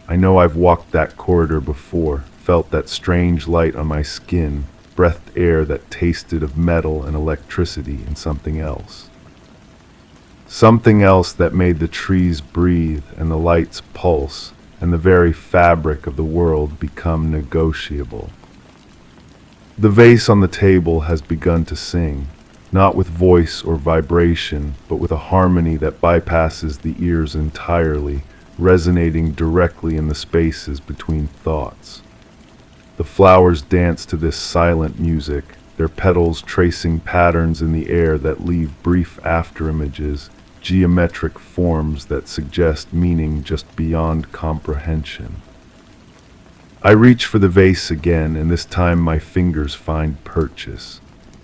I know I've walked that corridor before, felt that strange light on my skin, breathed air that tasted of metal and electricity and something else. Something else that made the trees breathe and the lights pulse and the very fabric of the world become negotiable. The vase on the table has begun to sing, not with voice or vibration, but with a harmony that bypasses the ears entirely, resonating directly in the spaces between thoughts. The flowers dance to this silent music, their petals tracing patterns in the air that leave brief afterimages, geometric forms that suggest meaning just beyond comprehension. I reach for the vase again, and this time my fingers find purchase.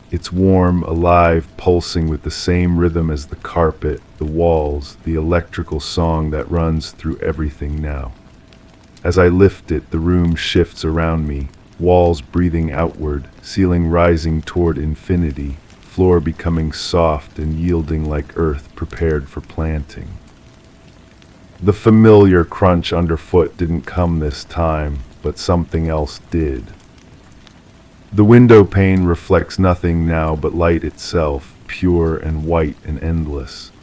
It's warm, alive, pulsing with the same rhythm as the carpet, the walls, the electrical song that runs through everything now. As I lift it, the room shifts around me, walls breathing outward, ceiling rising toward infinity, floor becoming soft and yielding like earth prepared for planting. The familiar crunch underfoot didn't come this time, but something else did. The window pane reflects nothing now but light itself, pure and white and endless.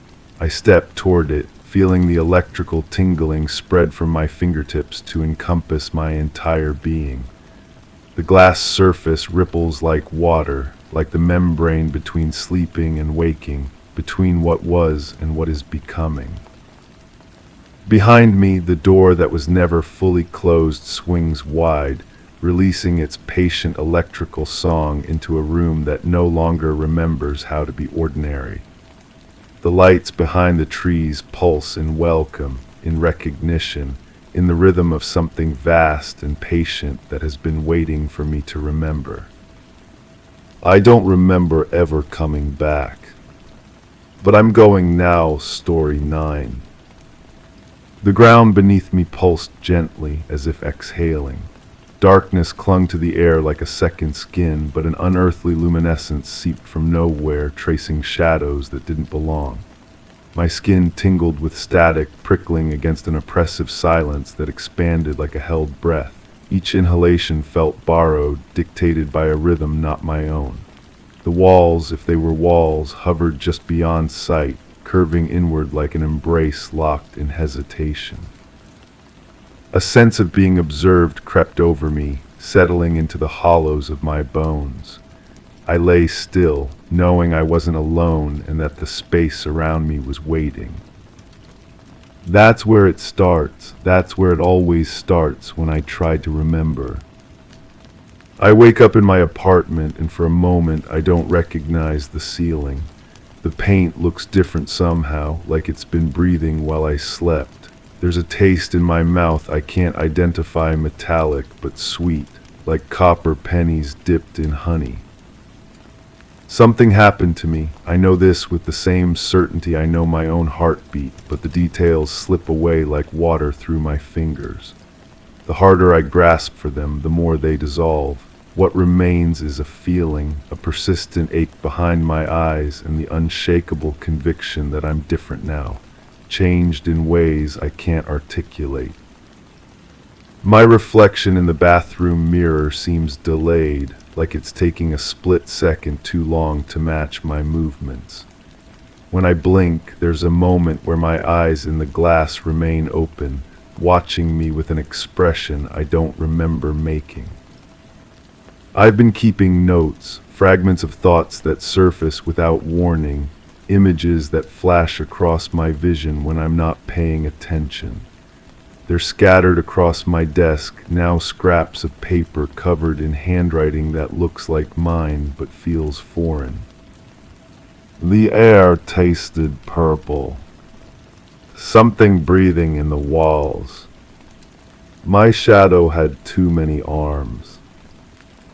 I step toward it, feeling the electrical tingling spread from my fingertips to encompass my entire being. The glass surface ripples like water, like the membrane between sleeping and waking, between what was and what is becoming. Behind me, the door that was never fully closed swings wide, releasing its patient electrical song into a room that no longer remembers how to be ordinary. The lights behind the trees pulse in welcome, in recognition, in the rhythm of something vast and patient that has been waiting for me to remember. I don't remember ever coming back. But I'm going now, story 9. The ground beneath me pulsed gently, as if exhaling. Darkness clung to the air like a second skin, but an unearthly luminescence seeped from nowhere, tracing shadows that didn't belong. My skin tingled with static, prickling against an oppressive silence that expanded like a held breath. Each inhalation felt borrowed, dictated by a rhythm not my own. The walls, if they were walls, hovered just beyond sight, curving inward like an embrace locked in hesitation. A sense of being observed crept over me, settling into the hollows of my bones. I lay still, knowing I wasn't alone and that the space around me was waiting. That's where it starts. That's where it always starts when I try to remember. I wake up in my apartment, and for a moment I don't recognize the ceiling. The paint looks different somehow, like it's been breathing while I slept. There's a taste in my mouth I can't identify, metallic but sweet, like copper pennies dipped in honey. Something happened to me. I know this with the same certainty I know my own heartbeat, but the details slip away like water through my fingers. The harder I grasp for them, the more they dissolve. What remains is a feeling, a persistent ache behind my eyes, and the unshakable conviction that I'm different now, changed in ways I can't articulate. My reflection in the bathroom mirror seems delayed, like it's taking a split second too long to match my movements. When I blink, there's a moment where my eyes in the glass remain open, watching me with an expression I don't remember making. I've been keeping notes, fragments of thoughts that surface without warning, images that flash across my vision when I'm not paying attention. They're scattered across my desk, now scraps of paper covered in handwriting that looks like mine but feels foreign. The air tasted purple. Something breathing in the walls. My shadow had too many arms.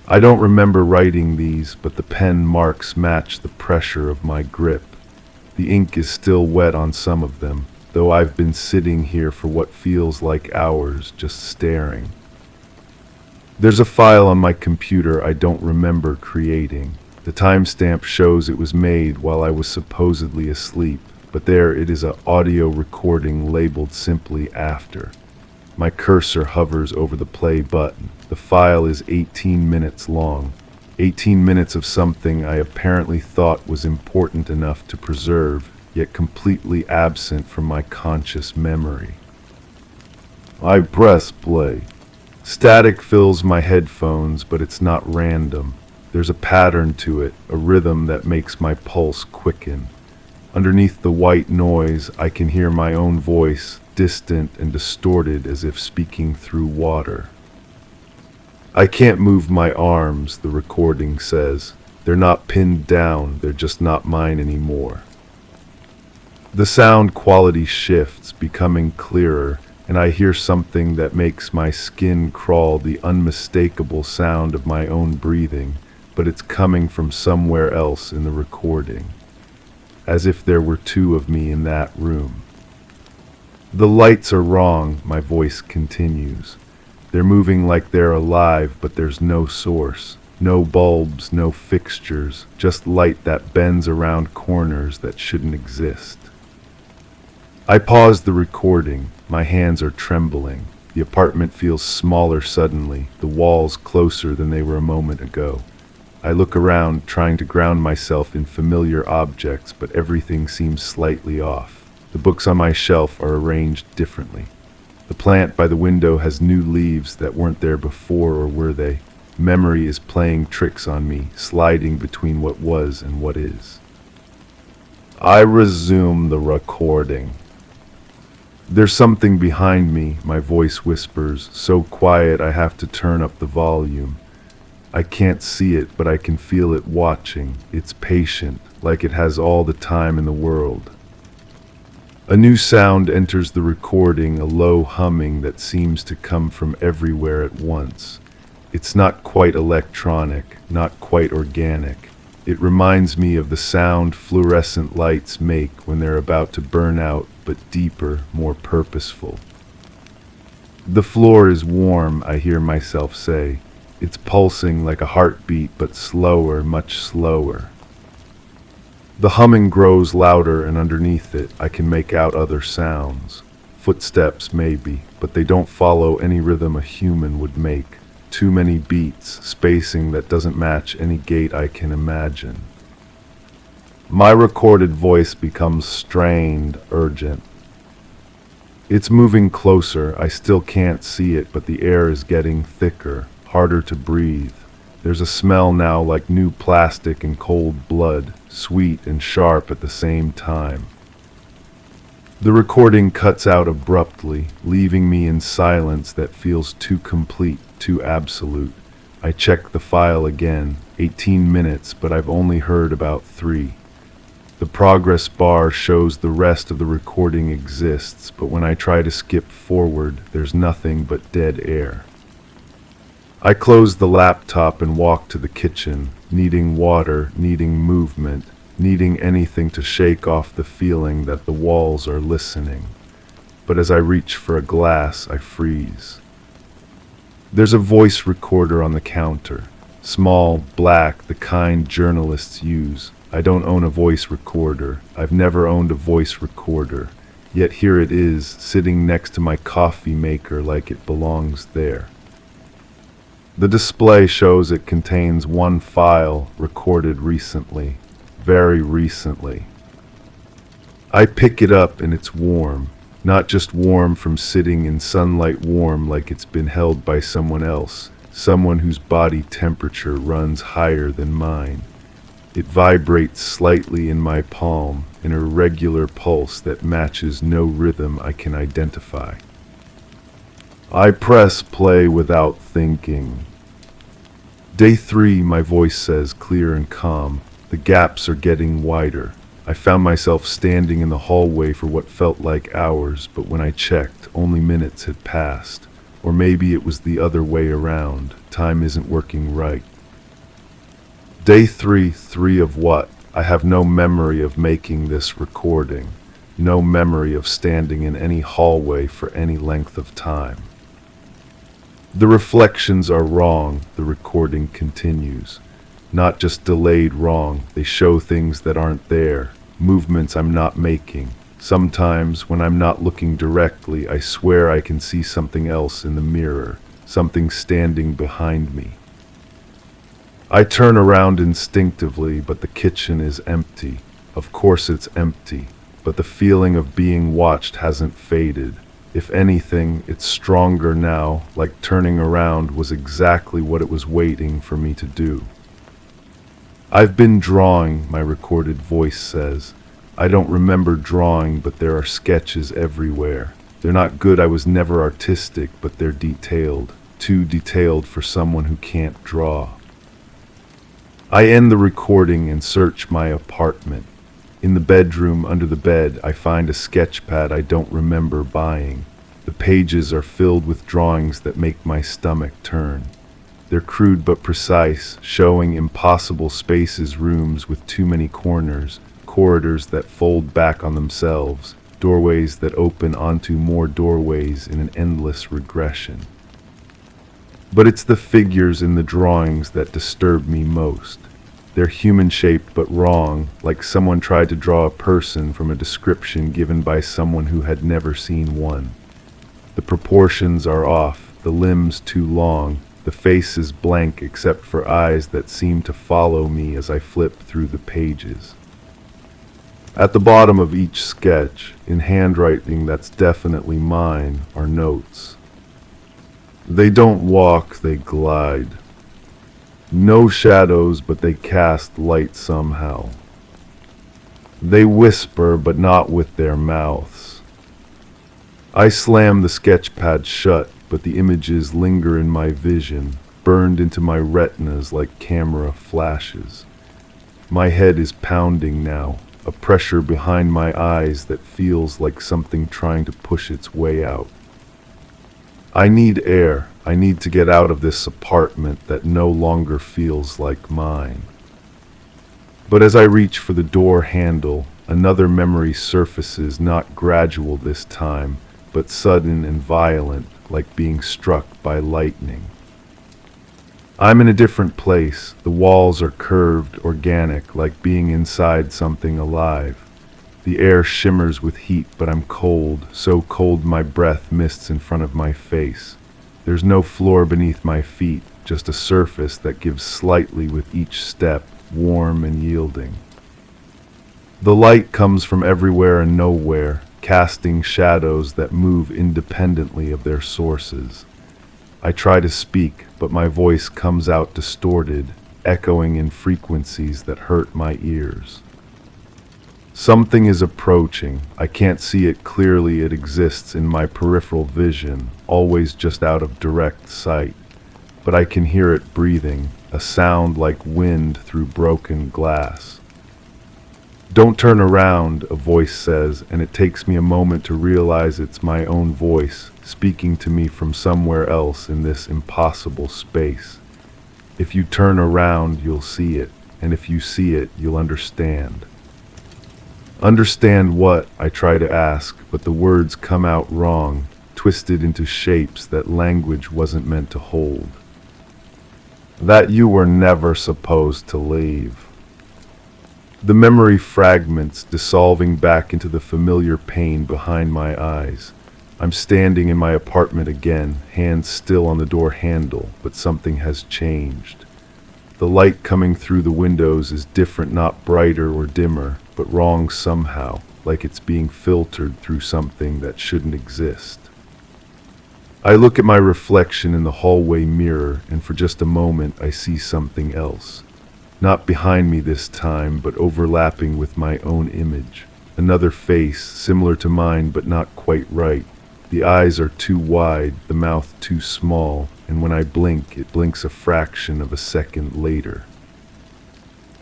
I don't remember writing these, but the pen marks match the pressure of my grip. The ink is still wet on some of them, though I've been sitting here for what feels like hours, just staring. There's a file on my computer I don't remember creating. The timestamp shows it was made while I was supposedly asleep, but there it is, an audio recording labeled simply after. My cursor hovers over the play button. The file is 18 minutes long. 18 minutes of something I apparently thought was important enough to preserve, yet completely absent from my conscious memory. I press play. Static fills my headphones, but it's not random. There's a pattern to it, a rhythm that makes my pulse quicken. Underneath the white noise, I can hear my own voice, distant and distorted as if speaking through water. I can't move my arms, the recording says. They're not pinned down, they're just not mine anymore. The sound quality shifts, becoming clearer, and I hear something that makes my skin crawl, the unmistakable sound of my own breathing, but it's coming from somewhere else in the recording, as if there were two of me in that room. The lights are wrong, my voice continues. They're moving like they're alive, but there's no source. No bulbs, no fixtures, just light that bends around corners that shouldn't exist. I pause the recording. My hands are trembling. The apartment feels smaller suddenly, the walls closer than they were a moment ago. I look around, trying to ground myself in familiar objects, but everything seems slightly off. The books on my shelf are arranged differently. The plant by the window has new leaves that weren't there before, or were they? Memory is playing tricks on me, sliding between what was and what is. I resume the recording. There's something behind me, my voice whispers, so quiet I have to turn up the volume. I can't see it, but I can feel it watching. It's patient, like it has all the time in the world. A new sound enters the recording, a low humming that seems to come from everywhere at once. It's not quite electronic, not quite organic. It reminds me of the sound fluorescent lights make when they're about to burn out, but deeper, more purposeful. The floor is warm, I hear myself say. It's pulsing like a heartbeat, but slower, much slower. The humming grows louder, and underneath it, I can make out other sounds. Footsteps, maybe, but they don't follow any rhythm a human would make. Too many beats, spacing that doesn't match any gait I can imagine. My recorded voice becomes strained, urgent. It's moving closer. I still can't see it, but the air is getting thicker, harder to breathe. There's a smell now like new plastic and cold blood, sweet and sharp at the same time. The recording cuts out abruptly, leaving me in silence that feels too complete, too absolute. I check the file again, 18 minutes, but I've only heard about 3. The progress bar shows the rest of the recording exists, but when I try to skip forward, there's nothing but dead air. I close the laptop and walk to the kitchen, needing water, needing movement, needing anything to shake off the feeling that the walls are listening. But as I reach for a glass, I freeze. There's a voice recorder on the counter. Small, black, the kind journalists use. I don't own a voice recorder. I've never owned a voice recorder. Yet here it is, sitting next to my coffee maker like it belongs there. The display shows it contains one file recorded recently, very recently. I pick it up and it's warm, not just warm from sitting in sunlight, warm like it's been held by someone else, someone whose body temperature runs higher than mine. It vibrates slightly in my palm, an irregular pulse that matches no rhythm I can identify. I press play without thinking. Day 3, my voice says, clear and calm. The gaps are getting wider. I found myself standing in the hallway for what felt like hours, but when I checked, only minutes had passed. Or maybe it was the other way around. Time isn't working right. Day 3, 3 of what? I have no memory of making this recording, no memory of standing in any hallway for any length of time. The reflections are wrong, the recording continues. Not just delayed wrong, they show things that aren't there, movements I'm not making. Sometimes, when I'm not looking directly, I swear I can see something else in the mirror, something standing behind me. I turn around instinctively, but the kitchen is empty. Of course it's empty, but the feeling of being watched hasn't faded. If anything, it's stronger now, like turning around was exactly what it was waiting for me to do. I've been drawing, my recorded voice says. I don't remember drawing, but there are sketches everywhere. They're not good, I was never artistic, but they're detailed. Too detailed for someone who can't draw. I end the recording and search my apartment. In the bedroom under the bed, I find a sketch pad I don't remember buying. The pages are filled with drawings that make my stomach turn. They're crude but precise, showing impossible spaces, rooms with too many corners, corridors that fold back on themselves, doorways that open onto more doorways in an endless regression. But it's the figures in the drawings that disturb me most. They're human-shaped but wrong, like someone tried to draw a person from a description given by someone who had never seen one. The proportions are off, the limbs too long, the face is blank except for eyes that seem to follow me as I flip through the pages. At the bottom of each sketch, in handwriting that's definitely mine, are notes. They don't walk, they glide. No shadows, but they cast light somehow. They whisper, but not with their mouths. I slam the sketch pad shut, but the images linger in my vision, burned into my retinas like camera flashes. My head is pounding now, a pressure behind my eyes that feels like something trying to push its way out. I need air. I need to get out of this apartment that no longer feels like mine. But as I reach for the door handle, another memory surfaces, not gradual this time, but sudden and violent, like being struck by lightning. I'm in a different place. The walls are curved, organic, like being inside something alive. The air shimmers with heat, but I'm cold, so cold my breath mists in front of my face. There's no floor beneath my feet, just a surface that gives slightly with each step, warm and yielding. The light comes from everywhere and nowhere, casting shadows that move independently of their sources. I try to speak, but my voice comes out distorted, echoing in frequencies that hurt my ears. Something is approaching. I can't see it clearly. It exists in my peripheral vision, always just out of direct sight. But I can hear it breathing, a sound like wind through broken glass. Don't turn around, a voice says, and it takes me a moment to realize it's my own voice, speaking to me from somewhere else in this impossible space. If you turn around, you'll see it, and if you see it, you'll understand. Understand what? I try to ask, but the words come out wrong, twisted into shapes that language wasn't meant to hold. That you were never supposed to leave. The memory fragments, dissolving back into the familiar pain behind my eyes. I'm standing in my apartment again, hands still on the door handle, but something has changed. The light coming through the windows is different, not brighter or dimmer, but wrong somehow, like it's being filtered through something that shouldn't exist. I look at my reflection in the hallway mirror, and for just a moment I see something else. Not behind me this time, but overlapping with my own image. Another face, similar to mine but not quite right. The eyes are too wide, the mouth too small, and when I blink, it blinks a fraction of a second later.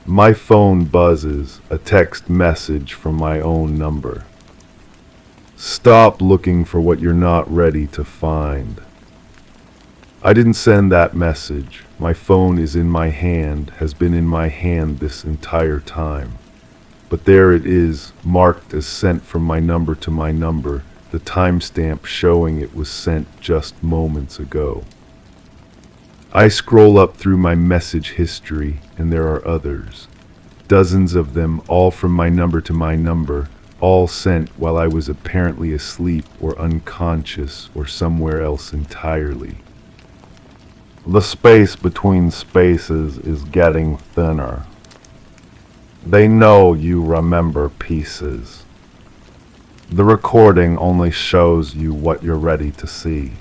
My phone buzzes, a text message from my own number. Stop looking for what you're not ready to find. I didn't send that message. My phone is in my hand, has been in my hand this entire time. But there it is, marked as sent from my number to my number, the timestamp showing it was sent just moments ago. I scroll up through my message history, and there are others. Dozens of them, all from my number to my number, all sent while I was apparently asleep or unconscious or somewhere else entirely. The space between spaces is getting thinner. They know you remember pieces. The recording only shows you what you're ready to see.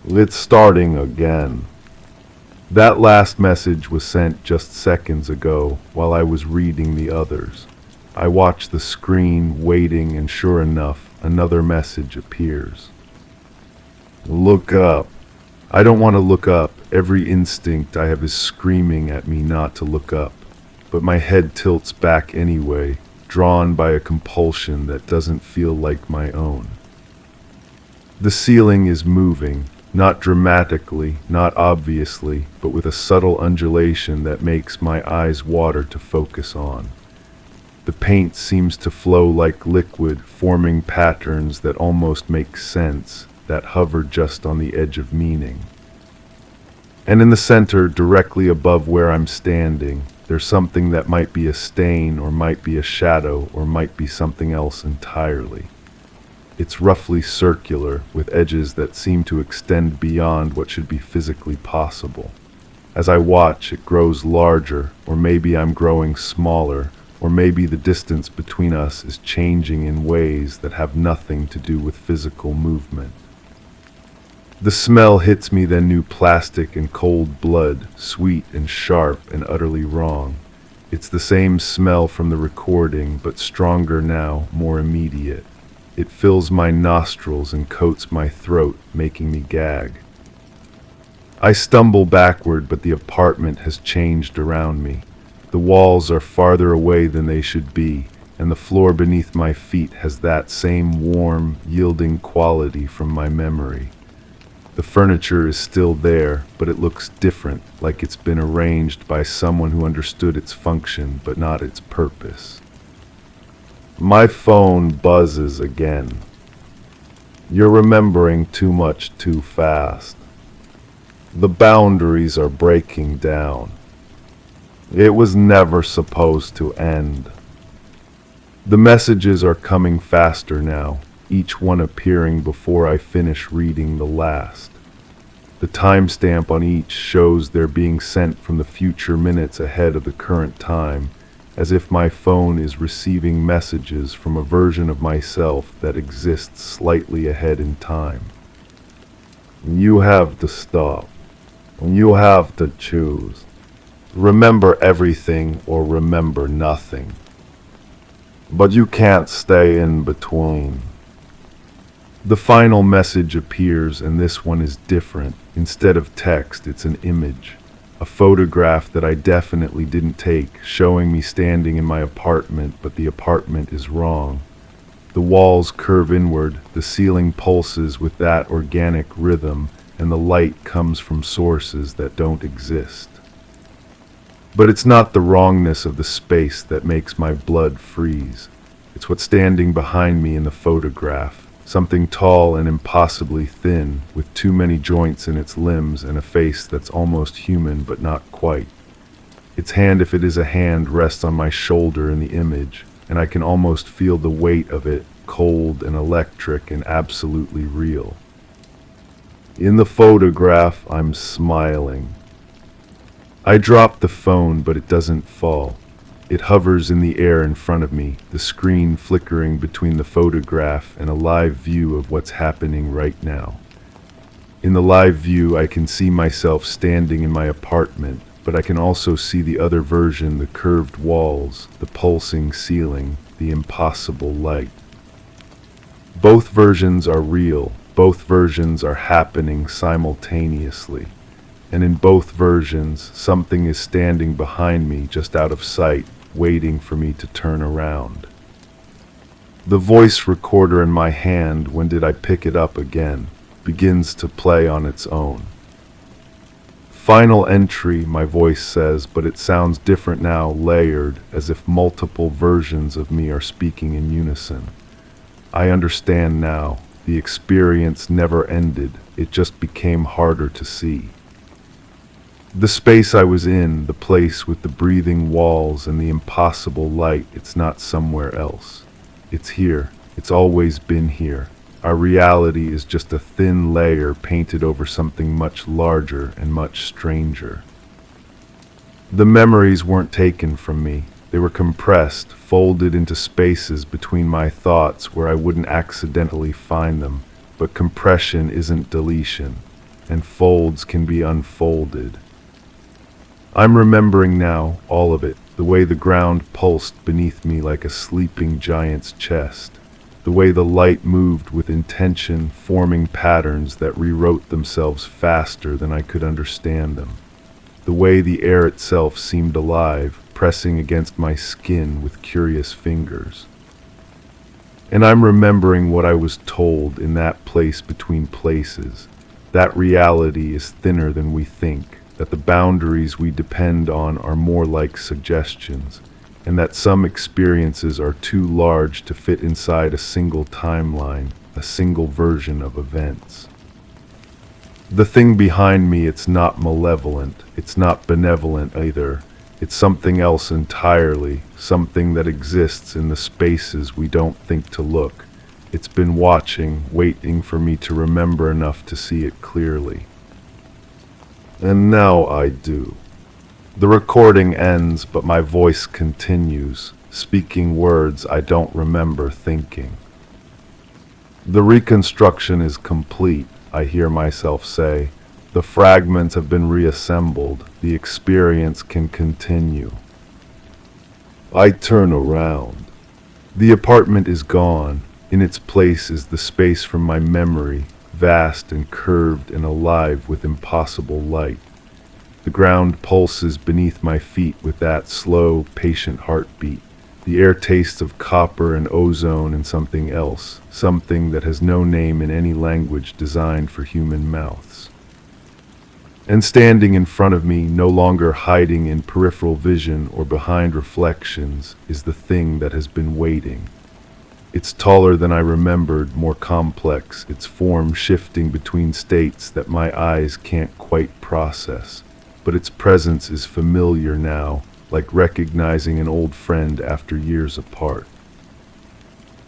It's starting again. That last message was sent just seconds ago while I was reading the others. I watch the screen, waiting, and sure enough, another message appears. Look up. I don't want to look up. Every instinct I have is screaming at me not to look up. But my head tilts back anyway, drawn by a compulsion that doesn't feel like my own. The ceiling is moving. Not dramatically, not obviously, but with a subtle undulation that makes my eyes water to focus on. The paint seems to flow like liquid, forming patterns that almost make sense, that hover just on the edge of meaning. And in the center, directly above where I'm standing, there's something that might be a stain, or might be a shadow, or might be something else entirely. It's roughly circular, with edges that seem to extend beyond what should be physically possible. As I watch, it grows larger, or maybe I'm growing smaller, or maybe the distance between us is changing in ways that have nothing to do with physical movement. The smell hits me than new plastic and cold blood, sweet and sharp and utterly wrong. It's the same smell from the recording, but stronger now, more immediate. It fills my nostrils and coats my throat, making me gag. I stumble backward, but the apartment has changed around me. The walls are farther away than they should be, and the floor beneath my feet has that same warm, yielding quality from my memory. The furniture is still there, but it looks different, like it's been arranged by someone who understood its function, but not its purpose. My phone buzzes again. You're remembering too much too fast. The boundaries are breaking down. It was never supposed to end. The messages are coming faster now, each one appearing before I finish reading the last. The timestamp on each shows they're being sent from the future minutes ahead of the current time, as if my phone is receiving messages from a version of myself that exists slightly ahead in time. You have to stop. You have to choose. Remember everything or remember nothing. But you can't stay in between. The final message appears, and this one is different. Instead of text, it's an image. A photograph that I definitely didn't take, showing me standing in my apartment, but the apartment is wrong. The walls curve inward, the ceiling pulses with that organic rhythm, and the light comes from sources that don't exist. But it's not the wrongness of the space that makes my blood freeze. It's what's standing behind me in the photograph. Something tall and impossibly thin, with too many joints in its limbs and a face that's almost human but not quite. Its hand, if it is a hand, rests on my shoulder in the image, and I can almost feel the weight of it, cold and electric and absolutely real. In the photograph, I'm smiling. I drop the phone, but it doesn't fall. It hovers in the air in front of me, the screen flickering between the photograph and a live view of what's happening right now. In the live view, I can see myself standing in my apartment, but I can also see the other version, the curved walls, the pulsing ceiling, the impossible light. Both versions are real, both versions are happening simultaneously. And in both versions, something is standing behind me just out of sight, waiting for me to turn around. The voice recorder in my hand, when did I pick it up again, begins to play on its own. Final entry, my voice says, but it sounds different now, layered, as if multiple versions of me are speaking in unison. I understand now. The experience never ended. It just became harder to see. The space I was in, the place with the breathing walls and the impossible light, it's not somewhere else. It's here. It's always been here. Our reality is just a thin layer painted over something much larger and much stranger. The memories weren't taken from me. They were compressed, folded into spaces between my thoughts where I wouldn't accidentally find them. But compression isn't deletion, and folds can be unfolded. I'm remembering now, all of it, the way the ground pulsed beneath me like a sleeping giant's chest, the way the light moved with intention, forming patterns that rewrote themselves faster than I could understand them, the way the air itself seemed alive, pressing against my skin with curious fingers. And I'm remembering what I was told in that place between places. That reality is thinner than we think, that the boundaries we depend on are more like suggestions, and that some experiences are too large to fit inside a single timeline, a single version of events. The thing behind me, it's not malevolent, it's not benevolent either. It's something else entirely, something that exists in the spaces we don't think to look. It's been watching, waiting for me to remember enough to see it clearly. And now I do. The recording ends, but my voice continues, speaking words I don't remember thinking. The reconstruction is complete, I hear myself say. The fragments have been reassembled. The experience can continue. I turn around. The apartment is gone. In its place is the space from my memory, vast and curved and alive with impossible light. The ground pulses beneath my feet with that slow, patient heartbeat. The air tastes of copper and ozone and something else, something that has no name in any language designed for human mouths. And standing in front of me, no longer hiding in peripheral vision or behind reflections, is the thing that has been waiting. It's taller than I remembered, more complex, its form shifting between states that my eyes can't quite process. But its presence is familiar now, like recognizing an old friend after years apart.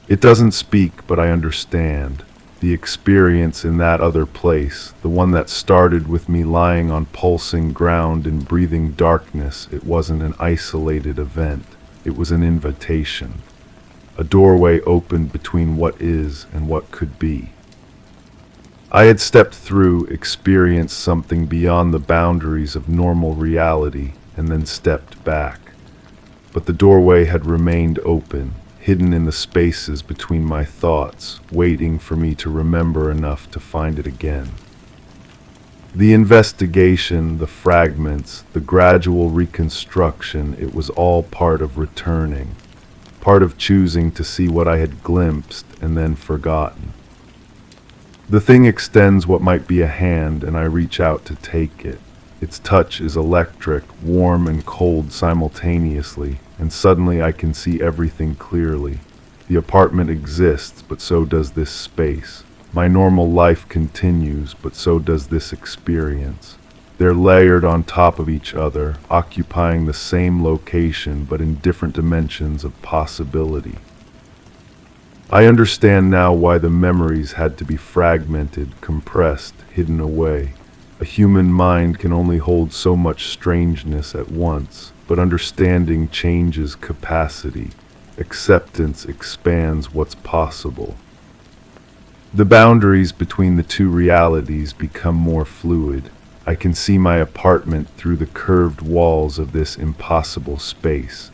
It doesn't speak, but I understand. The experience in that other place, the one that started with me lying on pulsing ground in breathing darkness, it wasn't an isolated event. It was an invitation. A doorway opened between what is and what could be. I had stepped through, experienced something beyond the boundaries of normal reality, and then stepped back. But the doorway had remained open, hidden in the spaces between my thoughts, waiting for me to remember enough to find it again. The investigation, the fragments, the gradual reconstruction, it was all part of returning, part of choosing to see what I had glimpsed and then forgotten. The thing extends what might be a hand, and I reach out to take it. Its touch is electric, warm and cold simultaneously, and suddenly I can see everything clearly. The apartment exists, but so does this space. My normal life continues, but so does this experience. They're layered on top of each other, occupying the same location, but in different dimensions of possibility. I understand now why the memories had to be fragmented, compressed, hidden away. A human mind can only hold so much strangeness at once, but understanding changes capacity. Acceptance expands what's possible. The boundaries between the two realities become more fluid. I can see my apartment through the curved walls of this impossible space.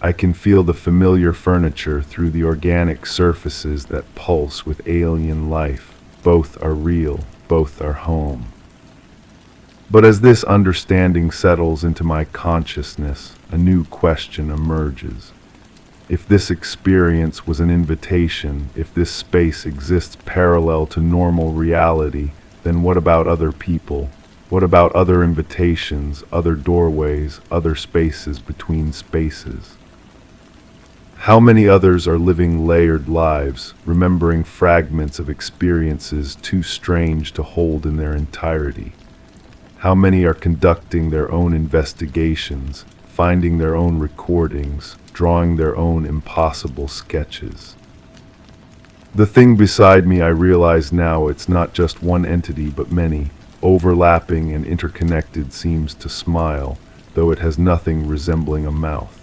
I can feel the familiar furniture through the organic surfaces that pulse with alien life. Both are real, both are home. But as this understanding settles into my consciousness, a new question emerges. If this experience was an invitation, if this space exists parallel to normal reality, then what about other people? What about other invitations, other doorways, other spaces between spaces? How many others are living layered lives, remembering fragments of experiences too strange to hold in their entirety? How many are conducting their own investigations, finding their own recordings, drawing their own impossible sketches? The thing beside me, I realize now, it's not just one entity but many, overlapping and interconnected, seems to smile, though it has nothing resembling a mouth.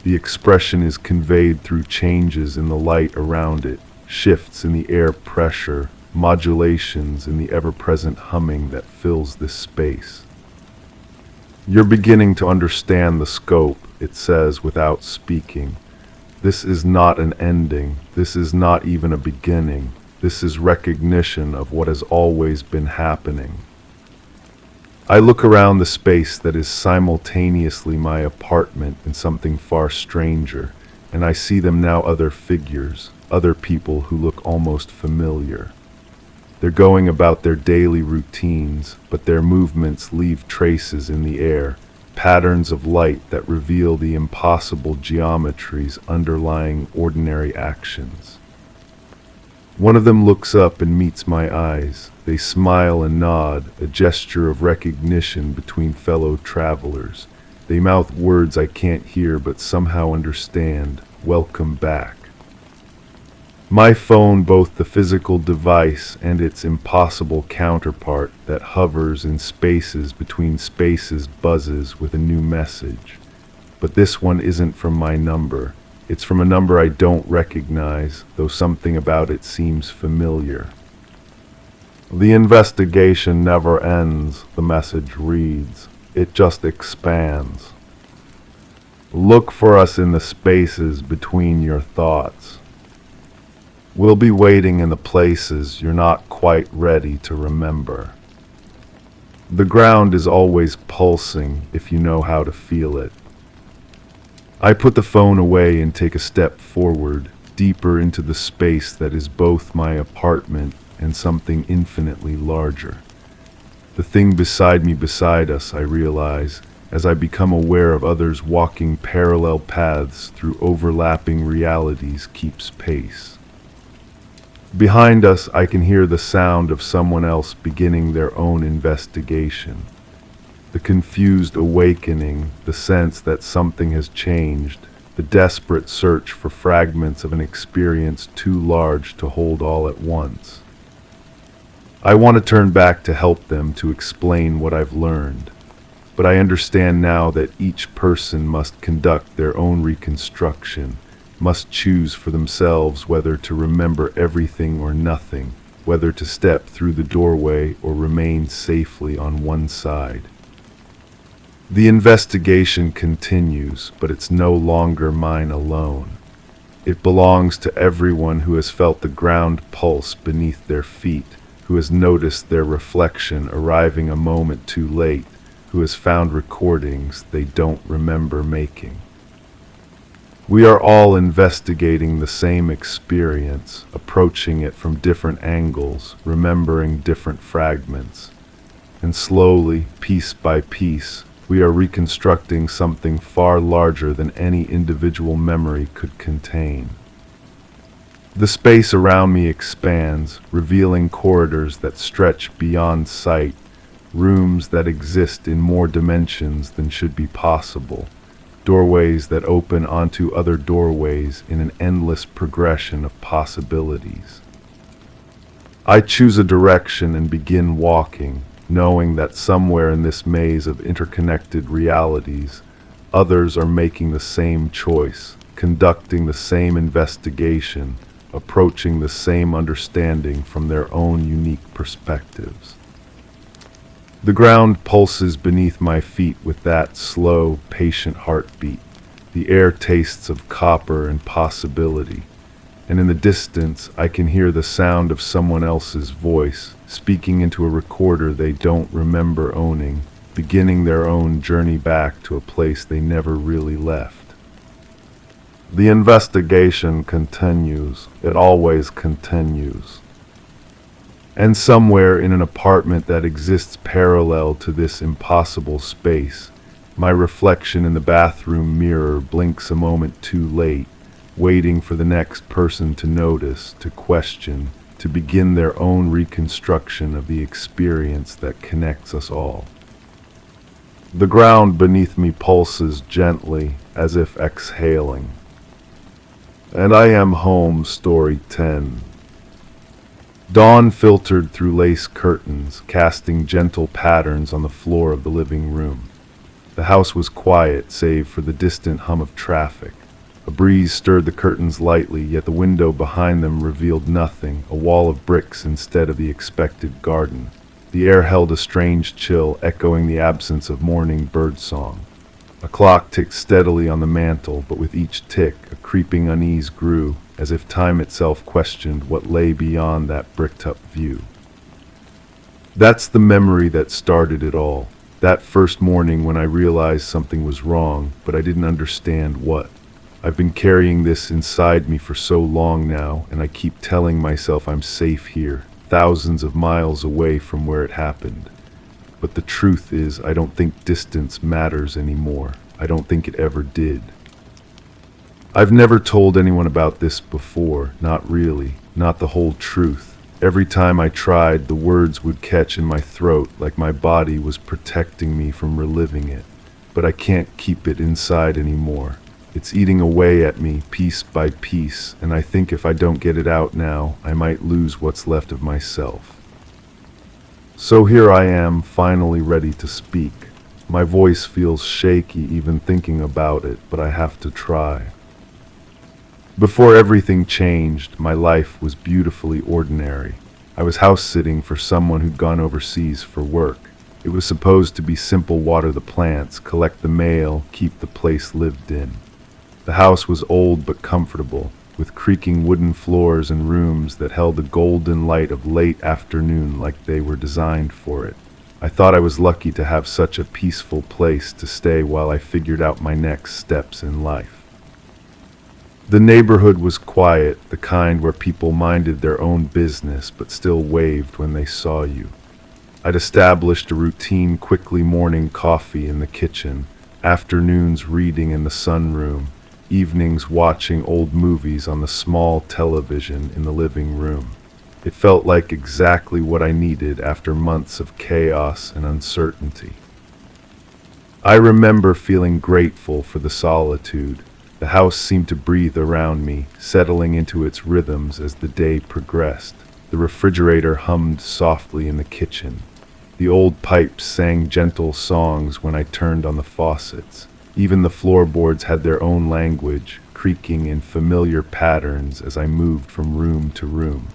The expression is conveyed through changes in the light around it, shifts in the air pressure, modulations in the ever-present humming that fills this space. You're beginning to understand the scope, it says without speaking. This is not an ending, this is not even a beginning, this is recognition of what has always been happening. I look around the space that is simultaneously my apartment and something far stranger, and I see them now, other figures, other people who look almost familiar. They're going about their daily routines, but their movements leave traces in the air, patterns of light that reveal the impossible geometries underlying ordinary actions. One of them looks up and meets my eyes. They smile and nod, a gesture of recognition between fellow travelers. They mouth words I can't hear but somehow understand. Welcome back. My phone, both the physical device and its impossible counterpart that hovers in spaces between spaces, buzzes with a new message. But this one isn't from my number. It's from a number I don't recognize, though something about it seems familiar. The investigation never ends, the message reads. It just expands. Look for us in the spaces between your thoughts. We'll be waiting in the places you're not quite ready to remember. The ground is always pulsing if you know how to feel it. I put the phone away and take a step forward, deeper into the space that is both my apartment and something infinitely larger. The thing beside me, beside us, I realize, as I become aware of others walking parallel paths through overlapping realities, keeps pace. Behind us, I can hear the sound of someone else beginning their own investigation. The confused awakening, the sense that something has changed, the desperate search for fragments of an experience too large to hold all at once. I want to turn back to help them, to explain what I've learned, but I understand now that each person must conduct their own reconstruction, must choose for themselves whether to remember everything or nothing, whether to step through the doorway or remain safely on one side. The investigation continues, but it's no longer mine alone. It belongs to everyone who has felt the ground pulse beneath their feet, who has noticed their reflection arriving a moment too late, who has found recordings they don't remember making. We are all investigating the same experience, approaching it from different angles, remembering different fragments. And slowly, piece by piece, we are reconstructing something far larger than any individual memory could contain. The space around me expands, revealing corridors that stretch beyond sight, rooms that exist in more dimensions than should be possible, doorways that open onto other doorways in an endless progression of possibilities. I choose a direction and begin walking, knowing that somewhere in this maze of interconnected realities, others are making the same choice, conducting the same investigation, approaching the same understanding from their own unique perspectives. The ground pulses beneath my feet with that slow, patient heartbeat. The air tastes of copper and possibility, and in the distance I can hear the sound of someone else's voice, speaking into a recorder they don't remember owning, beginning their own journey back to a place they never really left. The investigation continues. It always continues. And somewhere in an apartment that exists parallel to this impossible space, my reflection in the bathroom mirror blinks a moment too late, waiting for the next person to notice, to question, to begin their own reconstruction of the experience that connects us all. The ground beneath me pulses gently, as if exhaling. And I am home, story 10. Dawn filtered through lace curtains, casting gentle patterns on the floor of the living room. The house was quiet, save for the distant hum of traffic. A breeze stirred the curtains lightly, yet the window behind them revealed nothing, a wall of bricks instead of the expected garden. The air held a strange chill, echoing the absence of morning birdsong. A clock ticked steadily on the mantel, but with each tick, a creeping unease grew, as if time itself questioned what lay beyond that bricked-up view. That's the memory that started it all. That first morning when I realized something was wrong, but I didn't understand what. I've been carrying this inside me for so long now, and I keep telling myself I'm safe here, thousands of miles away from where it happened. But the truth is, I don't think distance matters anymore. I don't think it ever did. I've never told anyone about this before, not really, not the whole truth. Every time I tried, the words would catch in my throat like my body was protecting me from reliving it. But I can't keep it inside anymore. It's eating away at me piece by piece, and I think if I don't get it out now, I might lose what's left of myself. So here I am, finally ready to speak. My voice feels shaky even thinking about it, but I have to try. Before everything changed, my life was beautifully ordinary. I was house-sitting for someone who'd gone overseas for work. It was supposed to be simple: water the plants, collect the mail, keep the place lived in. The house was old but comfortable, with creaking wooden floors and rooms that held the golden light of late afternoon like they were designed for it. I thought I was lucky to have such a peaceful place to stay while I figured out my next steps in life. The neighborhood was quiet, the kind where people minded their own business but still waved when they saw you. I'd established a routine: quickly morning coffee in the kitchen, afternoons reading in the sunroom, evenings watching old movies on the small television in the living room. It felt like exactly what I needed after months of chaos and uncertainty. I remember feeling grateful for the solitude. The house seemed to breathe around me, settling into its rhythms as the day progressed. The refrigerator hummed softly in the kitchen. The old pipes sang gentle songs when I turned on the faucets. Even the floorboards had their own language, creaking in familiar patterns as I moved from room to room.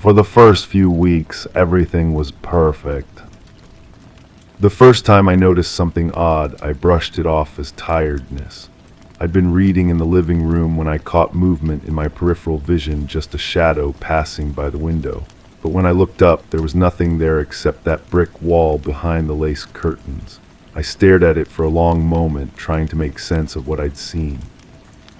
For the first few weeks, everything was perfect. The first time I noticed something odd, I brushed it off as tiredness. I'd been reading in the living room when I caught movement in my peripheral vision, just a shadow passing by the window. But when I looked up, there was nothing there except that brick wall behind the lace curtains. I stared at it for a long moment, trying to make sense of what I'd seen.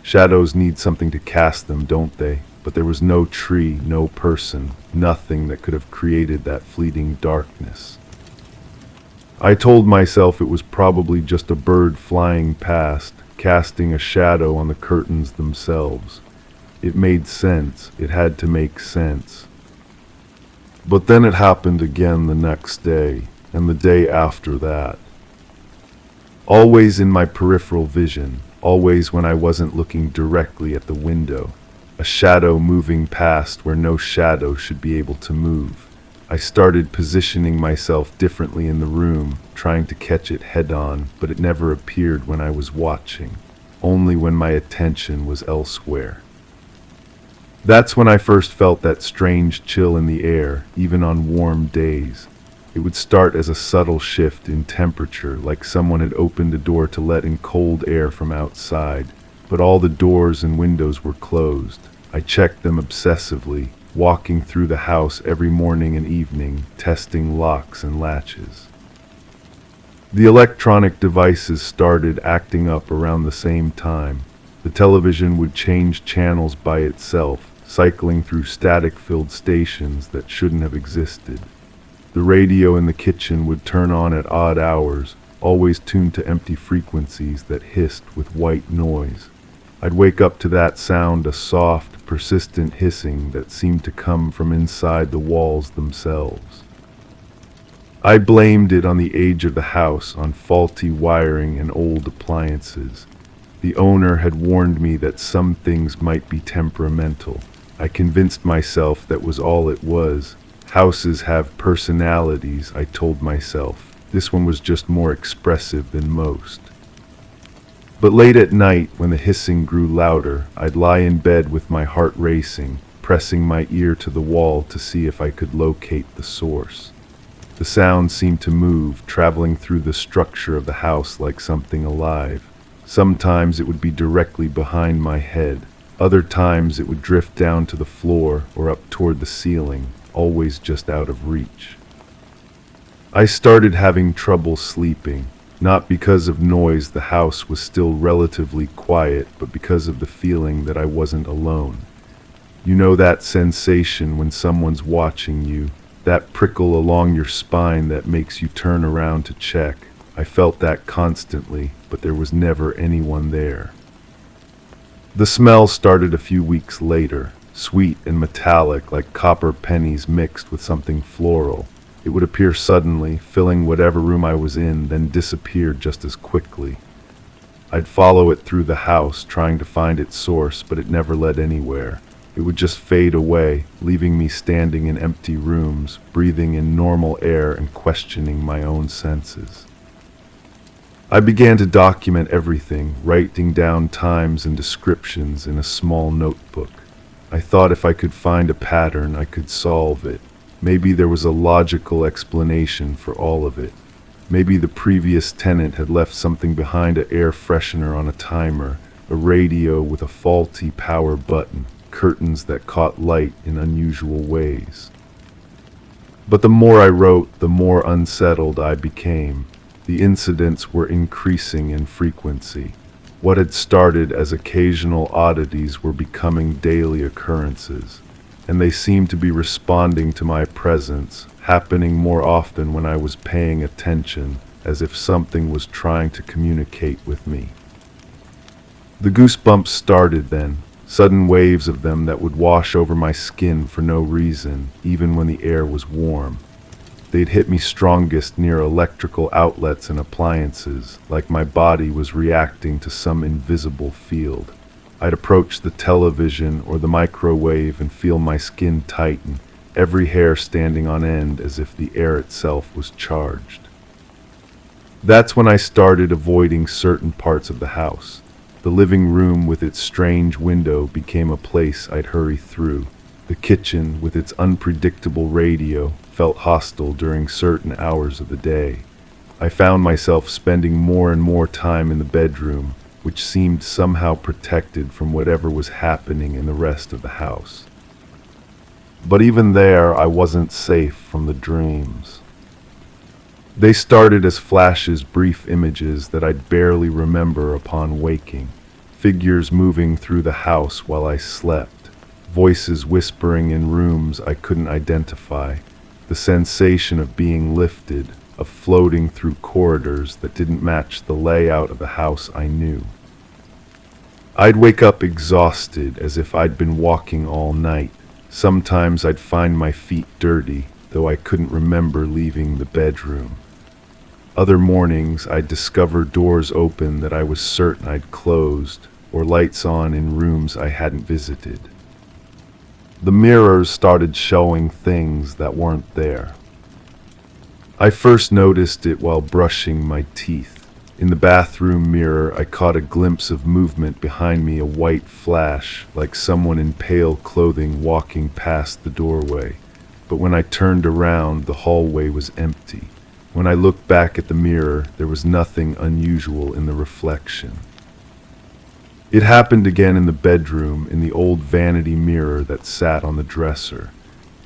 Shadows need something to cast them, don't they? But there was no tree, no person, nothing that could have created that fleeting darkness. I told myself it was probably just a bird flying past, casting a shadow on the curtains themselves. It made sense. It had to make sense. But then it happened again the next day, and the day after that. Always in my peripheral vision, always when I wasn't looking directly at the window. A shadow moving past where no shadow should be able to move. I started positioning myself differently in the room, trying to catch it head-on, but it never appeared when I was watching, only when my attention was elsewhere. That's when I first felt that strange chill in the air, even on warm days. It would start as a subtle shift in temperature, like someone had opened a door to let in cold air from outside, but all the doors and windows were closed. I checked them obsessively, walking through the house every morning and evening, testing locks and latches. The electronic devices started acting up around the same time. The television would change channels by itself, cycling through static-filled stations that shouldn't have existed. The radio in the kitchen would turn on at odd hours, always tuned to empty frequencies that hissed with white noise. I'd wake up to that sound, a soft, persistent hissing that seemed to come from inside the walls themselves. I blamed it on the age of the house, on faulty wiring and old appliances. The owner had warned me that some things might be temperamental. I convinced myself that was all it was. Houses have personalities, I told myself. This one was just more expressive than most. But late at night, when the hissing grew louder, I'd lie in bed with my heart racing, pressing my ear to the wall to see if I could locate the source. The sound seemed to move, traveling through the structure of the house like something alive. Sometimes it would be directly behind my head. Other times it would drift down to the floor or up toward the ceiling, always just out of reach. I started having trouble sleeping, not because of noise. The house was still relatively quiet, but because of the feeling that I wasn't alone. You know that sensation when someone's watching you, that prickle along your spine that makes you turn around to check. I felt that constantly, but there was never anyone there. The smell started a few weeks later, sweet and metallic like copper pennies mixed with something floral. It would appear suddenly, filling whatever room I was in, then disappear just as quickly. I'd follow it through the house, trying to find its source, but it never led anywhere. It would just fade away, leaving me standing in empty rooms, breathing in normal air and questioning my own senses. I began to document everything, writing down times and descriptions in a small notebook. I thought if I could find a pattern, I could solve it. Maybe there was a logical explanation for all of it. Maybe the previous tenant had left something behind, an air freshener on a timer, a radio with a faulty power button, curtains that caught light in unusual ways. But the more I wrote, the more unsettled I became. The incidents were increasing in frequency. What had started as occasional oddities were becoming daily occurrences, and they seemed to be responding to my presence, happening more often when I was paying attention, as if something was trying to communicate with me. The goosebumps started then, sudden waves of them that would wash over my skin for no reason, even when the air was warm. They'd hit me strongest near electrical outlets and appliances, like my body was reacting to some invisible field. I'd approach the television or the microwave and feel my skin tighten, every hair standing on end as if the air itself was charged. That's when I started avoiding certain parts of the house. The living room with its strange window became a place I'd hurry through. The kitchen, with its unpredictable radio, felt hostile during certain hours of the day. I found myself spending more and more time in the bedroom, which seemed somehow protected from whatever was happening in the rest of the house. But even there, I wasn't safe from the dreams. They started as flashes, brief images that I'd barely remember upon waking. Figures moving through the house while I slept. Voices whispering in rooms I couldn't identify. The sensation of being lifted, of floating through corridors that didn't match the layout of the house I knew. I'd wake up exhausted, as if I'd been walking all night. Sometimes I'd find my feet dirty, though I couldn't remember leaving the bedroom. Other mornings I'd discover doors open that I was certain I'd closed, or lights on in rooms I hadn't visited. The mirrors started showing things that weren't there. I first noticed it while brushing my teeth. In the bathroom mirror, I caught a glimpse of movement behind me, a white flash, like someone in pale clothing walking past the doorway. But when I turned around, the hallway was empty. When I looked back at the mirror, there was nothing unusual in the reflection. It happened again in the bedroom, in the old vanity mirror that sat on the dresser.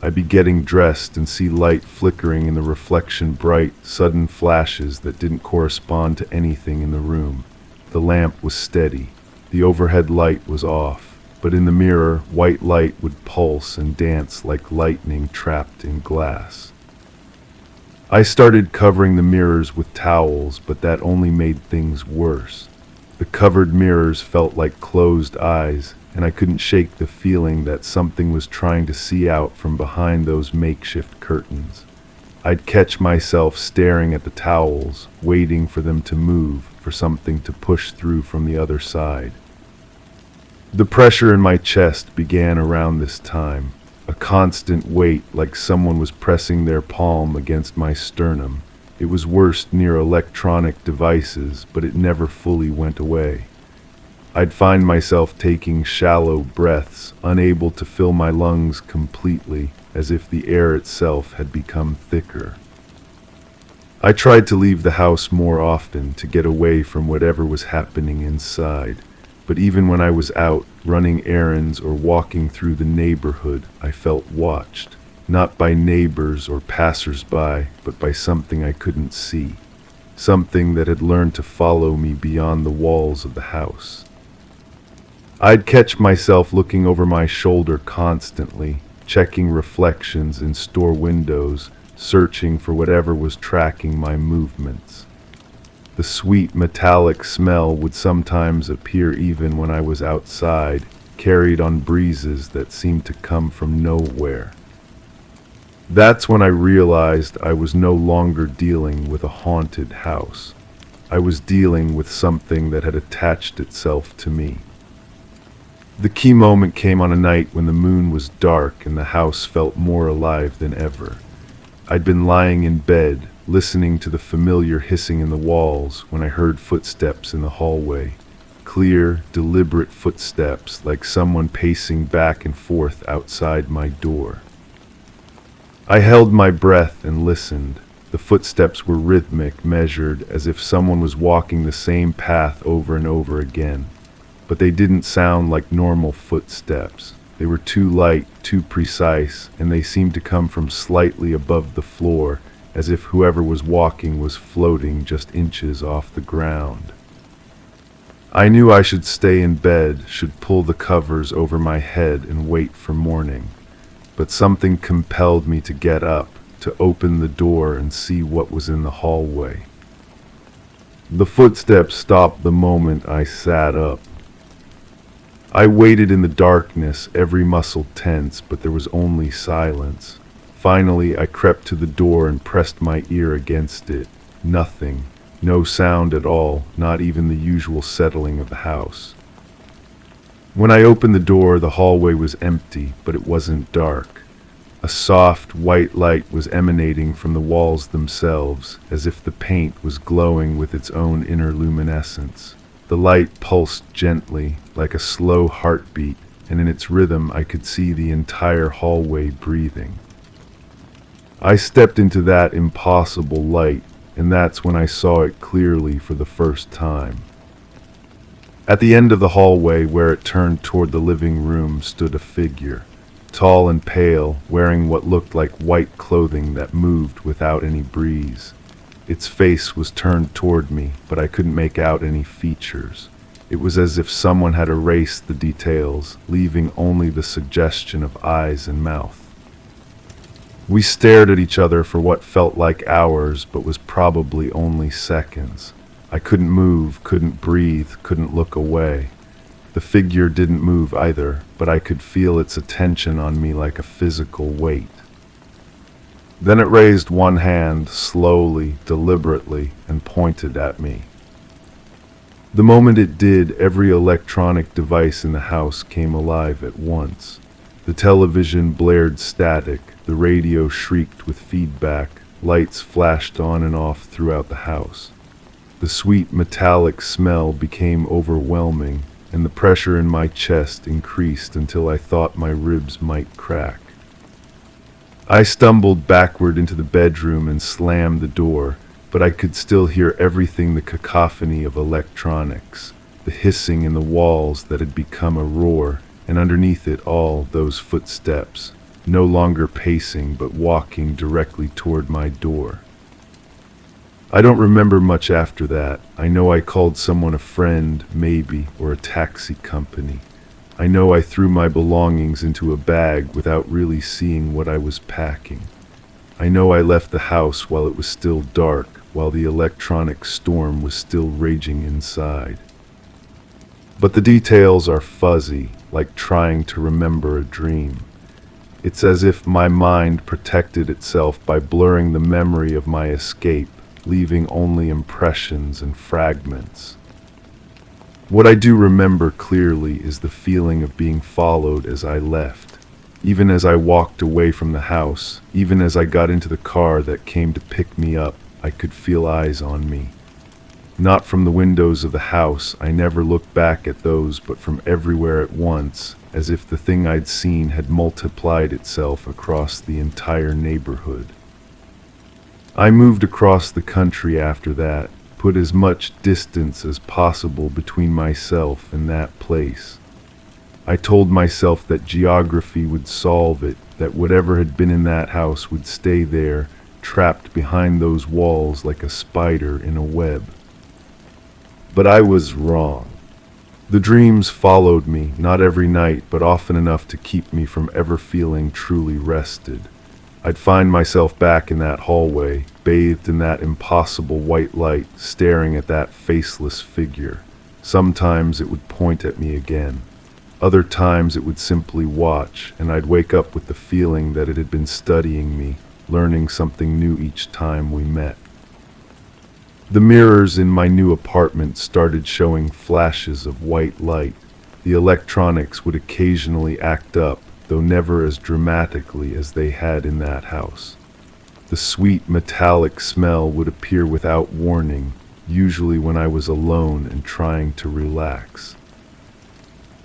I'd be getting dressed and see light flickering in the reflection, bright, sudden flashes that didn't correspond to anything in the room. The lamp was steady. The overhead light was off. but in the mirror, white light would pulse and dance like lightning trapped in glass. I started covering the mirrors with towels, but that only made things worse. The covered mirrors felt like closed eyes, and I couldn't shake the feeling that something was trying to see out from behind those makeshift curtains. I'd catch myself staring at the towels, waiting for them to move, for something to push through from the other side. The pressure in my chest began around this time, a constant weight like someone was pressing their palm against my sternum. It was worst near electronic devices, but it never fully went away. I'd find myself taking shallow breaths, unable to fill my lungs completely, as if the air itself had become thicker. I tried to leave the house more often to get away from whatever was happening inside, but even when I was out, running errands or walking through the neighborhood, I felt watched, not by neighbors or passers-by, but by something I couldn't see, something that had learned to follow me beyond the walls of the house. I'd catch myself looking over my shoulder constantly, checking reflections in store windows, searching for whatever was tracking my movements. The sweet metallic smell would sometimes appear even when I was outside, carried on breezes that seemed to come from nowhere. That's when I realized I was no longer dealing with a haunted house. I was dealing with something that had attached itself to me. The key moment came on a night when the moon was dark and the house felt more alive than ever. I'd been lying in bed, listening to the familiar hissing in the walls, when I heard footsteps in the hallway. Clear, deliberate footsteps, like someone pacing back and forth outside my door. I held my breath and listened. The footsteps were rhythmic, measured, as if someone was walking the same path over and over again. But they didn't sound like normal footsteps. They were too light, too precise, and they seemed to come from slightly above the floor, as if whoever was walking was floating just inches off the ground. I knew I should stay in bed, should pull the covers over my head and wait for morning. But something compelled me to get up, to open the door and see what was in the hallway. The footsteps stopped the moment I sat up. I waited in the darkness, every muscle tense, but there was only silence. Finally, I crept to the door and pressed my ear against it. Nothing. No sound at all, not even the usual settling of the house. When I opened the door, the hallway was empty, but it wasn't dark. A soft, white light was emanating from the walls themselves, as if the paint was glowing with its own inner luminescence. The light pulsed gently, like a slow heartbeat, and in its rhythm I could see the entire hallway breathing. I stepped into that impossible light, and that's when I saw it clearly for the first time. At the end of the hallway, where it turned toward the living room, stood a figure, tall and pale, wearing what looked like white clothing that moved without any breeze. Its face was turned toward me, but I couldn't make out any features. It was as if someone had erased the details, leaving only the suggestion of eyes and mouth. We stared at each other for what felt like hours, but was probably only seconds. I couldn't move, couldn't breathe, couldn't look away. The figure didn't move either, but I could feel its attention on me like a physical weight. Then it raised one hand, slowly, deliberately, and pointed at me. The moment it did, every electronic device in the house came alive at once. The television blared static, the radio shrieked with feedback, lights flashed on and off throughout the house. The sweet metallic smell became overwhelming, and the pressure in my chest increased until I thought my ribs might crack. I stumbled backward into the bedroom and slammed the door, but I could still hear everything, the cacophony of electronics, the hissing in the walls that had become a roar, and underneath it all, those footsteps, no longer pacing but walking directly toward my door. I don't remember much after that. I know I called someone, a friend, maybe, or a taxi company. I know I threw my belongings into a bag without really seeing what I was packing. I know I left the house while it was still dark, while the electronic storm was still raging inside. But the details are fuzzy, like trying to remember a dream. It's as if my mind protected itself by blurring the memory of my escape, leaving only impressions and fragments. What I do remember clearly is the feeling of being followed as I left. Even as I walked away from the house, even as I got into the car that came to pick me up, I could feel eyes on me. Not from the windows of the house, I never looked back at those, but from everywhere at once, as if the thing I'd seen had multiplied itself across the entire neighborhood. I moved across the country after that, put as much distance as possible between myself and that place. I told myself that geography would solve it, that whatever had been in that house would stay there, trapped behind those walls like a spider in a web. But I was wrong. The dreams followed me, not every night, but often enough to keep me from ever feeling truly rested. I'd find myself back in that hallway, bathed in that impossible white light, staring at that faceless figure. Sometimes it would point at me again. Other times it would simply watch, and I'd wake up with the feeling that it had been studying me, learning something new each time we met. The mirrors in my new apartment started showing flashes of white light. The electronics would occasionally act up, though never as dramatically as they had in that house. The sweet metallic smell would appear without warning, usually when I was alone and trying to relax.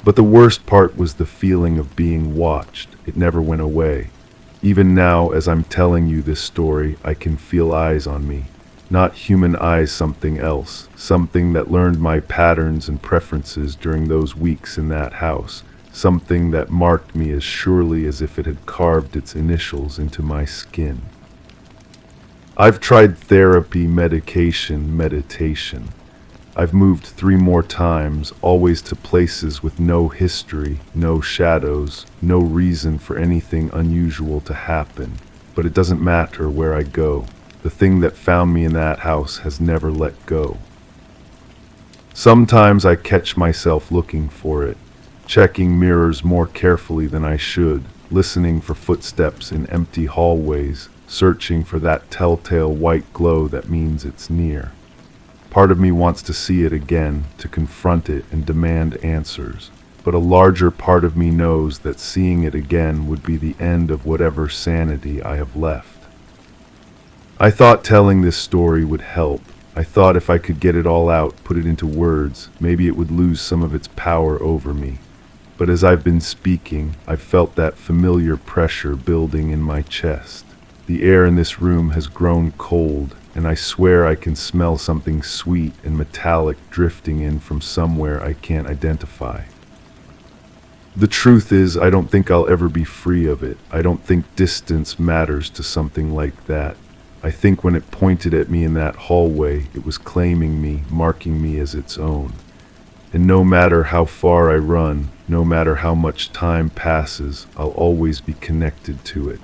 But the worst part was the feeling of being watched. It never went away. Even now, as I'm telling you this story, I can feel eyes on me. Not human eyes, something else, something that learned my patterns and preferences during those weeks in that house, something that marked me as surely as if it had carved its initials into my skin. I've tried therapy, medication, meditation. I've moved 3 more times, always to places with no history, no shadows, no reason for anything unusual to happen. But it doesn't matter where I go. The thing that found me in that house has never let go. Sometimes I catch myself looking for it, checking mirrors more carefully than I should, listening for footsteps in empty hallways, searching for that telltale white glow that means it's near. Part of me wants to see it again, to confront it and demand answers, but a larger part of me knows that seeing it again would be the end of whatever sanity I have left. I thought telling this story would help. I thought if I could get it all out, put it into words, maybe it would lose some of its power over me. But as I've been speaking, I've felt that familiar pressure building in my chest. The air in this room has grown cold, and I swear I can smell something sweet and metallic drifting in from somewhere I can't identify. The truth is, I don't think I'll ever be free of it. I don't think distance matters to something like that. I think when it pointed at me in that hallway, it was claiming me, marking me as its own. And no matter how far I run, no matter how much time passes, I'll always be connected to it.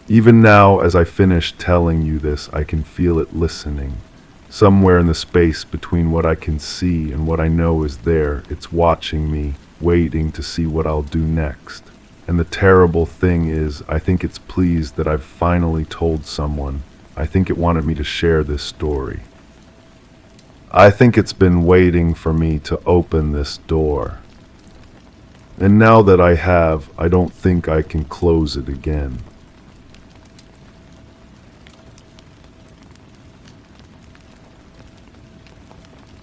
Even now, as I finish telling you this, I can feel it listening. Somewhere in the space between what I can see and what I know is there, it's watching me, waiting to see what I'll do next. And the terrible thing is, I think it's pleased that I've finally told someone. I think it wanted me to share this story. I think it's been waiting for me to open this door. And now that I have, I don't think I can close it again.